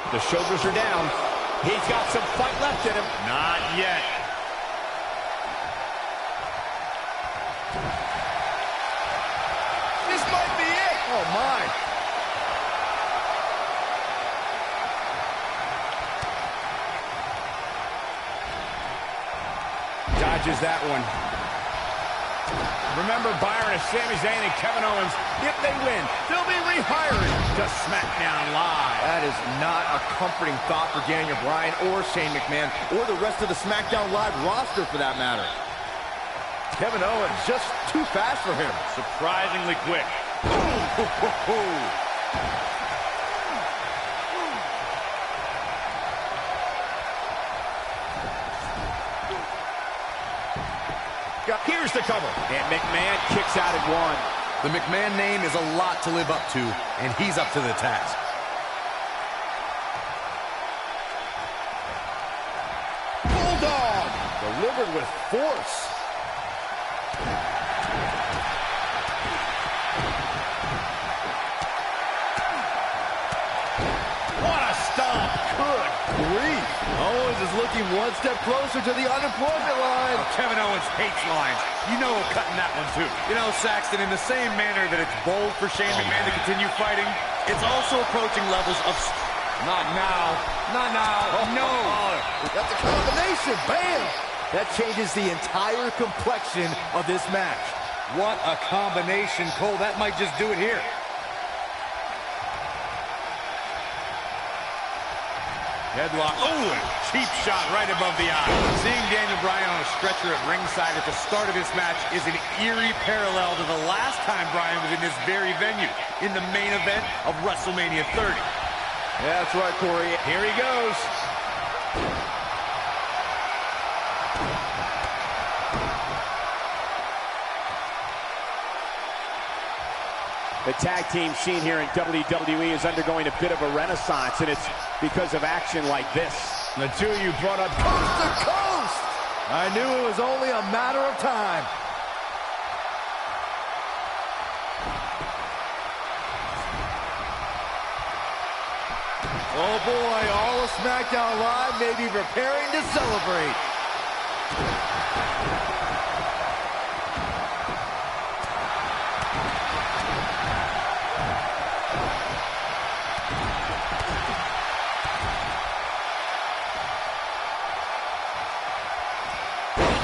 The shoulders are down. He's got some fight left in him. Not yet. This might be it! Oh, my. Dodges that one. Remember, Byron, if Sami Zayn and Kevin Owens, if they win, they'll be rehired to SmackDown Live. That is not a comforting thought for Daniel Bryan or Shane McMahon or the rest of the SmackDown Live roster for that matter. Kevin Owens just too fast for him. Surprisingly quick. Here's the cover. And McMahon kicks out at one. The McMahon name is a lot to live up to, and he's up to the task. Bulldog! Delivered with force. What a stomp. Good grief. Owens is looking one step closer to the unemployment line. Kevin Owens hates lines. You know we're cutting that one too. You know, Saxton, in the same manner that it's bold for Shane McMahon to continue fighting, it's also approaching levels of... Not now. Not now. No. That's a combination. Bam! That changes the entire complexion of this match. What a combination, Cole. That might just do it here. Headlock. Oh, a cheap shot right above the eye. Seeing Daniel Bryan on a stretcher at ringside at the start of this match is an eerie parallel to the last time Bryan was in this very venue, in the main event of WrestleMania 30. Yeah, that's right, Corey. Here he goes. The tag team scene here in WWE is undergoing a bit of a renaissance, and it's because of action like this. The two you brought up Coast to coast! I knew it was only a matter of time. Oh boy, all of SmackDown Live may be preparing to celebrate.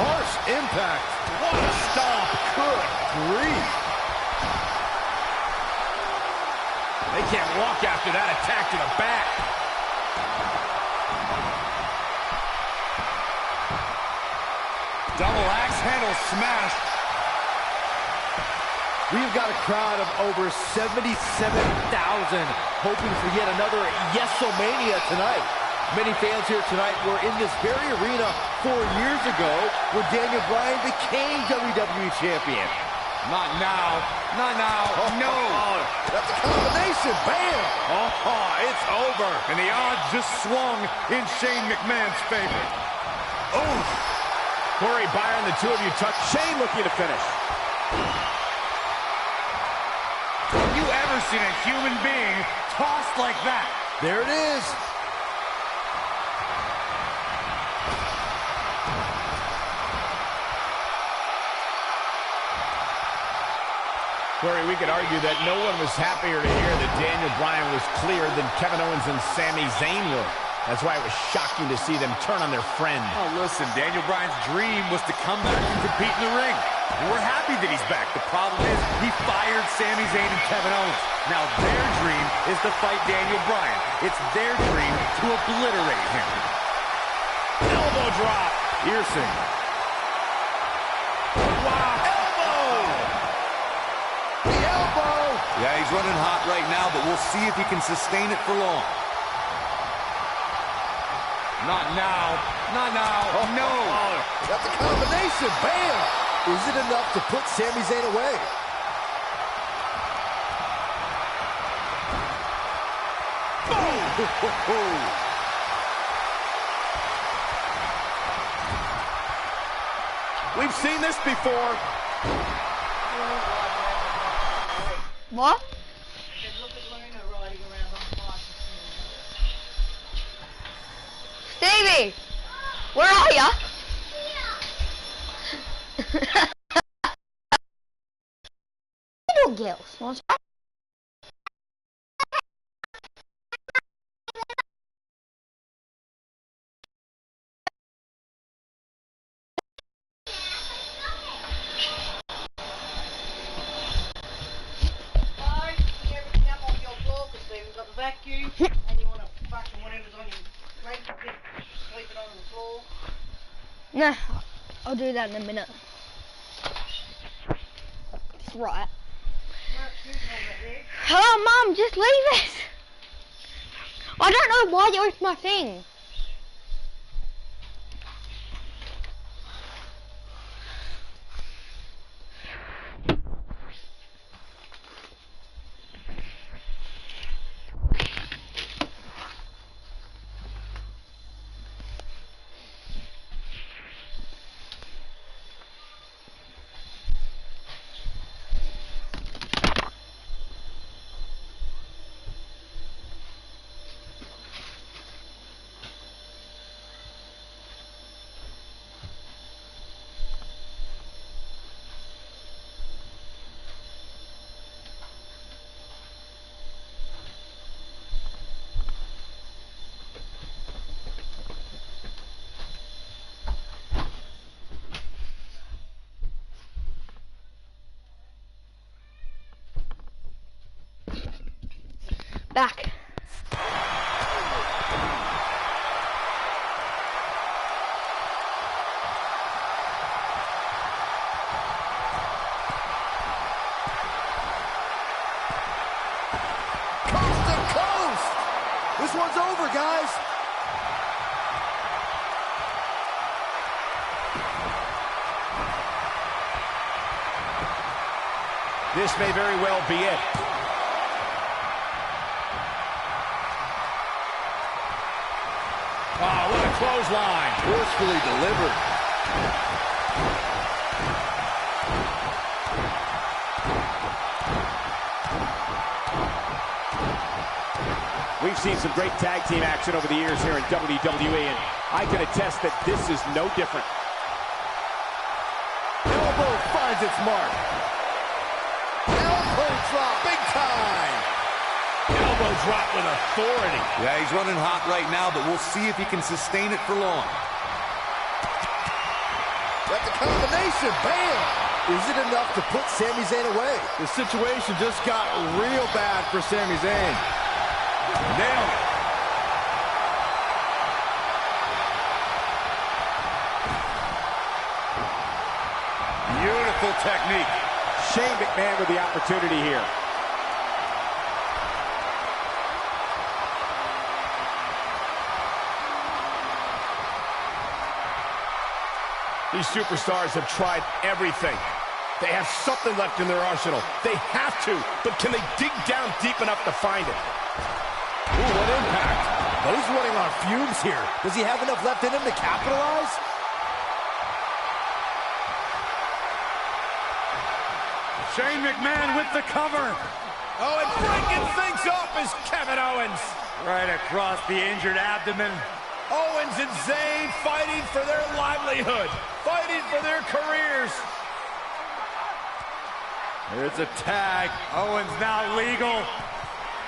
Harsh impact. What a stomp. Good grief. They can't walk after that attack to the back. Double axe handle smash. We've got a crowd of over 77,000 hoping for yet another Yes-O-Mania tonight. Many fans here tonight were in this very arena 4 years ago when Daniel Bryan became WWE Champion. Not now. Not now. No. That's a combination. Bam. It's over. And the odds just swung in Shane McMahon's favor. Oh. Corey, Byron, the two of you touch. Shane looking to finish. Have you ever seen a human being tossed like that? There it is. Corey, we could argue that no one was happier to hear that Daniel Bryan was cleared than Kevin Owens and Sami Zayn were. That's why it was shocking to see them turn on their friend. Oh, listen, Daniel Bryan's dream was to come back and compete in the ring. And we're happy that he's back. The problem is he fired Sami Zayn and Kevin Owens. Now their dream is to fight Daniel Bryan. It's their dream to obliterate him. Elbow drop. Piercing. Wow. Yeah, he's running hot right now, but we'll see if he can sustain it for long. Not now. Not now. No. That's a combination. Bam. Is it enough to put Sami Zayn away? Boom. We've seen this before. What? Stevie, where are ya? Little girls. Vacuum and you want to fucking whatever's on your plate, sweep it on the floor. Nah, I'll do that in a minute. It's right. Oh, Mum, just leave it. I don't know why you left my thing. Back. Coast to coast. This one's over, guys. This may very well be it. Oh, what a clothesline. Forcefully delivered. We've seen some great tag team action over the years here in WWE, and I can attest that this is no different. Elbow finds its mark. Elbow drop, big time. Elbow drop with authority. Yeah, he's running hot right now, but we'll see if he can sustain it for long. That's a combination, bam! Is it enough to put Sami Zayn away? The situation just got real bad for Sami Zayn. Nailed it. Beautiful technique. Shane McMahon with the opportunity here. These superstars have tried everything. They have something left in their arsenal. They have to, but can they dig down deep enough to find it? Ooh, what impact. But he's running on fumes here. Does he have enough left in him to capitalize? Shane McMahon with the cover. Oh, and breaking things up is Kevin Owens. Right across the injured abdomen. Owens and Zayn fighting for their livelihood, fighting for their careers. There's a tag. Owens now legal.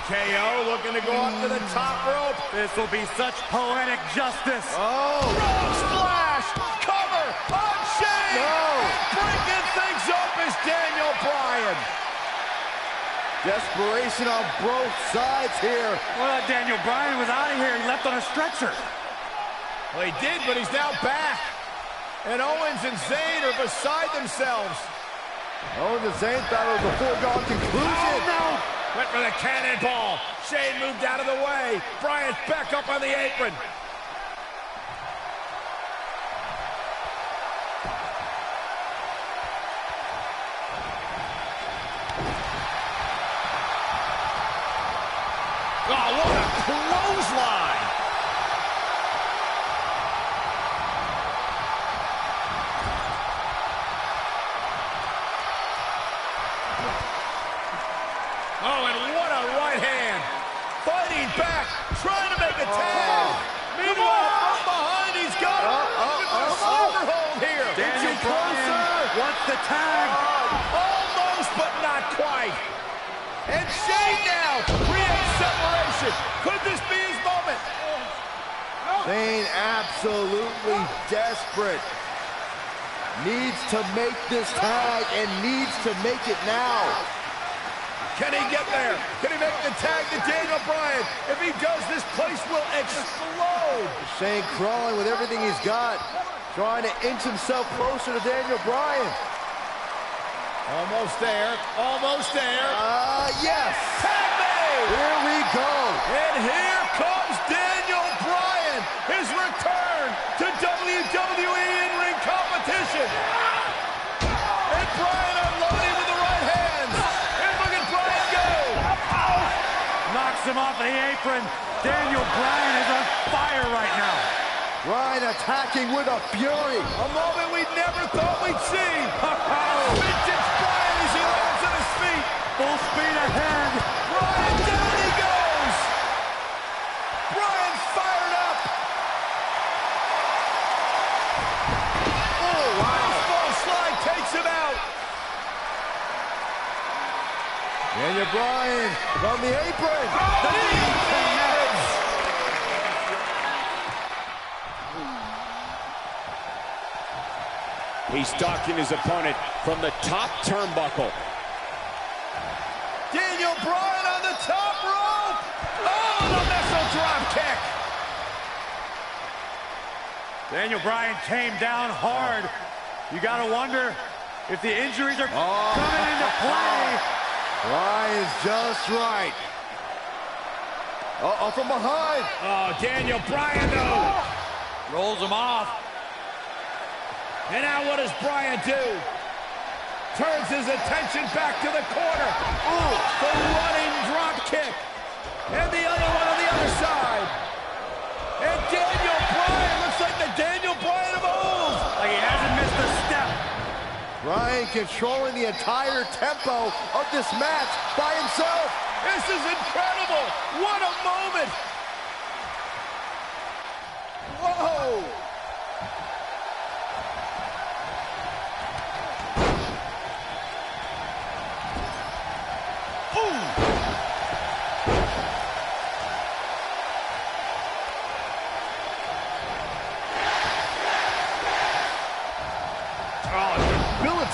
KO looking to go up to the top rope. This will be such poetic justice. Oh! Rope splash! Cover on Shane! No! Breaking things up is Daniel Bryan. Desperation on both sides here. Well, Daniel Bryan was out of here. He left on a stretcher. Well, he did, but he's now back. And Owens and Zayn are beside themselves. Owens and Zayn thought it was a foregone conclusion. Oh, no! Went for the cannonball. Shane moved out of the way. Bryan's back up on the apron. Oh, what a clothesline! Oh, and what a right hand. Fighting back, trying to make a tag. Meanwhile, from behind, he's got a sleeper hold here. Daniel Bryan wants the tag. Almost, but not quite. And Shane now creates separation. Could this be his moment? Zayn absolutely desperate. Needs to make this tag and needs to make it now. Can he get there? Can he make the tag to Daniel Bryan? If he does, this place will explode. Shane crawling with everything he's got, trying to inch himself closer to Daniel Bryan. Almost there, almost there. Yes. Tag made. Here we go. And here comes Daniel Bryan, his return to WWE in-ring competition. And Bryan unloading with the right hands. And look at Bryan go. Knocks him off the apron. Daniel Bryan is on fire right now. Bryan attacking with a fury. A moment we never thought we'd see. Vintage Bryan as he lands on his feet. Full speed ahead. Bryan, down he goes. Bryan fired up. Oh, wow. Baseball slide takes him out. Daniel Bryan on the apron. The knee connects. He's stalking his opponent from the top turnbuckle. Daniel Bryan on the top rope. Oh, the missile drop kick. Daniel Bryan came down hard. You got to wonder if the injuries are coming into play. Bryan's just right. Uh-oh, from behind. Oh, Daniel Bryan, though. Rolls him off. And now what does Bryan do? Turns his attention back to the corner. Ooh, the running drop kick. And the other one on the other side. And Daniel Bryan looks like the Daniel Bryan of old. Like he hasn't missed a step. Bryan controlling the entire tempo of this match by himself. This is incredible. What a moment. Whoa.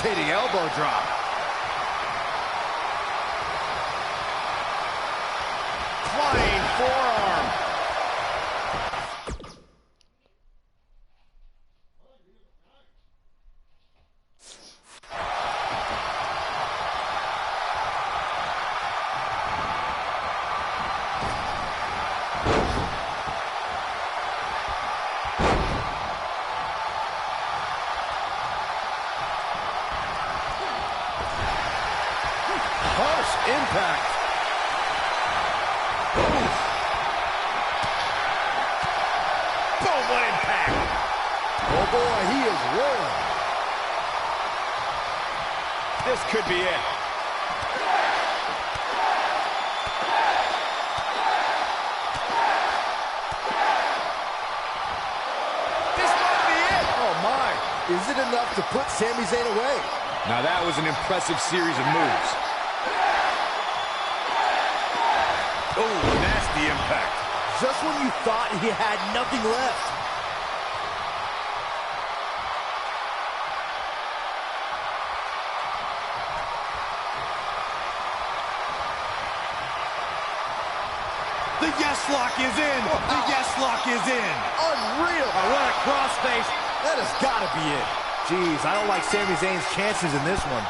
Debilitating elbow drop. Flying forearm. Harsh impact. Boom, what impact. Oh boy, he is rolling. This could be it. This might be it. Oh my, is it enough to put Sami Zayn away? Now that was an impressive series of moves. Oh, nasty impact. Just when you thought he had nothing left. The yes lock is in. The yes lock is in. Unreal. Oh, what a crossface. That has got to be it. Jeez, I don't like Sami Zayn's chances in this one.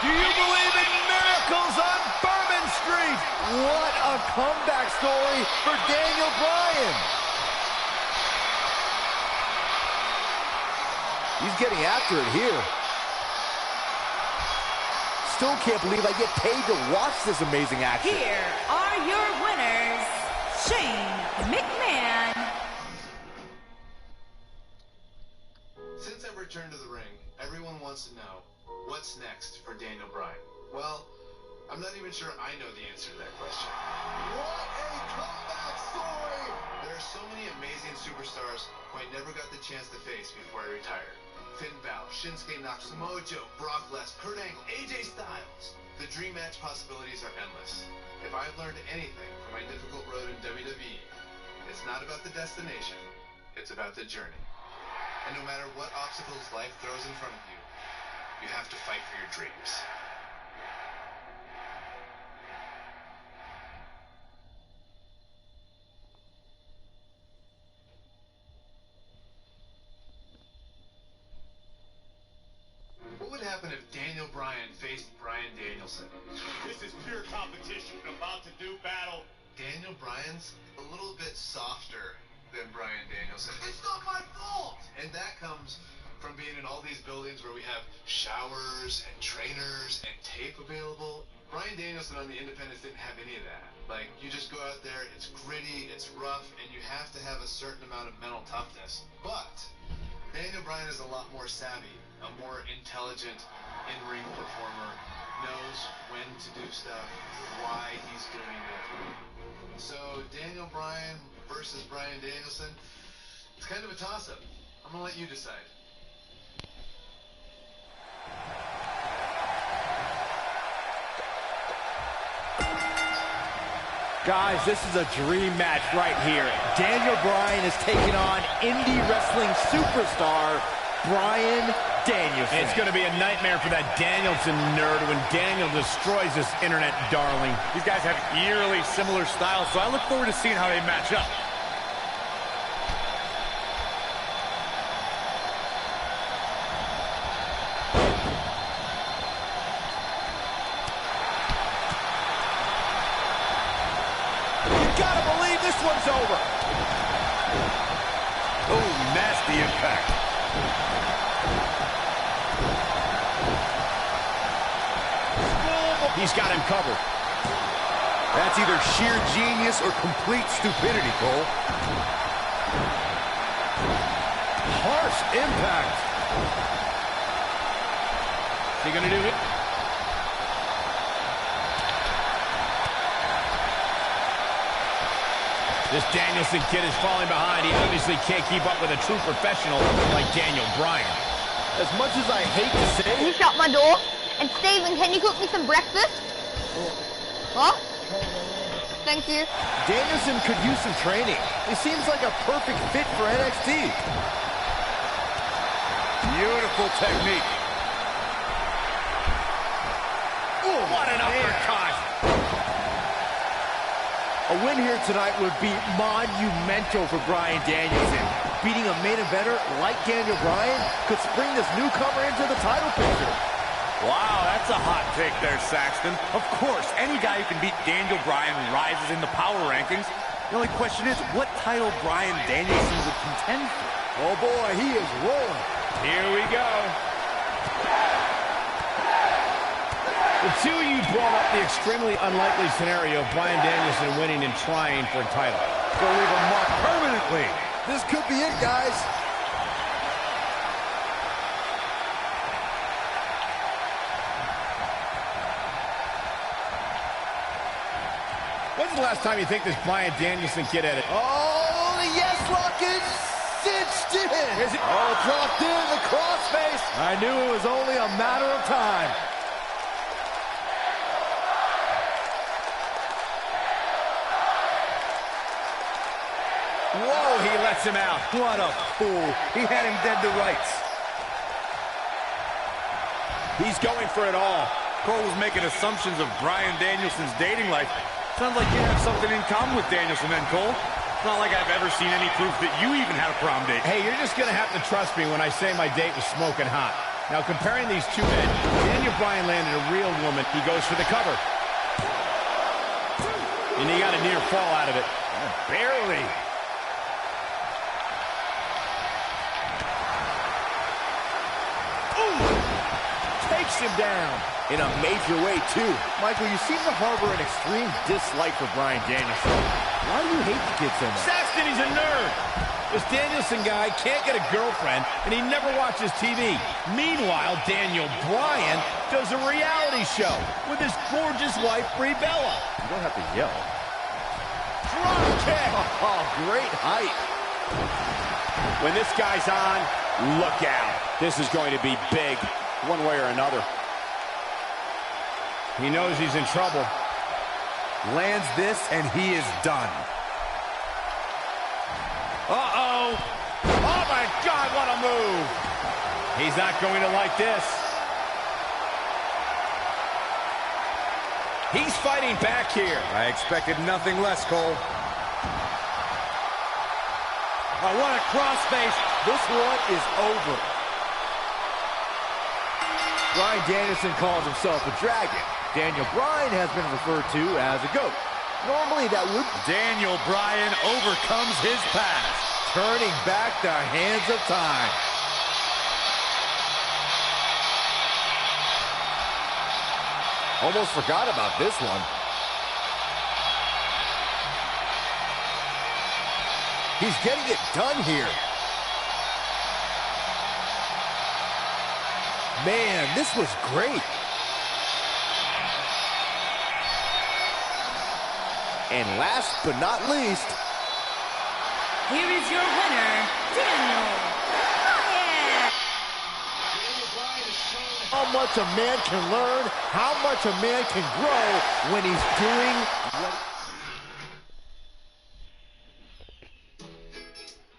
Do you believe in miracles on Bourbon Street? What a comeback story for Daniel Bryan. He's getting after it here. Still can't believe I get paid to watch this amazing action. Here are your winners, Shane McMahon. Since I've returned to the ring, everyone wants to know, what's next for Daniel Bryan? Well, I'm not even sure I know the answer to that question. What a comeback story! There are so many amazing superstars who I never got the chance to face before I retired. Finn Balor, Shinsuke Nakamura, Samoa Joe, Brock Lesnar, Kurt Angle, AJ Styles. The dream match possibilities are endless. If I've learned anything from my difficult road in WWE, it's not about the destination, it's about the journey. And no matter what obstacles life throws in front of you, you have to fight for your dreams. What would happen if Daniel Bryan faced Bryan Danielson? This is pure competition. About to do battle. Daniel Bryan's a little bit softer than Bryan Danielson. It's not my fault! And that comes from being in all these buildings where we have showers and trainers and tape available. Bryan Danielson on the Independents didn't have any of that. Like, you just go out there, it's gritty, it's rough, and you have to have a certain amount of mental toughness. But Daniel Bryan is a lot more savvy, a more intelligent in-ring performer, knows when to do stuff, why he's doing it. So Daniel Bryan versus Bryan Danielson, it's kind of a toss-up. I'm gonna let you decide. Guys, this is a dream match right here. Daniel Bryan is taking on indie wrestling superstar Bryan Danielson. It's going to be a nightmare for that Danielson nerd when Daniel destroys this internet darling. These guys have eerily similar styles, so I look forward to seeing how they match up. Gotta believe this one's over. Oh, nasty impact. He's got him covered. That's either sheer genius or complete stupidity, Cole. Harsh impact. Is he gonna do it? This Danielson kid is falling behind. He obviously can't keep up with a true professional like Daniel Bryan. As much as I hate to say Can you shut my door? And Steven, can you cook me some breakfast? Huh? Thank you. Danielson could use some training. He seems like a perfect fit for NXT. Beautiful technique. Ooh, what an uppercut. A win here tonight would be monumental for Bryan Danielson. Beating a main eventer like Daniel Bryan could spring this newcomer into the title picture. Wow, that's a hot take there, Saxton. Of course, any guy who can beat Daniel Bryan rises in the power rankings. The only question is, what title Bryan Danielson would contend for? Oh boy, he is rolling. Here we go. The two of you brought up the extremely unlikely scenario of Bryan Danielson winning and trying for a title. Go leave a mark permanently. This could be it, guys. When's the last time you think this Bryan Danielson kid had it? Oh, the yes lock is cinched in. Is it? Oh, dropped in the crossface. I knew it was only a matter of time. Whoa, he lets him out. What a fool. He had him dead to rights. He's going for it all. Cole was making assumptions of Bryan Danielson's dating life. Sounds like you have something in common with Danielson then, Cole. It's not like I've ever seen any proof that you even had a prom date. Hey, you're just going to have to trust me when I say my date was smoking hot. Now, comparing these two men, Daniel Bryan landed a real woman. He goes for the cover. And he got a near fall out of it. Barely. Ooh! Takes him down. In a major way, too. Michael, you seem to harbor an extreme dislike for Bryan Danielson. Why do you hate the kid so much? Saxton, he's a nerd. This Danielson guy can't get a girlfriend, and he never watches TV. Meanwhile, Daniel Bryan does a reality show with his gorgeous wife, Brie Bella. You don't have to yell. Drop kick. Oh, great height. When this guy's on, look out. This is going to be big, one way or another. He knows he's in trouble. Lands this, and he is done. Uh-oh. Oh, my God, what a move. He's not going to like this. He's fighting back here. I expected nothing less, Cole. Oh, what a crossface. This one is over. Bryan Danielson calls himself a dragon. Daniel Bryan has been referred to as a goat. Normally that would... Daniel Bryan overcomes his past. Turning back the hands of time. Almost forgot about this one. He's getting it done here. Man, this was great. And last but not least, here is your winner, Daniel Bryan. How much a man can learn, how much a man can grow when he's doing what...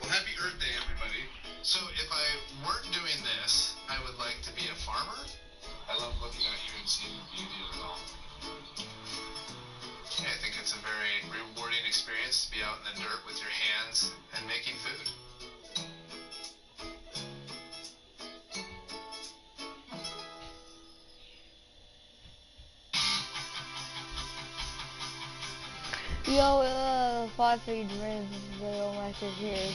Well, happy Earth Day, everybody. So if I weren't doing this, I would like to be a farmer. I love looking out here and seeing the beauty of it all. I think it's a very rewarding experience to be out in the dirt with your hands and making food. Yo, 5 for your dreams. This is video message here.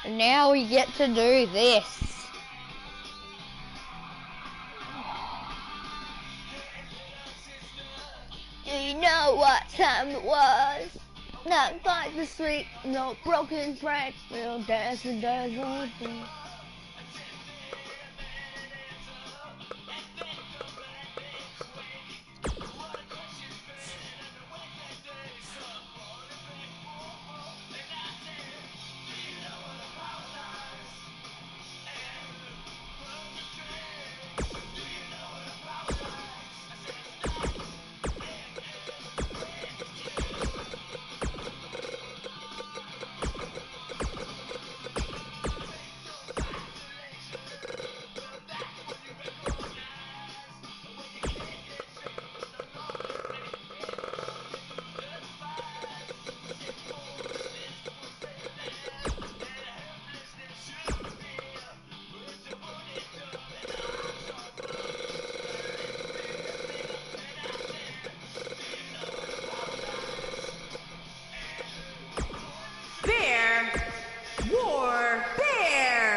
And now we get to do this. You know what time it was. Not quite the street, no broken bricks, no dancing, dancing. War Bear.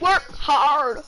Work hard.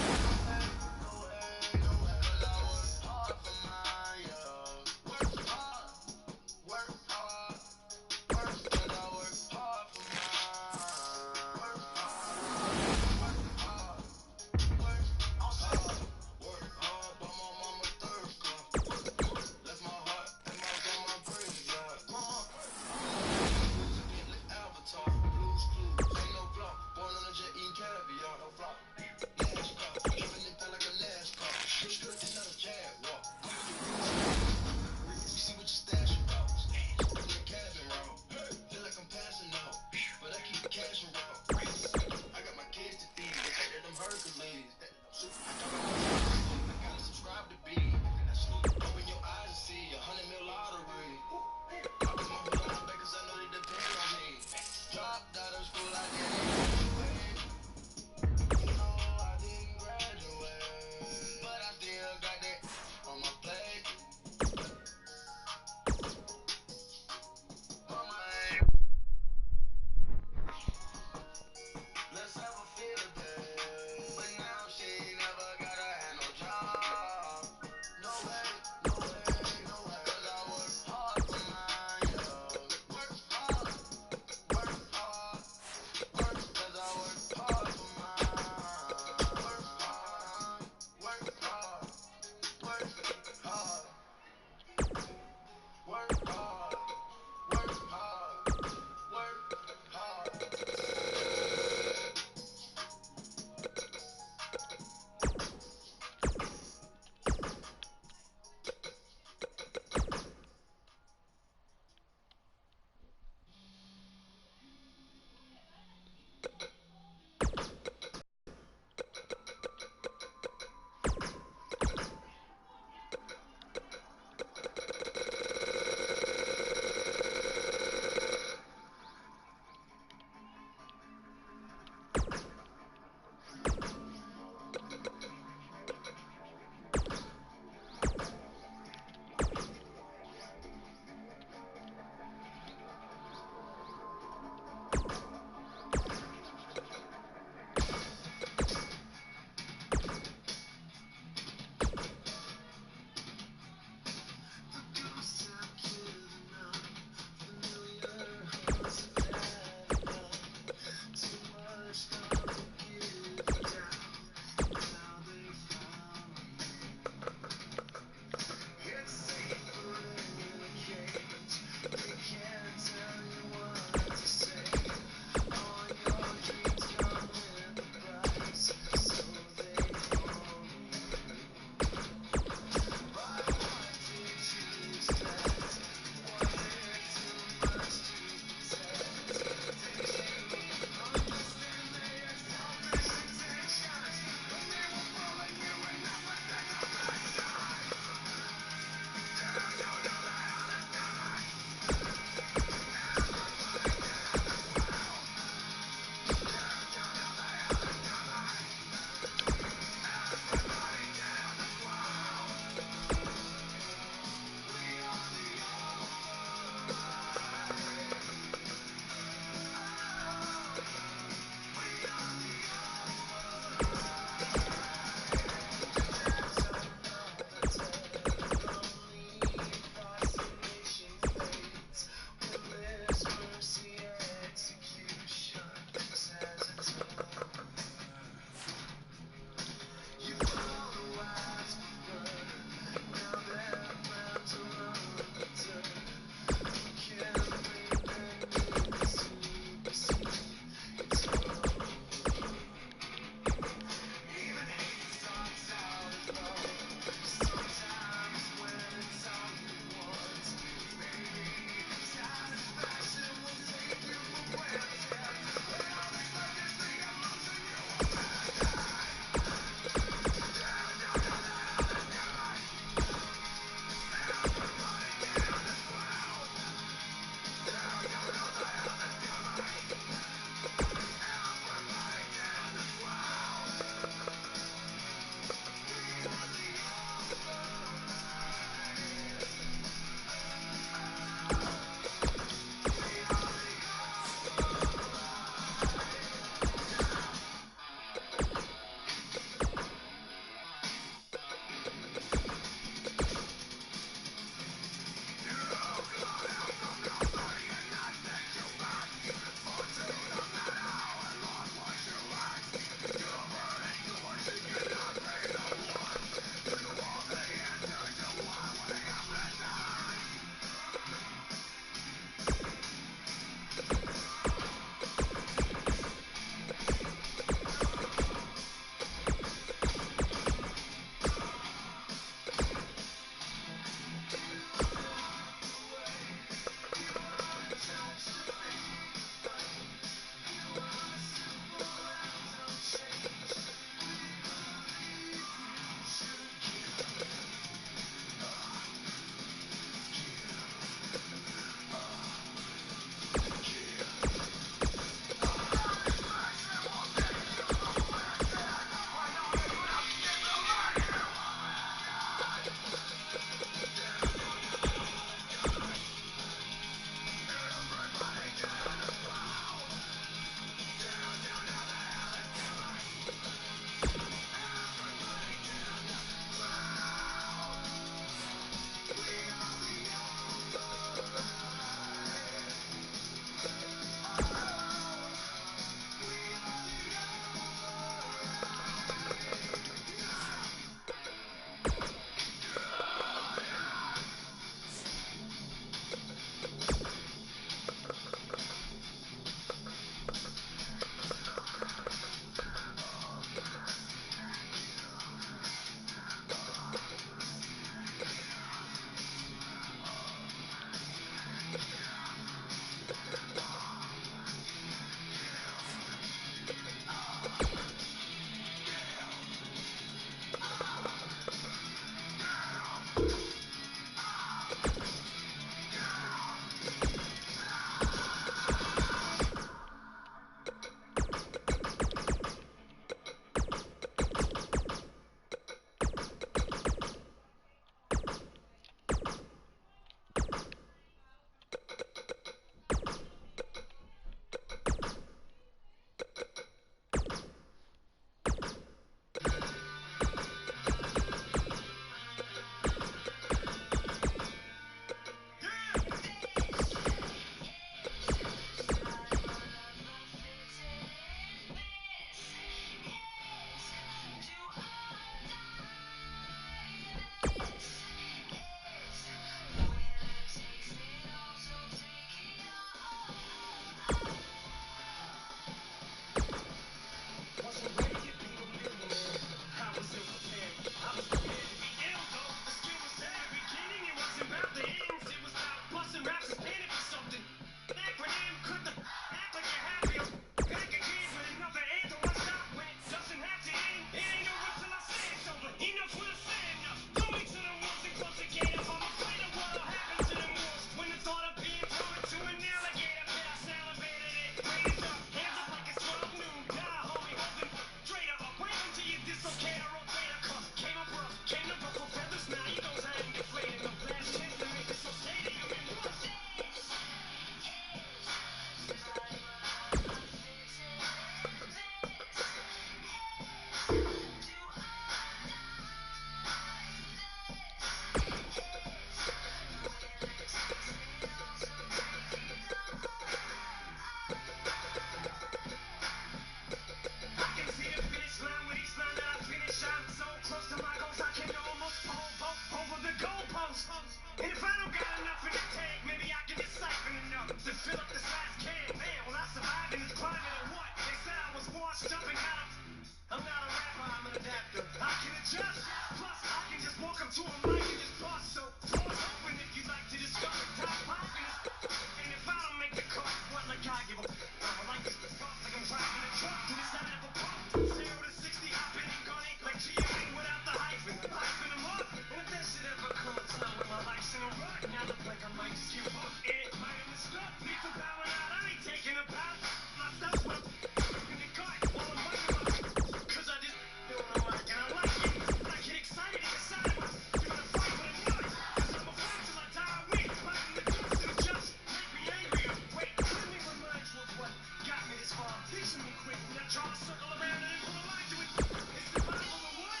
to a mic and just bust. So doors open if you like to discover top popping. And if I don't make the cut, what like I give a I like this fuck like I'm driving a truck to the side of a pump. 0 to 60 hopping and gunning like G.I. without the hyphen. Hyphen them up. And if that shit ever come a time when my life's in a rut, now look like I might just give up. It might have been stuck. Need to bow out. I ain't taking a bow. My stuff's what I'm in the cut. While I'm biting my cause I just feel the mic and I like it. I get excited inside of my gonna fight with a nut. Cause I'm a fight till I die. I win. Biting the dust to the just make me angrier. Wait, let me remind you of what got me this far. Teaching me quick when I try to circle around and then put a line to it. It's survival or what?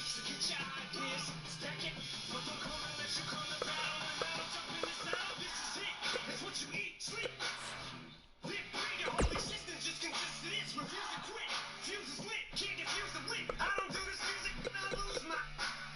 So get your ideas, stack it, but don't come unless you come to battle. And battle jump in the saddle, this is it. It's what you eat, sleep, live, breathe. Your whole existence just consists of this. Refuse to quit, fuse is lit, can't diffuse the wit. I don't do this music, I lose my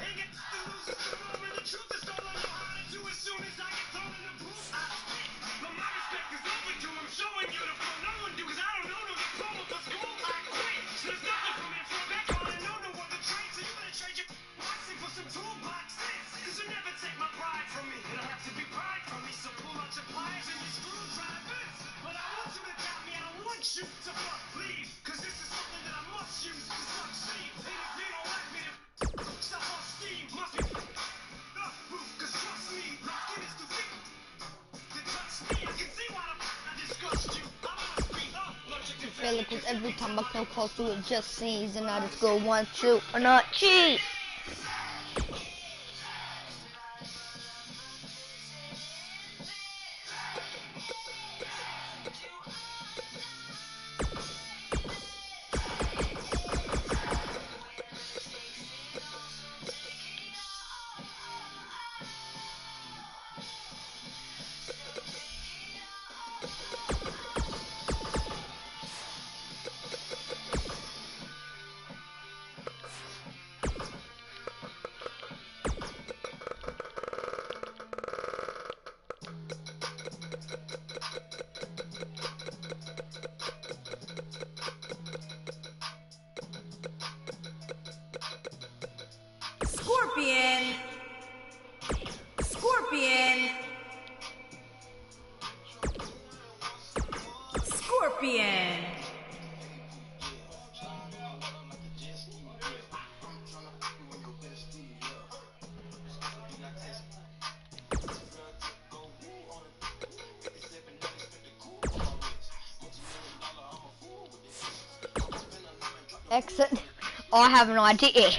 ain't got to lose, it's the wrong and the truth is all I know how to do. As soon as I get thrown in the booth, I spit. But my respect is overdue, I'm showing you the flow no one do, cause I don't know no diploma for school. I quit, so there's nothing for me to fall back on. I know no other trade, so you better trade your boxing for some toolboxes. Cause you never take my pride from me, it'll have to be pride from me. So pull out your pliers and your screwdrivers. But I want you to doubt me, I don't want you to fuck leave. Cause this is something that I must use to succeed. And if you don't like me, then stop on steam. Must be cause trust me, my skin is too thick to touch me. I can see why I disgust you. I must be allergic to feel like with every time I come close to it, just sneeze and I just go 1, 2, or not cheat. Scorpion. Scorpion. Scorpion. Exit. Oh, I have an idea.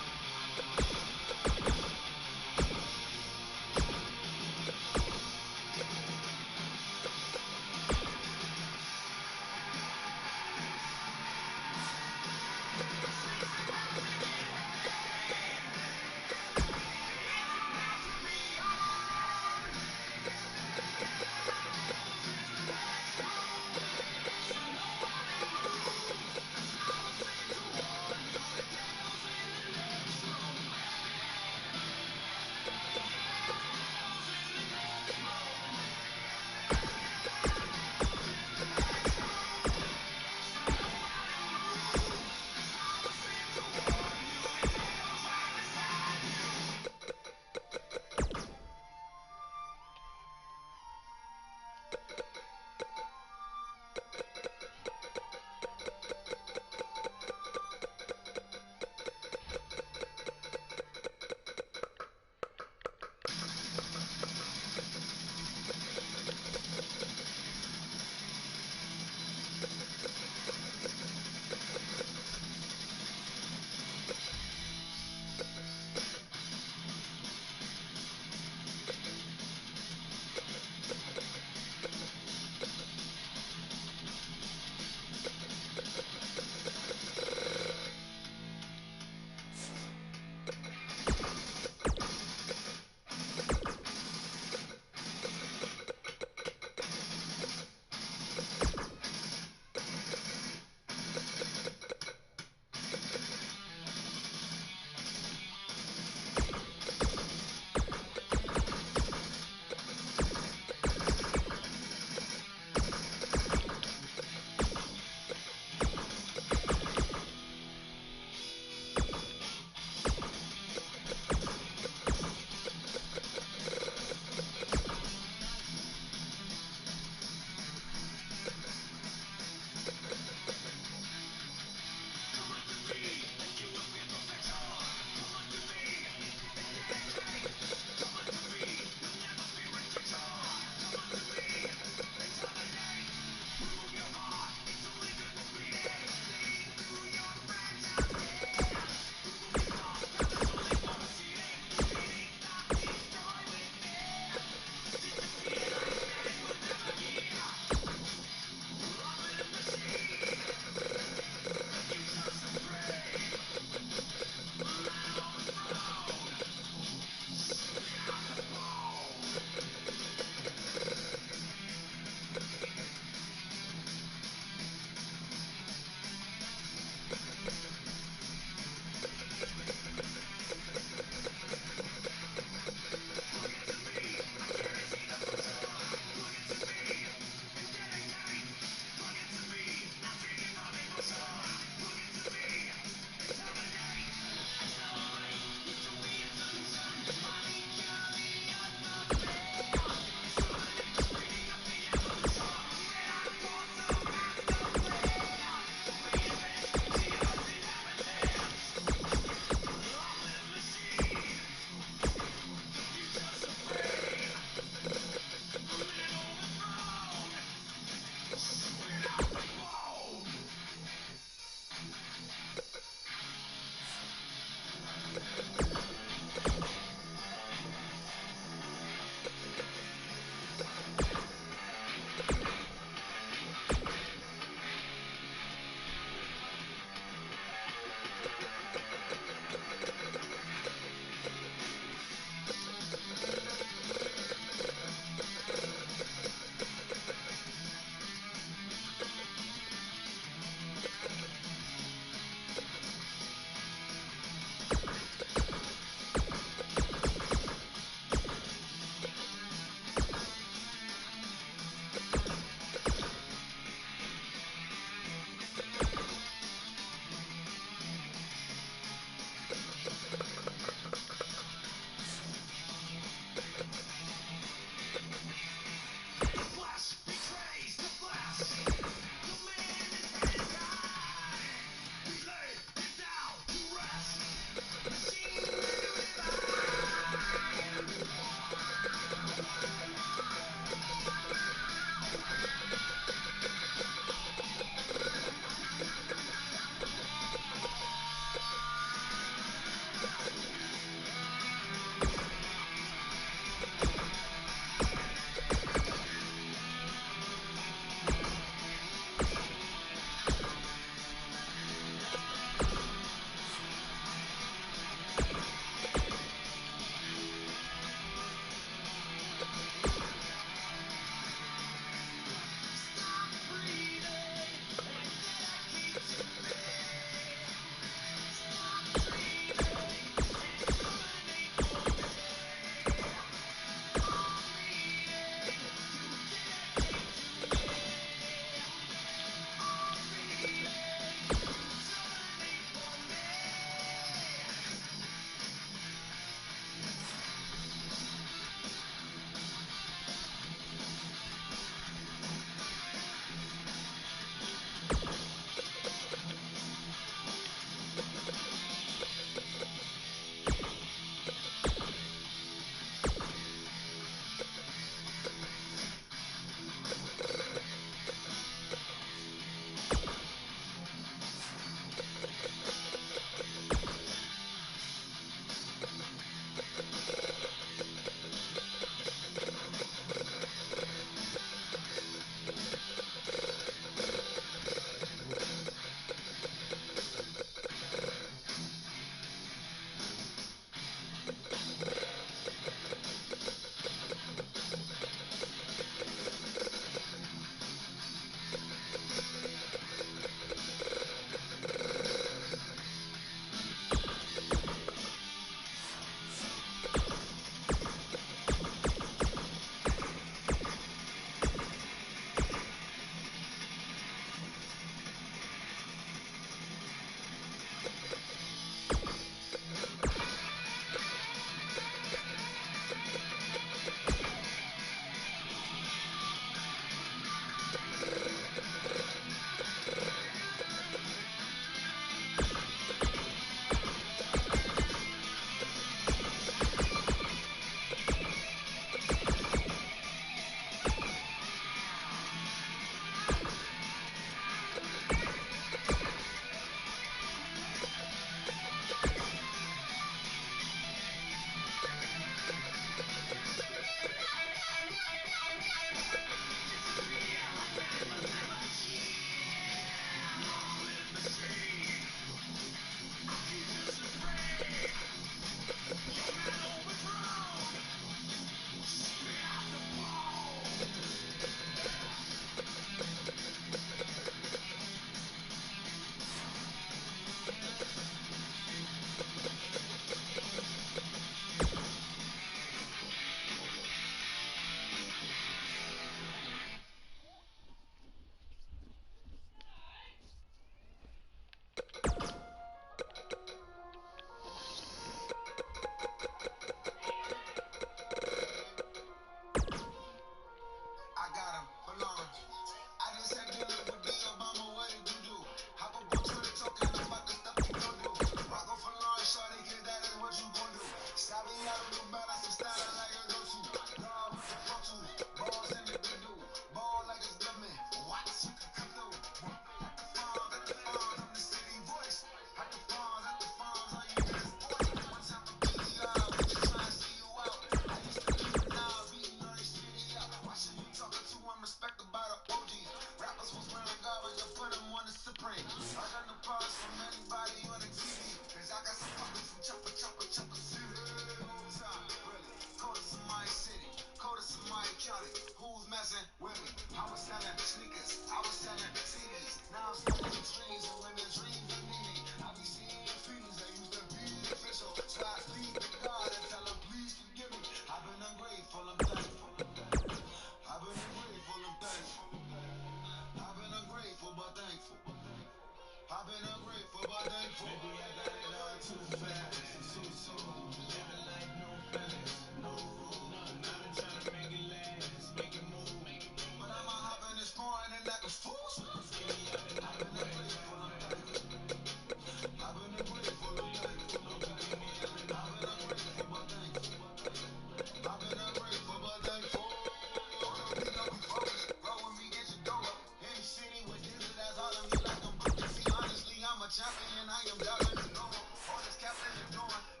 Champion, I am doubling the normal. All this captain is doing.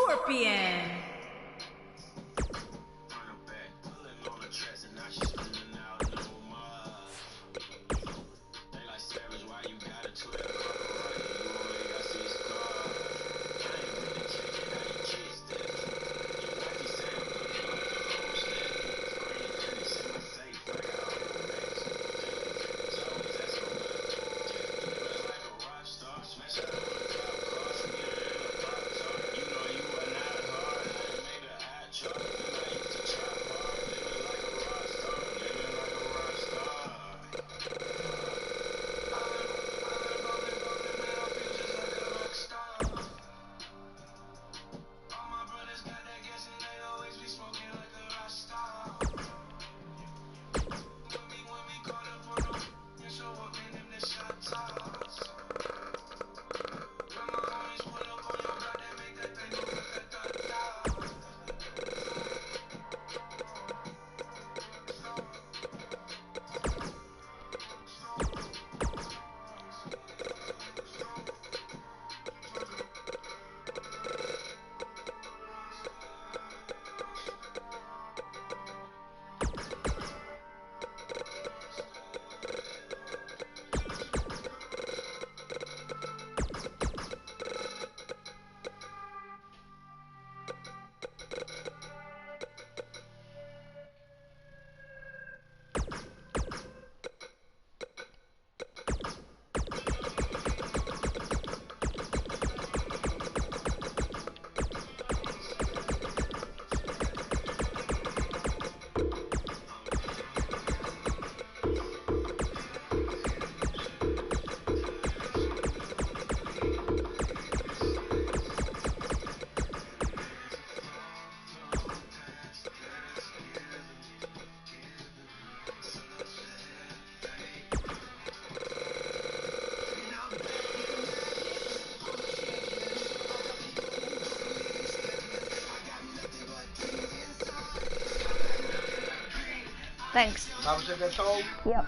Scorpion. Thanks. Papa took that toll? Yep.